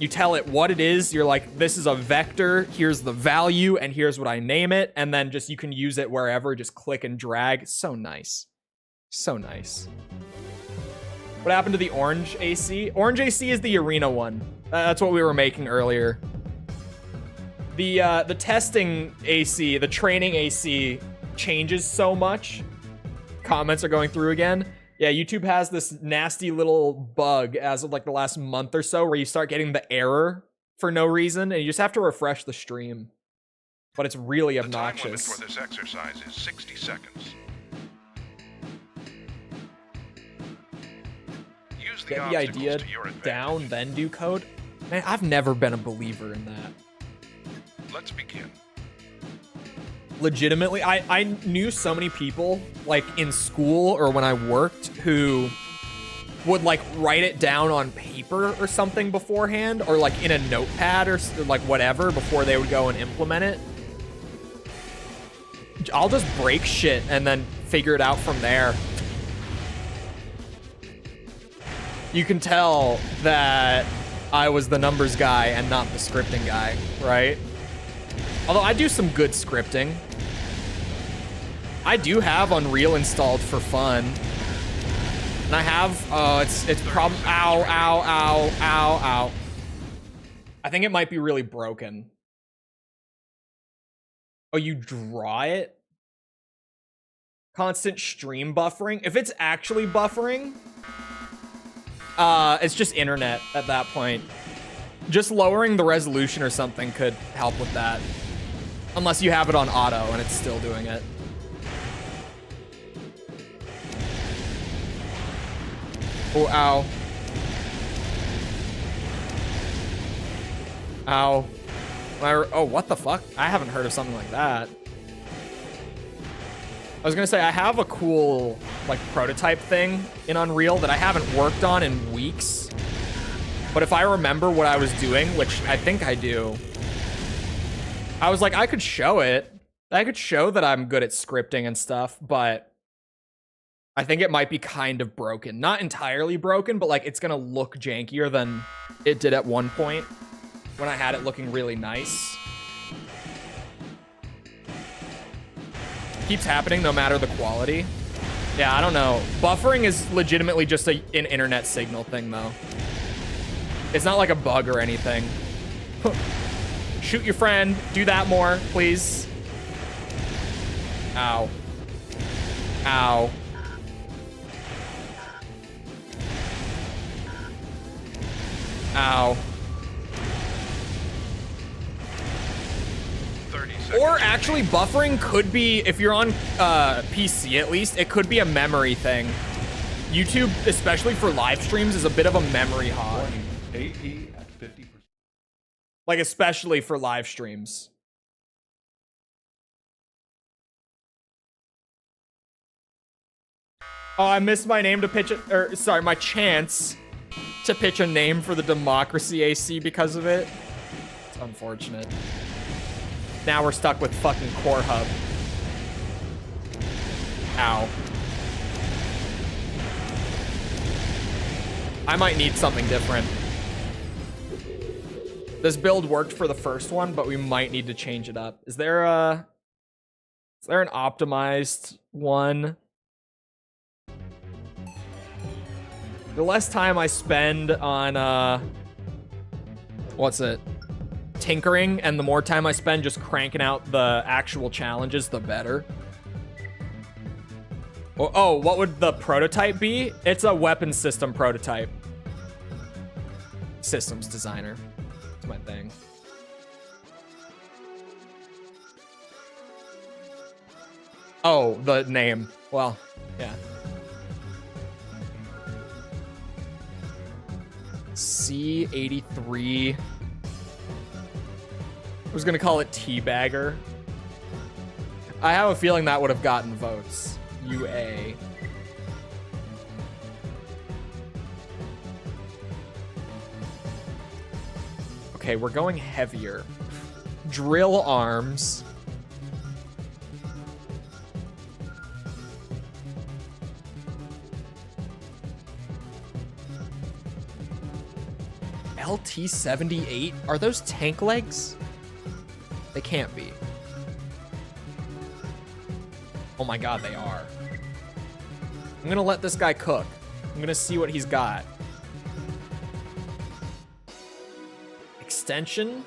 [SPEAKER 1] You tell it what it is. You're like, this is a vector. Here's the value and here's what I name it. And then just you can use it wherever. Just click and drag. So nice. So nice. What happened to the orange AC? Orange AC is the arena one. That's what we were making earlier. The testing AC, the training AC changes so much. Comments are going through again. Yeah, YouTube has this nasty little bug as of like the last month or so where you start getting the error for no reason and you just have to refresh the stream. But it's really obnoxious.
[SPEAKER 3] The time limit for this exercise is 60 seconds. Use the
[SPEAKER 1] Get the
[SPEAKER 3] obstacles
[SPEAKER 1] idea
[SPEAKER 3] to your advantage.
[SPEAKER 1] down, then do code. Man, I've never been a believer in that.
[SPEAKER 3] Let's begin.
[SPEAKER 1] Legitimately, I knew so many people, like, in school or when I worked, who would, like, write it down on paper or something beforehand, or, like, in a notepad or, like, whatever, before they would go and implement it. I'll just break shit and then figure it out from there. You can tell that I was the numbers guy and not the scripting guy, right? Although I do some good scripting. I do have Unreal installed for fun. And I have, it's probably, ow, ow, ow, ow, ow. I think it might be really broken. Oh, you draw it? Constant stream buffering? If it's actually buffering, it's just internet at that point. Just lowering the resolution or something could help with that. Unless you have it on auto and it's still doing it. Oh, ow. Ow. Oh, what the fuck? I haven't heard of something like that. I was gonna say, I have a cool, like, prototype thing in Unreal that I haven't worked on in weeks. But if I remember what I was doing, which I think I do, I was like, I could show it. I could show that I'm good at scripting and stuff, but I think it might be kind of broken. Not entirely broken, but, like, it's gonna look jankier than it did at one point when I had it looking really nice. Keeps happening no matter the quality. Yeah, I don't know. Buffering is legitimately just an internet signal thing, though. It's not like a bug or anything. Shoot your friend. Do that more, please. Ow. Ow. Ow.
[SPEAKER 3] 30 seconds.
[SPEAKER 1] Or actually, buffering could be, if you're on PC at least, it could be a memory thing. YouTube, especially for live streams, is a bit of a memory hog.
[SPEAKER 5] Warning, AP at 50%.
[SPEAKER 1] Like, especially for live streams. Oh, I missed my name to pitch it, or sorry, my chance to pitch a name for the Democracy AC because of it. It's unfortunate. Now we're stuck with fucking Core Hub. Ow. I might need something different. This build worked for the first one, but we might need to change it up. Is there an optimized one? The less time I spend on, what's it? Tinkering, and the more time I spend just cranking out the actual challenges, the better. Oh, what would the prototype be? It's a weapon system prototype. Systems designer. That's my thing. Oh, the name. Well, yeah. C83. I was gonna call it Teabagger. I have a feeling that would have gotten votes. UA. Okay, we're going heavier. Drill arms. LT-78? Are those tank legs? They can't be. Oh my god, they are. I'm gonna let this guy cook. I'm gonna see what he's got. Extension?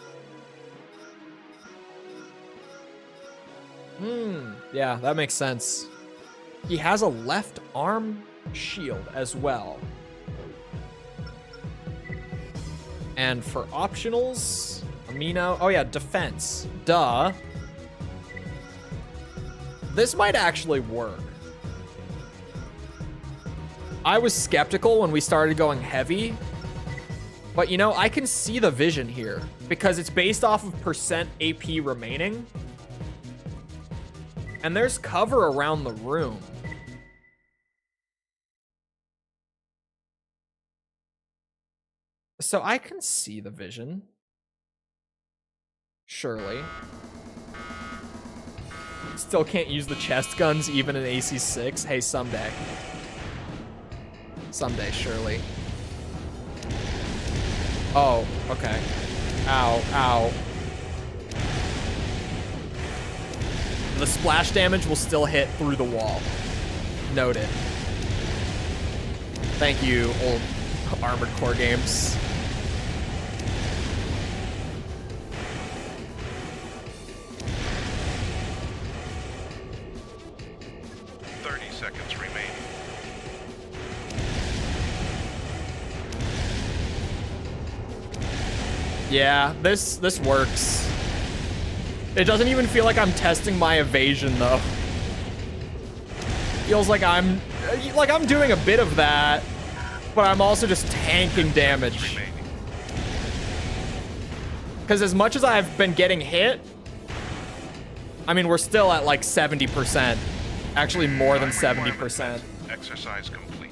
[SPEAKER 1] Yeah, that makes sense. He has a left arm shield as well. And for optionals, amino. Oh yeah, defense. Duh. This might actually work. I was skeptical when we started going heavy, but you know, I can see the vision here because it's based off of percent AP remaining. And there's cover around the room. So I can see the vision. Surely. Still can't use the chest guns even in AC6. Hey, someday. Someday, surely. Oh, okay. Ow, ow. The splash damage will still hit through the wall. Noted. Thank you, old Armored Core games. Yeah, this works. It doesn't even feel like I'm testing my evasion though. Feels like I'm doing a bit of that, but I'm also just tanking damage. Because as much as I've been getting hit, I mean, we're still at like 70%. Actually more than 70%.
[SPEAKER 3] Exercise complete.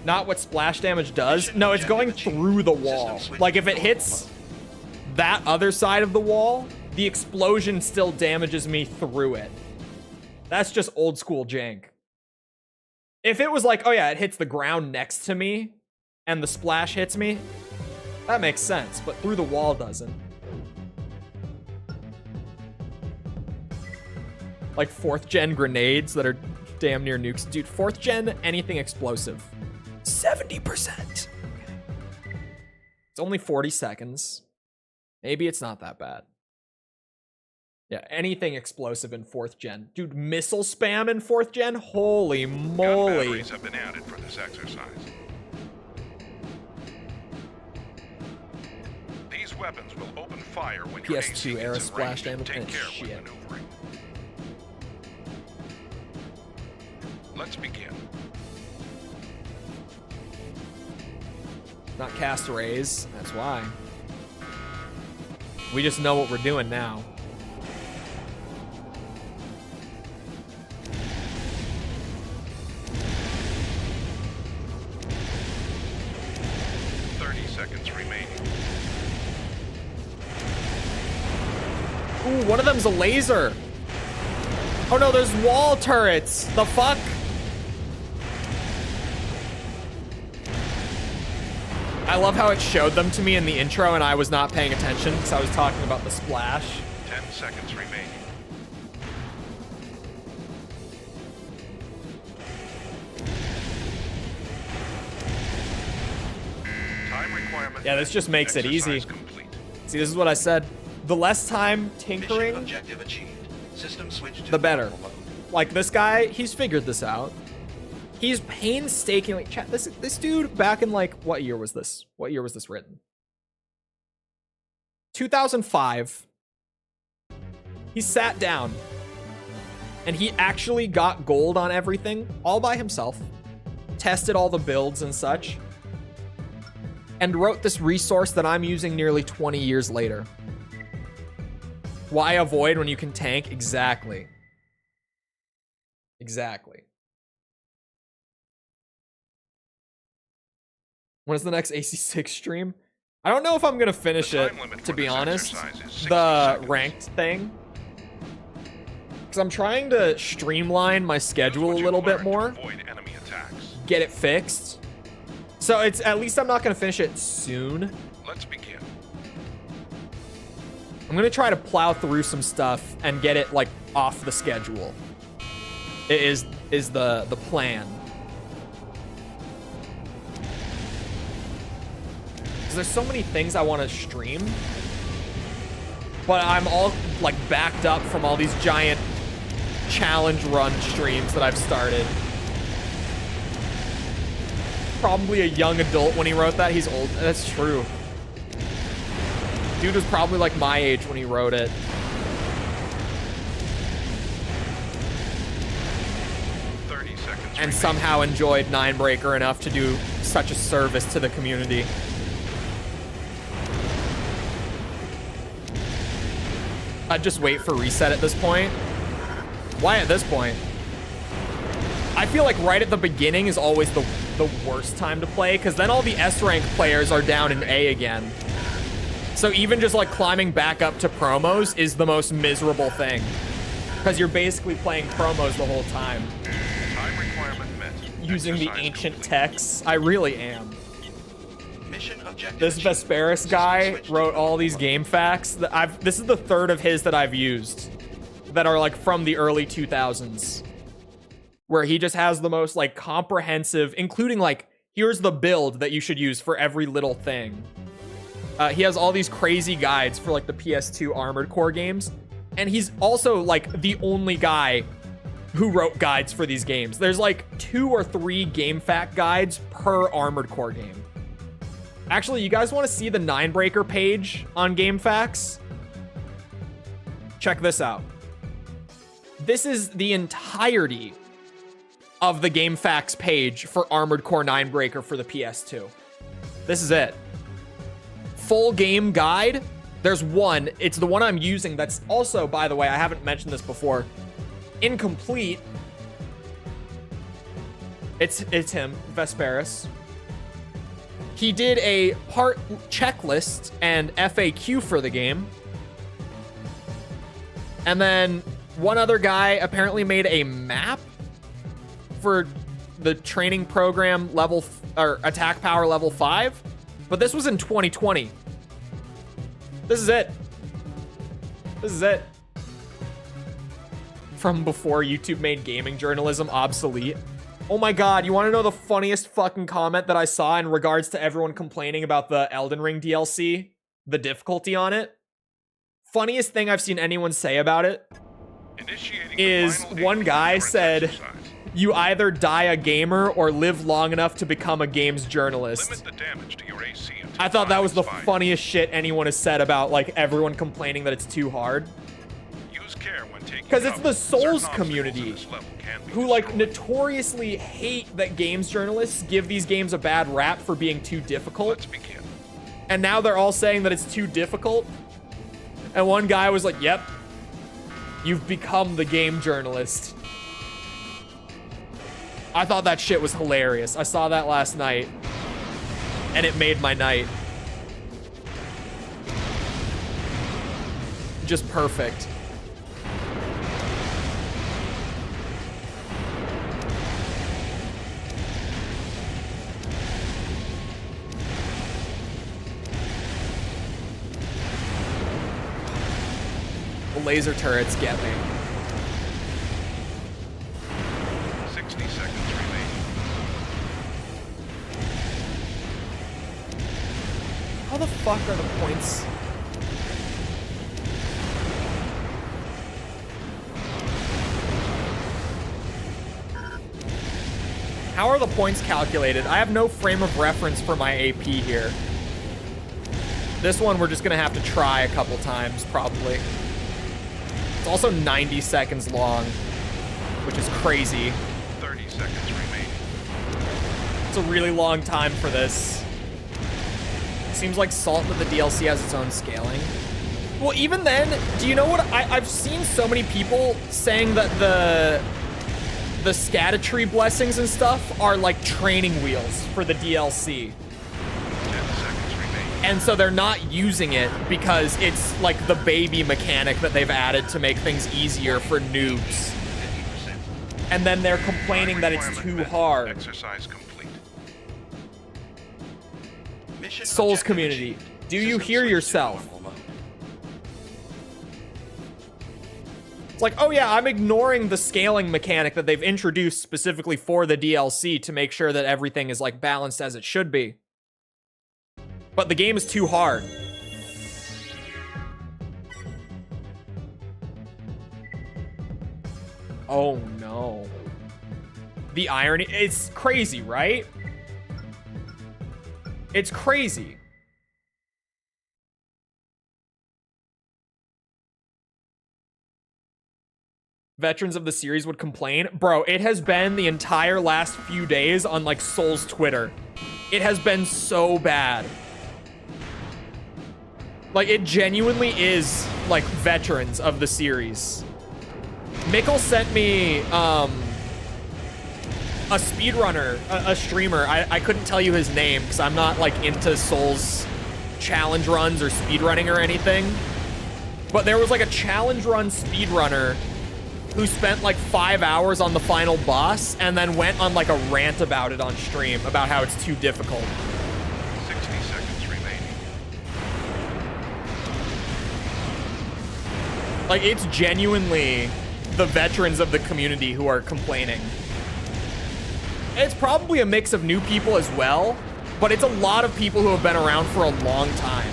[SPEAKER 1] Not what splash damage does. No, it's going through the wall. Like if it hits that other side of the wall, the explosion still damages me through it. That's just old school jank. If it was like, oh yeah, it hits the ground next to me and the splash hits me, that makes sense, but through the wall doesn't. Like 4th gen grenades that are damn near nukes. Dude, 4th gen, anything explosive. 70%. It's only 40 seconds. Maybe it's not that bad. Yeah, anything explosive in 4th gen. Dude, missile spam in 4th gen? Holy moly.
[SPEAKER 3] Gun batteries have been added for this exercise. These weapons will open fire when your AC
[SPEAKER 1] PS2 era
[SPEAKER 3] gets in
[SPEAKER 1] splash
[SPEAKER 3] range.
[SPEAKER 1] damage
[SPEAKER 3] Take
[SPEAKER 1] and
[SPEAKER 3] care when
[SPEAKER 1] shit.
[SPEAKER 3] maneuvering. Let's begin.
[SPEAKER 1] Not cast rays, that's why. We just know what we're doing now. Ooh, one of them's a laser. Oh no, there's wall turrets. The fuck? I love how it showed them to me in the intro and I was not paying attention because I was talking about the splash.
[SPEAKER 3] 10 seconds remaining. Time requirement.
[SPEAKER 1] Yeah, this just makes it easy.
[SPEAKER 3] Complete.
[SPEAKER 1] See, this is what I said. The less time
[SPEAKER 5] Mission
[SPEAKER 1] tinkering,
[SPEAKER 5] objective achieved. System switch to
[SPEAKER 1] the better.
[SPEAKER 5] normal mode.
[SPEAKER 1] Like this guy, he's figured this out. He's painstakingly, chat, this dude back in like, what year was this? What year was this written? 2005. He sat down and he actually got gold on everything all by himself, tested all the builds and such, and wrote this resource that I'm using nearly 20 years later. Why avoid when you can tank? Exactly. Exactly. When is the next AC6 stream? I don't know if I'm gonna finish it, to be honest. The ranked thing. Because I'm trying to streamline my schedule a little bit more. Get it fixed. So it's at least I'm not gonna finish it soon.
[SPEAKER 3] Let's begin.
[SPEAKER 1] I'm gonna try to plow through some stuff and get it like off the schedule. It is the plan. Because there's so many things I want to stream. But I'm all like backed up from all these giant challenge run streams that I've started. Probably a young adult when he wrote that. He's old. That's true. Dude was probably like my age when he wrote it. And somehow enjoyed Ninebreaker enough to do such a service to the community. I'd just wait for reset at this point. Why at this point? I feel like right at the beginning is always the worst time to play, because then all the S-rank players are down in A again. So even just like climbing back up to promos is the most miserable thing, because you're basically playing promos the whole time.
[SPEAKER 3] Time requirement met.
[SPEAKER 1] Using the
[SPEAKER 3] Exercise
[SPEAKER 1] ancient
[SPEAKER 3] complete.
[SPEAKER 1] texts. I really am.
[SPEAKER 3] Mission objective
[SPEAKER 1] This
[SPEAKER 3] achieved.
[SPEAKER 1] Vesperis guy
[SPEAKER 3] Switch to
[SPEAKER 1] wrote all these game facts that this is the third of his that I've used that are like from the early 2000s, where he just has the most like comprehensive, including like, here's the build that you should use for every little thing. He has all these crazy guides for like the PS2 Armored Core games. And he's also like the only guy who wrote guides for these games. There's like 2 or 3 game fact guides per Armored Core game. Actually, you guys want to see the Ninebreaker page on GameFAQs? Check this out. This is the entirety of the GameFAQs page for Armored Core Ninebreaker for the PS2. This is it. Full game guide. There's one. It's the one I'm using that's also, by the way, I haven't mentioned this before, incomplete. It's him, Vesperis. He did a part checklist and FAQ for the game. And then one other guy apparently made a map for the training program level or attack power level 5. But this was in 2020. This is it. This is it. From before YouTube made gaming journalism obsolete. Oh my god, you want to know the funniest fucking comment that I saw in regards to everyone complaining about the Elden Ring DLC? The difficulty on it? Funniest thing I've seen anyone say about it
[SPEAKER 3] Initiating the
[SPEAKER 1] is
[SPEAKER 3] final
[SPEAKER 1] one guy
[SPEAKER 3] endurance
[SPEAKER 1] said,
[SPEAKER 3] exercise.
[SPEAKER 1] you either die a gamer or live long enough to become a games journalist.
[SPEAKER 3] Limit the damage to your AC until
[SPEAKER 1] I thought that was the
[SPEAKER 3] time expires.
[SPEAKER 1] funniest shit anyone has said about like everyone complaining that it's too hard.
[SPEAKER 3] Use care when taking
[SPEAKER 1] 'Cause it's
[SPEAKER 3] cover.
[SPEAKER 1] the Souls
[SPEAKER 3] Certain obstacles
[SPEAKER 1] community
[SPEAKER 3] in this level can be
[SPEAKER 1] Who like
[SPEAKER 3] destroyed.
[SPEAKER 1] notoriously hate that games journalists give these games a bad rap for being too difficult.
[SPEAKER 3] Let's begin.
[SPEAKER 1] And now they're all saying that it's too difficult. And one guy was like, yep, you've become the game journalist. I thought that shit was hilarious. I saw that last night, and it made my night. Just perfect. The laser turrets get me.
[SPEAKER 3] 60 seconds remaining.
[SPEAKER 1] How the fuck are the points? How are the points calculated? I have no frame of reference for my AP here. This one we're just gonna have to try a couple times, probably. It's also 90 seconds long, which is crazy.
[SPEAKER 3] 30 seconds remaining.
[SPEAKER 1] It's a really long time for this. Seems like Salt that the DLC has its own scaling. Well, even then, do you know what? I've seen so many people saying that the Scattertree blessings and stuff are like training wheels for the DLC.
[SPEAKER 3] 10 seconds remaining.
[SPEAKER 1] And so they're not using it because it's like the baby mechanic that they've added to make things easier for noobs.
[SPEAKER 3] 50%.
[SPEAKER 1] And then they're complaining that it's
[SPEAKER 3] Requirement
[SPEAKER 1] too
[SPEAKER 3] met.
[SPEAKER 1] hard.
[SPEAKER 3] Exercise complete. Mission
[SPEAKER 1] Souls
[SPEAKER 3] objective
[SPEAKER 1] community,
[SPEAKER 3] achieved.
[SPEAKER 1] do you
[SPEAKER 3] System
[SPEAKER 1] hear
[SPEAKER 3] switch to
[SPEAKER 1] yourself?
[SPEAKER 3] normal mode.
[SPEAKER 1] It's like, oh yeah, I'm ignoring the scaling mechanic that they've introduced specifically for the DLC to make sure that everything is like balanced as it should be. But the game is too hard. Oh no. The irony, it's crazy, right? It's crazy. Veterans of the series would complain. Bro, it has been the entire last few days on like Soul's Twitter. It has been so bad. Like, it genuinely is like veterans of the series. Mikkel sent me a speedrunner, a streamer. I couldn't tell you his name because I'm not like into Souls challenge runs or speedrunning or anything. But there was like a challenge run speedrunner who spent like 5 hours on the final boss and then went on like a rant about it on stream about how it's too difficult.
[SPEAKER 3] 60 seconds remaining.
[SPEAKER 1] Like, it's genuinely the veterans of the community who are complaining. It's probably a mix of new people as well, but it's a lot of people who have been around for a long time.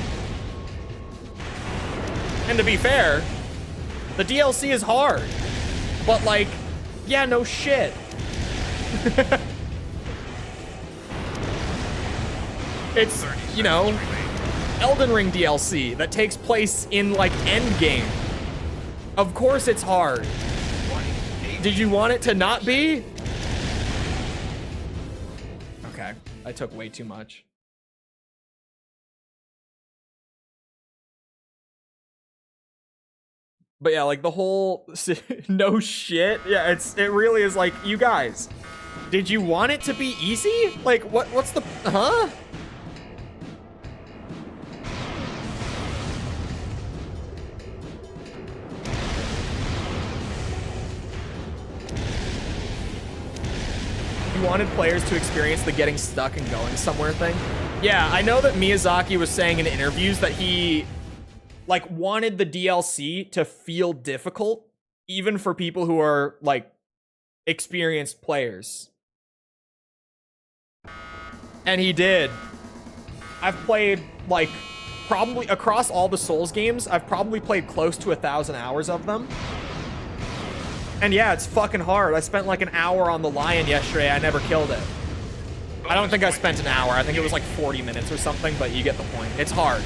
[SPEAKER 1] And to be fair, the DLC is hard. But like, yeah, no shit. It's, you know, Elden Ring DLC that takes place in like Endgame. Of course it's hard. Did you want it to not be? Okay, I took way too much. But yeah, like the whole no shit. Yeah, it really is like, you guys, did you want it to be easy? Like what's the huh? You wanted players to experience the getting stuck and going somewhere thing? Yeah, I know that Miyazaki was saying in interviews that he like wanted the DLC to feel difficult even for people who are like experienced players. And he did. I've played like probably across all the Souls games, I've probably played close to 1,000 hours of them. And yeah, it's fucking hard. I spent like an hour on the lion yesterday. I never killed it. I don't think I spent an hour. I think it was like 40 minutes or something, but you get the point. It's hard.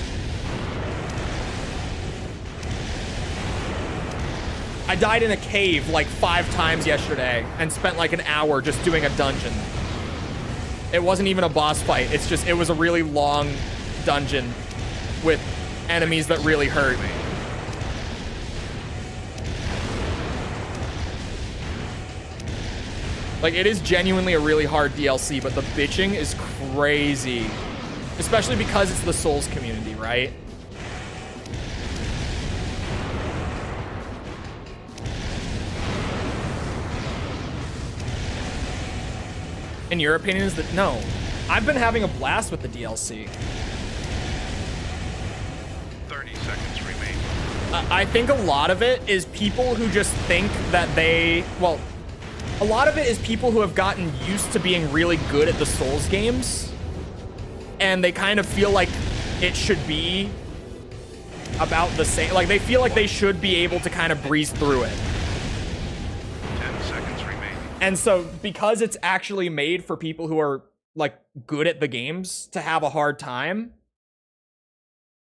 [SPEAKER 1] I died in a cave like 5 times yesterday and spent like an hour just doing a dungeon. It wasn't even a boss fight. It's just, it was a really long dungeon with enemies that really hurt. Like, it is genuinely a really hard DLC, but the bitching is crazy. Especially because it's the Souls community, right? In your opinion, is that no? I've been having a blast with the DLC.
[SPEAKER 3] 30 seconds remaining.
[SPEAKER 1] I think a lot of it is people who just think that they, well, a lot of it is people who have gotten used to being really good at the Souls games, and they kind of feel like it should be about the same. Like, they feel like they should be able to kind of breeze through it.
[SPEAKER 3] 10 seconds remaining.
[SPEAKER 1] And so, because it's actually made for people who are, like, good at the games to have a hard time,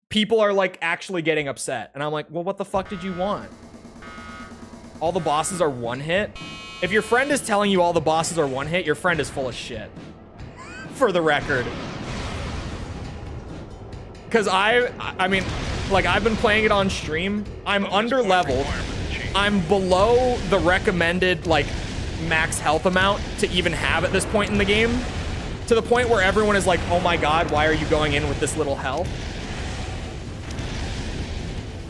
[SPEAKER 1] people are, like, actually getting upset. And I'm like, well, what the fuck did you want? All the bosses are one hit? If your friend is telling you all the bosses are one hit, your friend is full of shit. For the record. Because I mean, like, I've been playing it on stream. I'm under leveled. I'm below the recommended, like, max health amount to even have at this point in the game. To the point where everyone is like, oh my god, why are you going in with this little health?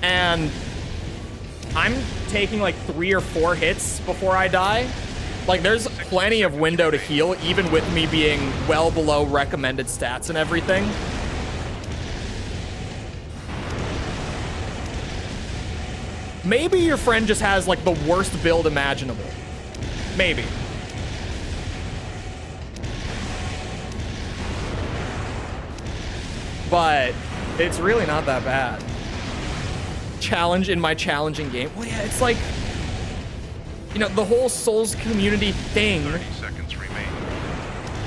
[SPEAKER 1] And I'm taking like 3 or 4 hits before I die. Like, there's plenty of window to heal, even with me being well below recommended stats and everything. Maybe your friend just has like the worst build imaginable. Maybe. But it's really not that bad. Challenge in my challenging game. Well, yeah, it's like, you know, the whole Souls community thing,
[SPEAKER 3] 30 seconds remaining.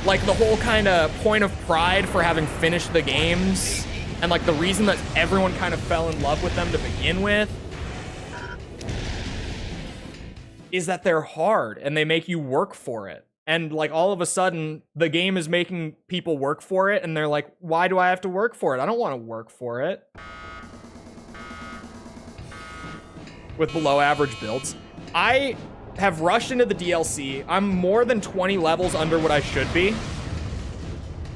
[SPEAKER 1] like the whole kind of point of pride for having finished the games, and like the reason that everyone kind of fell in love with them to begin with, is that they're hard and they make you work for it. And like all of a sudden, the game is making people work for it, and they're like, why do I have to work for it? I don't want to work for it. With below average builds. I have rushed into the DLC. I'm more than 20 levels under what I should be.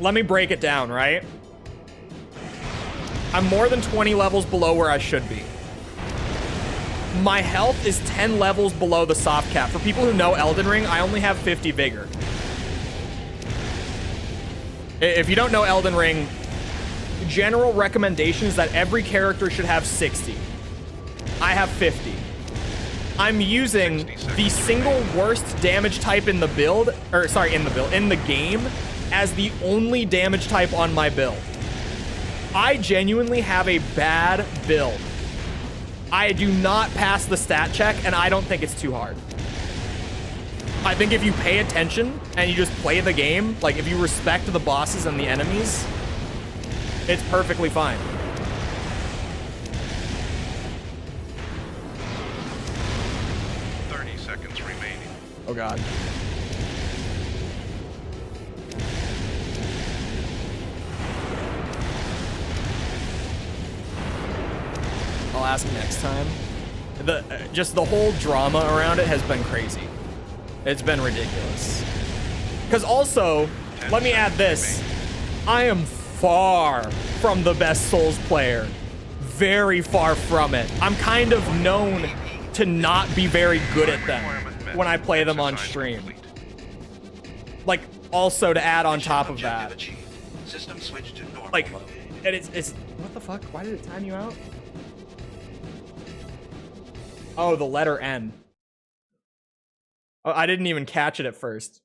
[SPEAKER 1] Let me break it down, right? I'm more than 20 levels below where I should be. My health is 10 levels below the soft cap. For people who know Elden Ring, I only have 50 vigor. If you don't know Elden Ring, general recommendation is that every character should have 60. I have 50. I'm using the single worst damage type in the build, or sorry, in the game, as the only damage type on my build. I genuinely have a bad build. I do not pass the stat check, and I don't think it's too hard. I think if you pay attention and you just play the game, like if you respect the bosses and the enemies, it's perfectly fine. Oh god. I'll ask next time. Just the whole drama around it has been crazy. It's been ridiculous. Because also, let me add this. I am far from the best Souls player. Very far from it. I'm kind of known to not be very good at them when I play them on stream. Like, also to add on top of that. Like, and it's what the fuck? Why did it time you out? Oh, the letter N. Oh, I didn't even catch it at first.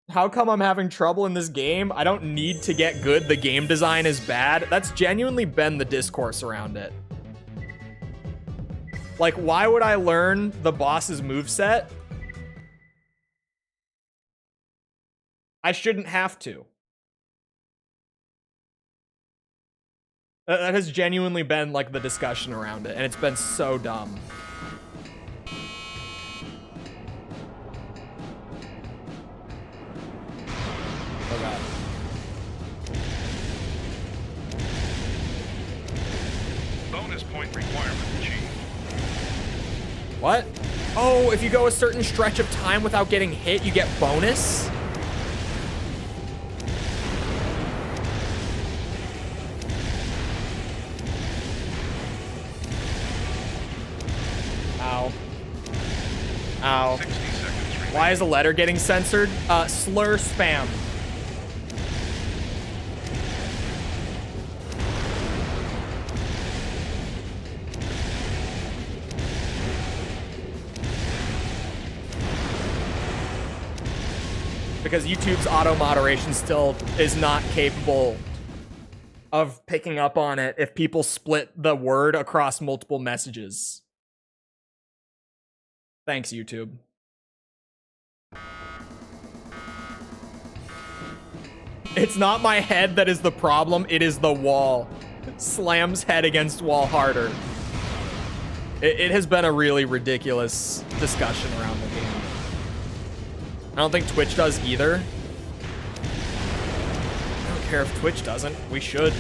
[SPEAKER 1] How come I'm having trouble in this game? I don't need to get good. The game design is bad. That's genuinely been the discourse around it. Like, why would I learn the boss's moveset? I shouldn't have to. That has genuinely been like the discussion around it, and it's been so dumb. Oh god.
[SPEAKER 3] Bonus point requirement achieved.
[SPEAKER 1] What? Oh, if you go a certain stretch of time without getting hit, you get bonus? Ow. Ow.
[SPEAKER 3] 60 seconds remaining.
[SPEAKER 1] Why is a letter getting censored? Slur spam. Because YouTube's auto moderation still is not capable of picking up on it if people split the word across multiple messages. Thanks, YouTube. It's not my head that is the problem, it is the wall. Slams head against wall harder. It has been a really ridiculous discussion around the game. I don't think Twitch does either. I don't care if Twitch doesn't. We should.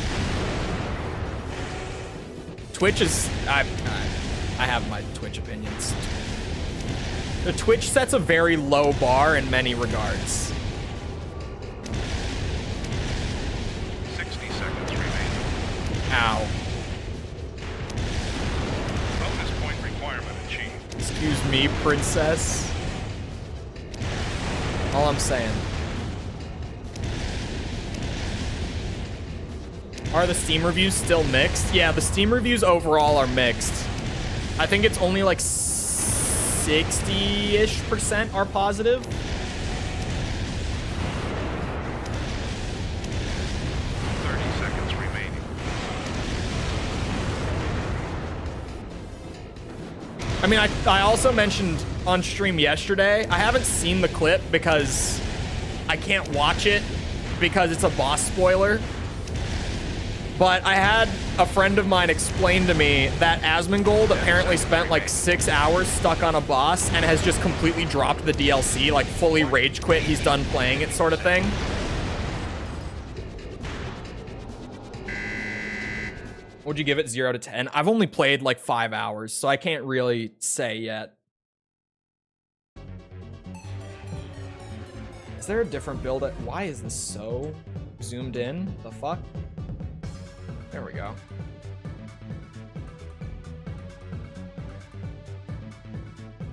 [SPEAKER 1] Twitch is... I have my Twitch opinions. The Twitch sets a very low bar in many regards.
[SPEAKER 3] 60 seconds remaining.
[SPEAKER 1] Ow.
[SPEAKER 3] Bonus point requirement achieved.
[SPEAKER 1] Excuse me, princess. All I'm saying. Are the Steam reviews still mixed? Yeah, the Steam reviews overall are mixed. I think it's only like 60-ish% are positive. I mean, I also mentioned on stream yesterday. I haven't seen the clip because I can't watch it because it's a boss spoiler. But I had a friend of mine explain to me that Asmongold apparently spent like 6 hours stuck on a boss and has just completely dropped the DLC, like fully rage quit. He's done playing it sort of thing. Would you give it 0 to 10? I've only played like 5 hours, so I can't really say yet. Is there a different build? Why is this so zoomed in? The fuck? There we go.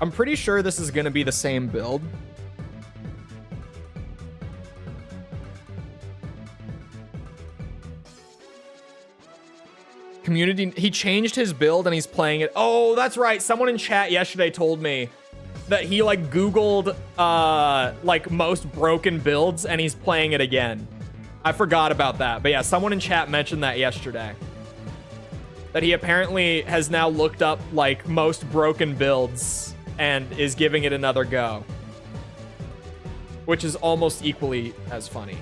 [SPEAKER 1] I'm pretty sure this is gonna be the same build. Community, he changed his build and he's playing it. Oh, that's right. Someone in chat yesterday told me that he like Googled like most broken builds and he's playing it again. I forgot about that. But yeah, someone in chat mentioned that yesterday. That he apparently has now looked up like most broken builds and is giving it another go. Which is almost equally as funny.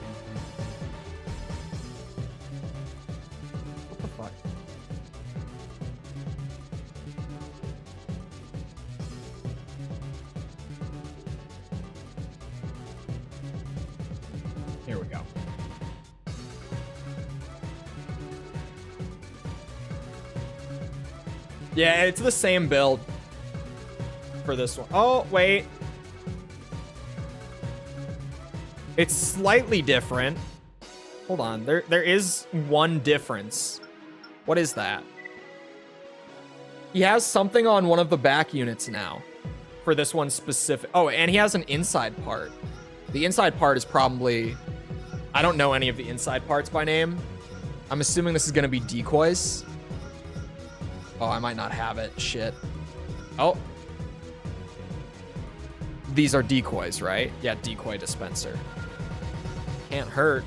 [SPEAKER 1] What the fuck? Here we go. Yeah, it's the same build for this one. Oh, wait. It's slightly different. Hold on. There is one difference. What is that? He has something on one of the back units now for this one specific. Oh, and he has an inside part. The inside part is probably... I don't know any of the inside parts by name. I'm assuming this is going to be decoys. Oh, I might not have it. Shit. Oh. These are decoys, right? Yeah, decoy dispenser. Can't hurt.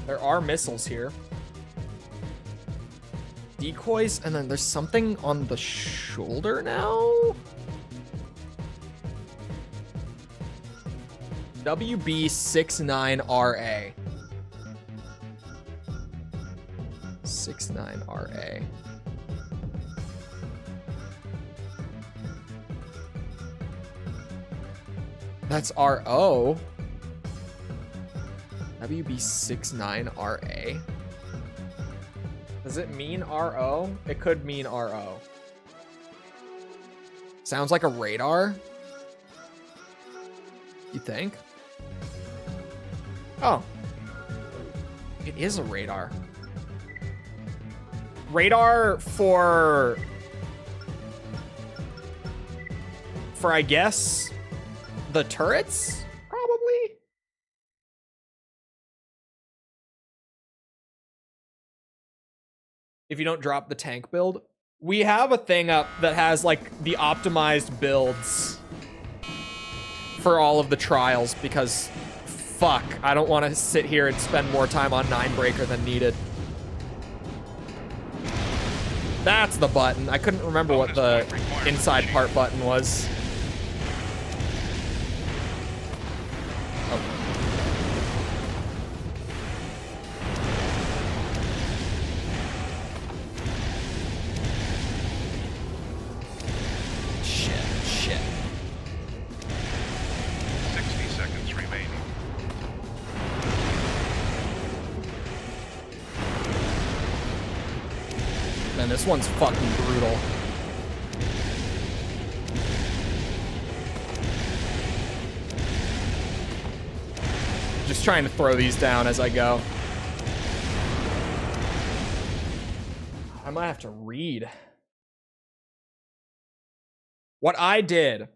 [SPEAKER 1] There are missiles here. Decoys, and then there's something on the shoulder now? WB69RA. 69RA. That's RO. WB69RA. Does it mean RO? It could mean RO. Sounds like a radar. You think? Oh. It is a radar. Radar for I guess the turrets, probably. If you don't drop the tank build, we have a thing up that has like the optimized builds for all of the trials because fuck, I don't want to sit here and spend more time on 9breaker than needed. That's the button. I couldn't remember what the inside part button was. Oh. Shit.
[SPEAKER 3] 60 seconds remaining.
[SPEAKER 1] Man, this one's fucking brutal. Just trying to throw these down as I go. I might have to read what I did.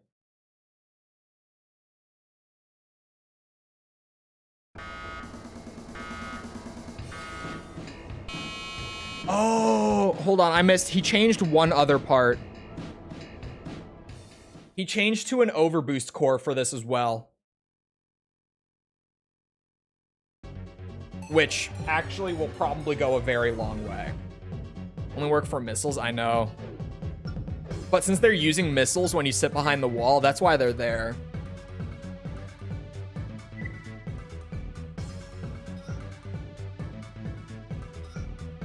[SPEAKER 1] Oh, hold on. I missed. He changed one other part. He changed to an overboost core for this as well. Which actually will probably go a very long way. Only work for missiles, I know. But since they're using missiles when you sit behind the wall, that's why they're there.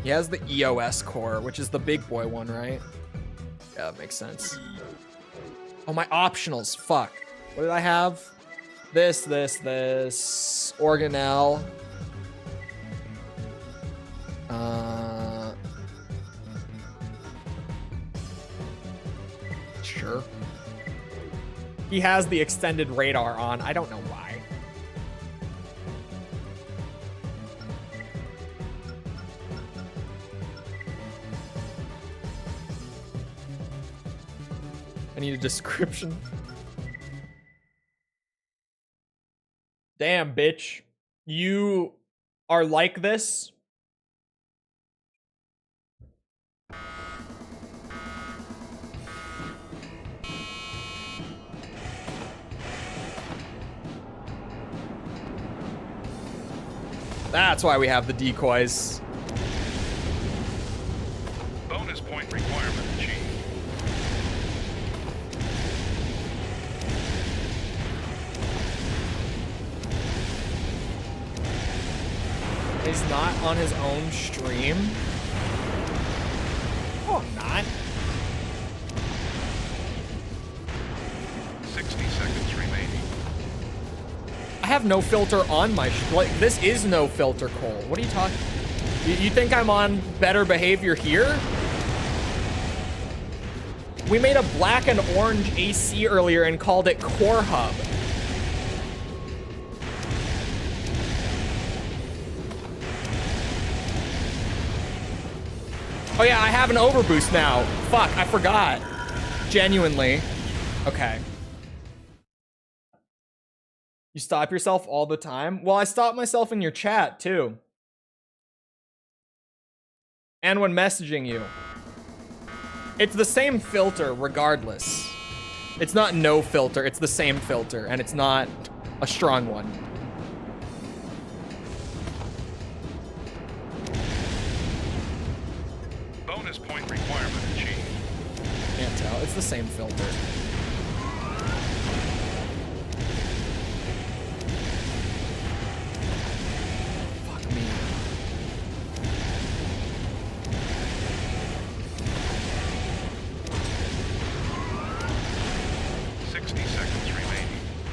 [SPEAKER 1] He has the EOS core, which is the big boy one, right? Yeah, that makes sense. Oh, my optionals. Fuck. What did I have? This. Organelle. Sure. He has the extended radar on. I don't know why. I need a description. Damn, bitch. You are like this? That's why we have the decoys.
[SPEAKER 3] Bonus point requirement achieved.
[SPEAKER 1] He's not on his own stream. Oh, I'm not.
[SPEAKER 3] 60 seconds remaining.
[SPEAKER 1] I have no filter on my like. This is no filter, Cole. What are you talking? You think I'm on better behavior here? We made a black and orange AC earlier and called it Core Hub. Oh yeah, I have an overboost now. Fuck, I forgot. Genuinely. Okay. You stop yourself all the time? Well, I stop myself in your chat too. And when messaging you. It's the same filter regardless. It's not no filter, it's the same filter, and it's not a strong one.
[SPEAKER 3] Bonus point requirement achieved.
[SPEAKER 1] Can't tell, it's the same filter. Fuck me.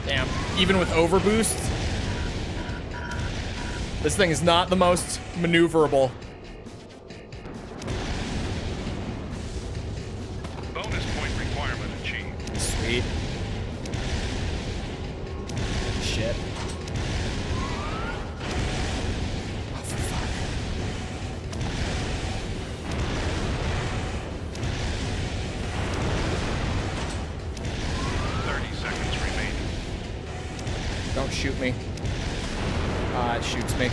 [SPEAKER 1] Damn, even with overboost, this thing is not the most maneuverable.
[SPEAKER 3] Bonus point requirement achieved.
[SPEAKER 1] Sweet. Shit. Oh, for fuck. Don't shoot me. It shoots me.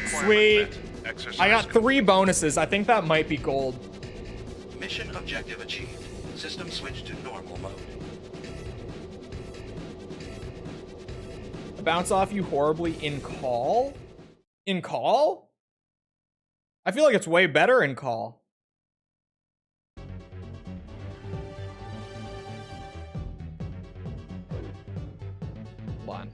[SPEAKER 1] Sweet. I got 3 bonuses. I think that might be gold.
[SPEAKER 6] Mission objective achieved. System switched to normal mode.
[SPEAKER 1] I bounce off you horribly in call? In call? I feel like it's way better in call. Hold on.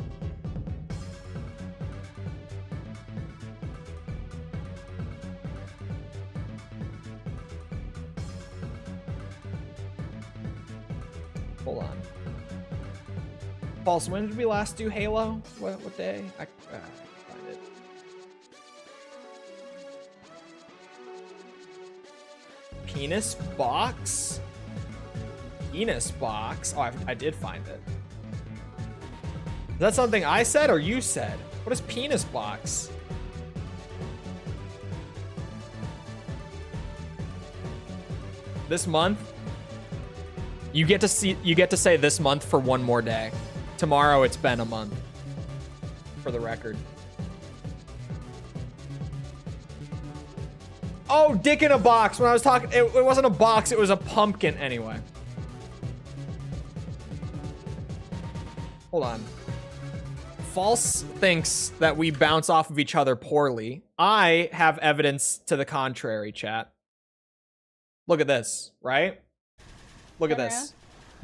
[SPEAKER 1] Hold on. Pulse, when did we last do Halo? What day? I can find it. Penis box? Penis box? Oh, I did find it. Is that something I said or you said? What is penis box? This month? You get to say this month for one more day. Tomorrow it's been a month. for the record. Oh, dick in a box. When I was talking, it wasn't a box, it was a pumpkin. Anyway. Hold on. False thinks that we bounce off of each other poorly. I have evidence to the contrary, chat. Look at this, right? Look at this.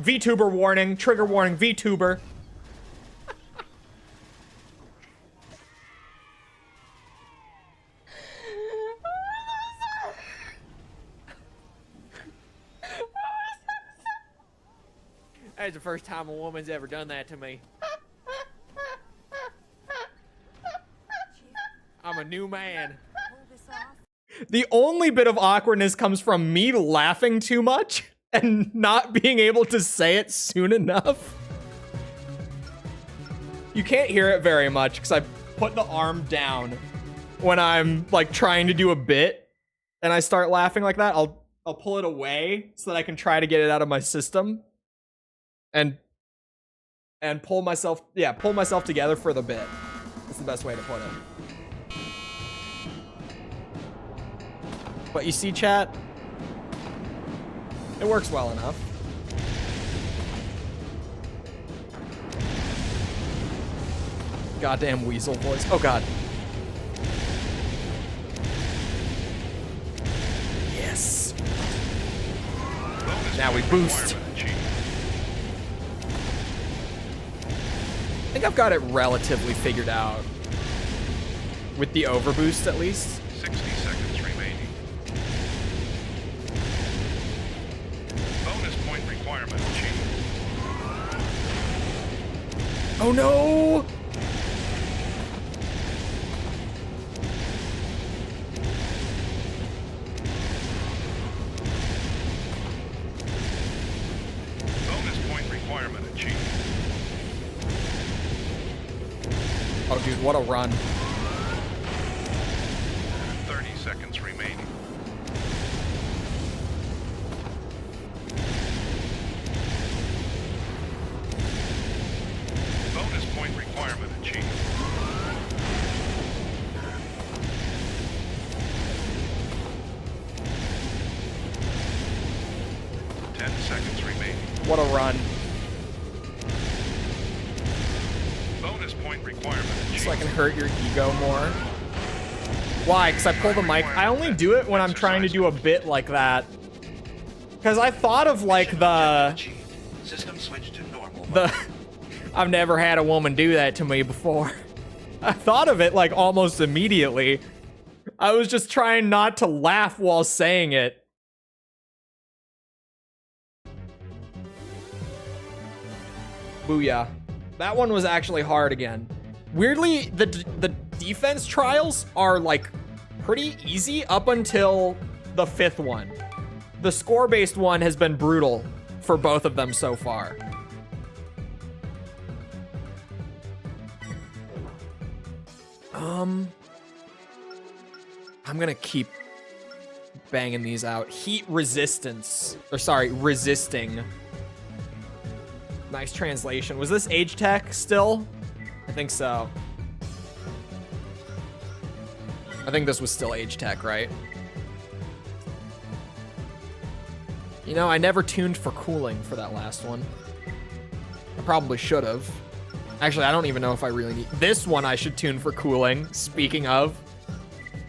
[SPEAKER 1] VTuber warning, trigger warning, VTuber. That's the first time a woman's ever done that to me. I'm a new man. The only bit of awkwardness comes from me laughing too much and not being able to say it soon enough. You can't hear it very much because I put the arm down when I'm like trying to do a bit and I start laughing like that. I'll pull it away so that I can try to get it out of my system. And pull myself together for the bit. That's the best way to put it. But you see, chat, it works well enough. Goddamn weasel voice. Oh god. Yes. Now we boost. I think I've got it relatively figured out. With the overboost, at least.
[SPEAKER 3] 60 seconds remaining. Bonus point requirement achieved.
[SPEAKER 1] Oh no!
[SPEAKER 3] Bonus point requirement achieved.
[SPEAKER 1] Oh, dude, what a run.
[SPEAKER 3] 30 seconds remaining. Bonus point requirement achieved. Ten seconds remaining.
[SPEAKER 1] What a run.
[SPEAKER 3] Bonus point requirement achieved.
[SPEAKER 1] So I can hurt your ego more. Why? Because I pull the mic. I only do it when I'm trying to do a bit like that. Because I thought of like the...
[SPEAKER 6] System switch to normal.
[SPEAKER 1] I've never had a woman do that to me before. I thought of it like almost immediately. I was just trying not to laugh while saying it. Booyah. That one was actually hard again. Weirdly, the defense trials are like pretty easy up until the 5th one. The score-based one has been brutal for both of them so far. I'm gonna keep banging these out. Heat resistance, or sorry, resisting. Nice translation. Was this age tech still? I think so. I think this was still age tech, right? You know, I never tuned for cooling for that last one. I probably should have. Actually, I don't even know if I really need... This one I should tune for cooling, speaking of.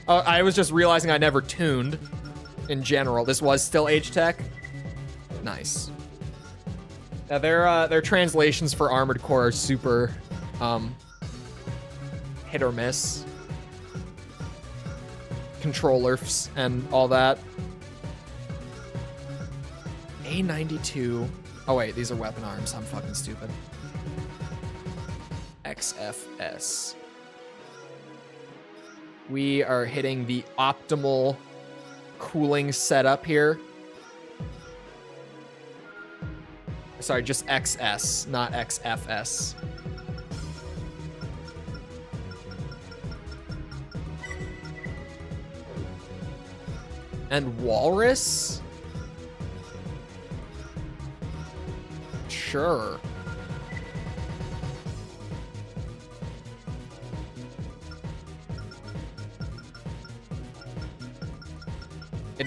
[SPEAKER 1] I was just realizing I never tuned in general. This was still age tech. Nice. Now, their translations for Armored Core are super hit or miss. Controllers and all that. A92. Oh wait, these are weapon arms. I'm fucking stupid. XFS. We are hitting the optimal cooling setup here. Sorry, just XS, not XFS. And Walrus? Sure.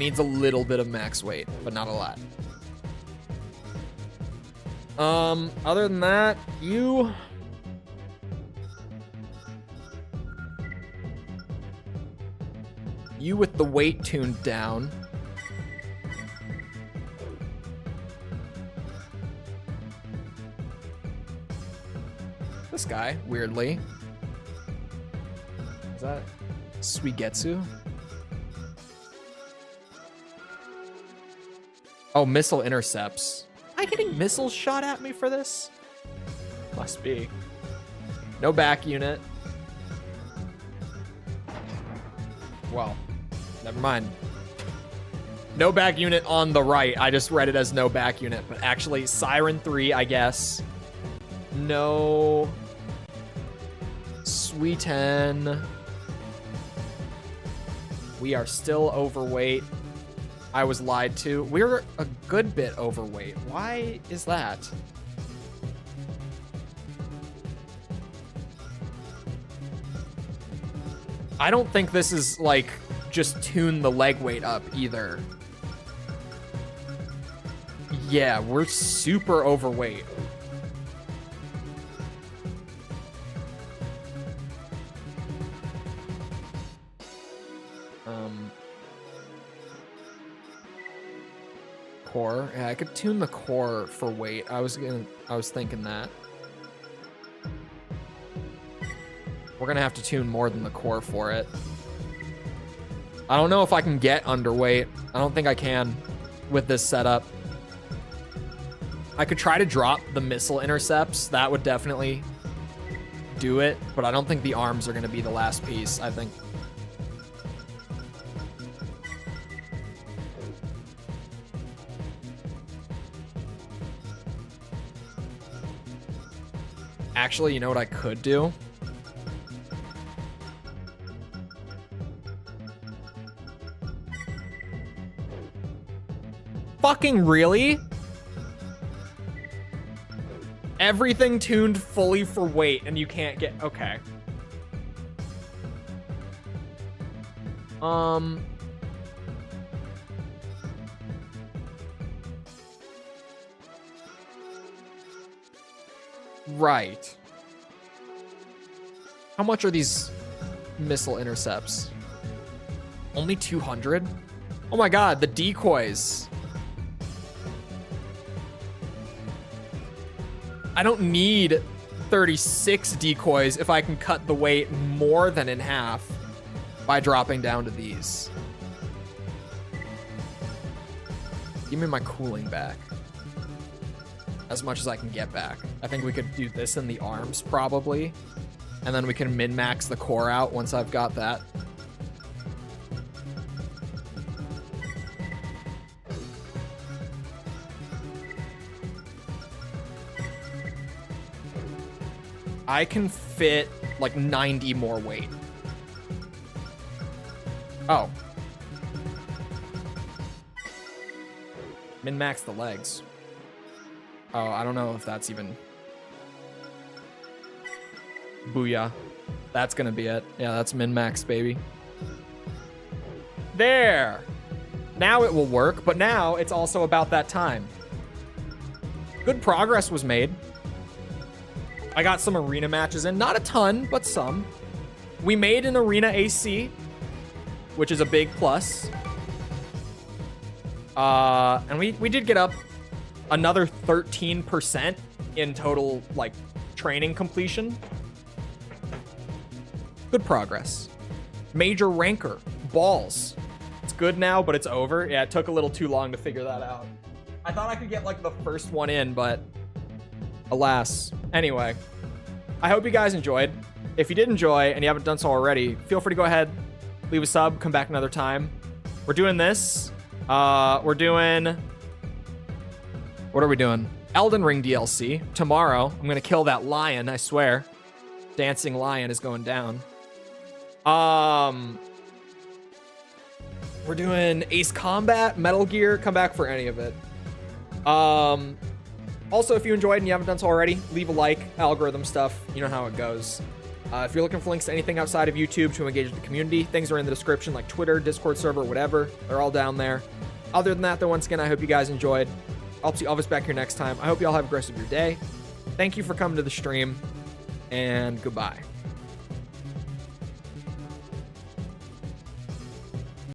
[SPEAKER 1] needs a little bit of max weight, but not a lot. Other than that, you with the weight tuned down. This guy, weirdly. Is that Suigetsu? Oh, missile intercepts. Am I getting missiles shot at me for this? Must be. No back unit. Well, never mind. No back unit on the right. I just read it as no back unit, but actually Siren 3, I guess. No. Sweeten. We are still overweight. I was lied to. We're a good bit overweight. Why is that? I don't think this is like just tune the leg weight up either. Yeah, we're super overweight. Core. Yeah, I could tune the core for weight. I was thinking that. We're gonna have to tune more than the core for it. I don't know if I can get underweight. I don't think I can with this setup. I could try to drop the missile intercepts. That would definitely do it, but I don't think the arms are gonna be the last piece. I think actually, you know what I could do? Fucking really? Everything tuned fully for weight and you can't get... Okay. Right. How much are these missile intercepts? Only 200? Oh my god, the decoys. I don't need 36 decoys if I can cut the weight more than in half by dropping down to these. Give me my cooling back. As much as I can get back. I think we could do this in the arms probably. And then we can min-max the core out once I've got that. I can fit like 90 more weight. Oh. Min-max the legs. Oh, I don't know if that's even... Booyah. That's gonna be it. Yeah, that's min-max, baby. There! Now it will work, but now it's also about that time. Good progress was made. I got some arena matches in. Not a ton, but some. We made an arena AC, which is a big plus. And we did get up another 13% in total, like, training completion. Good progress. Major ranker. Balls. It's good now, but it's over. Yeah, it took a little too long to figure that out. I thought I could get, like, the first one in, but alas. Anyway, I hope you guys enjoyed. If you did enjoy and you haven't done so already, feel free to go ahead, leave a sub, come back another time. We're doing this. We're doing... What are we doing? Elden Ring DLC. Tomorrow, I'm going to kill that lion, I swear. Dancing lion is going down. We're doing Ace Combat, Metal Gear. Come back for any of it. Also, if you enjoyed and you haven't done so already, leave a like. Algorithm stuff. You know how it goes. If you're looking for links to anything outside of YouTube to engage with the community, things are in the description, like Twitter, Discord server, whatever. They're all down there. Other than that, though, once again, I hope you guys enjoyed. I'll see all of us back here next time. I hope you all have a great rest of your day. Thank you for coming to the stream, and goodbye.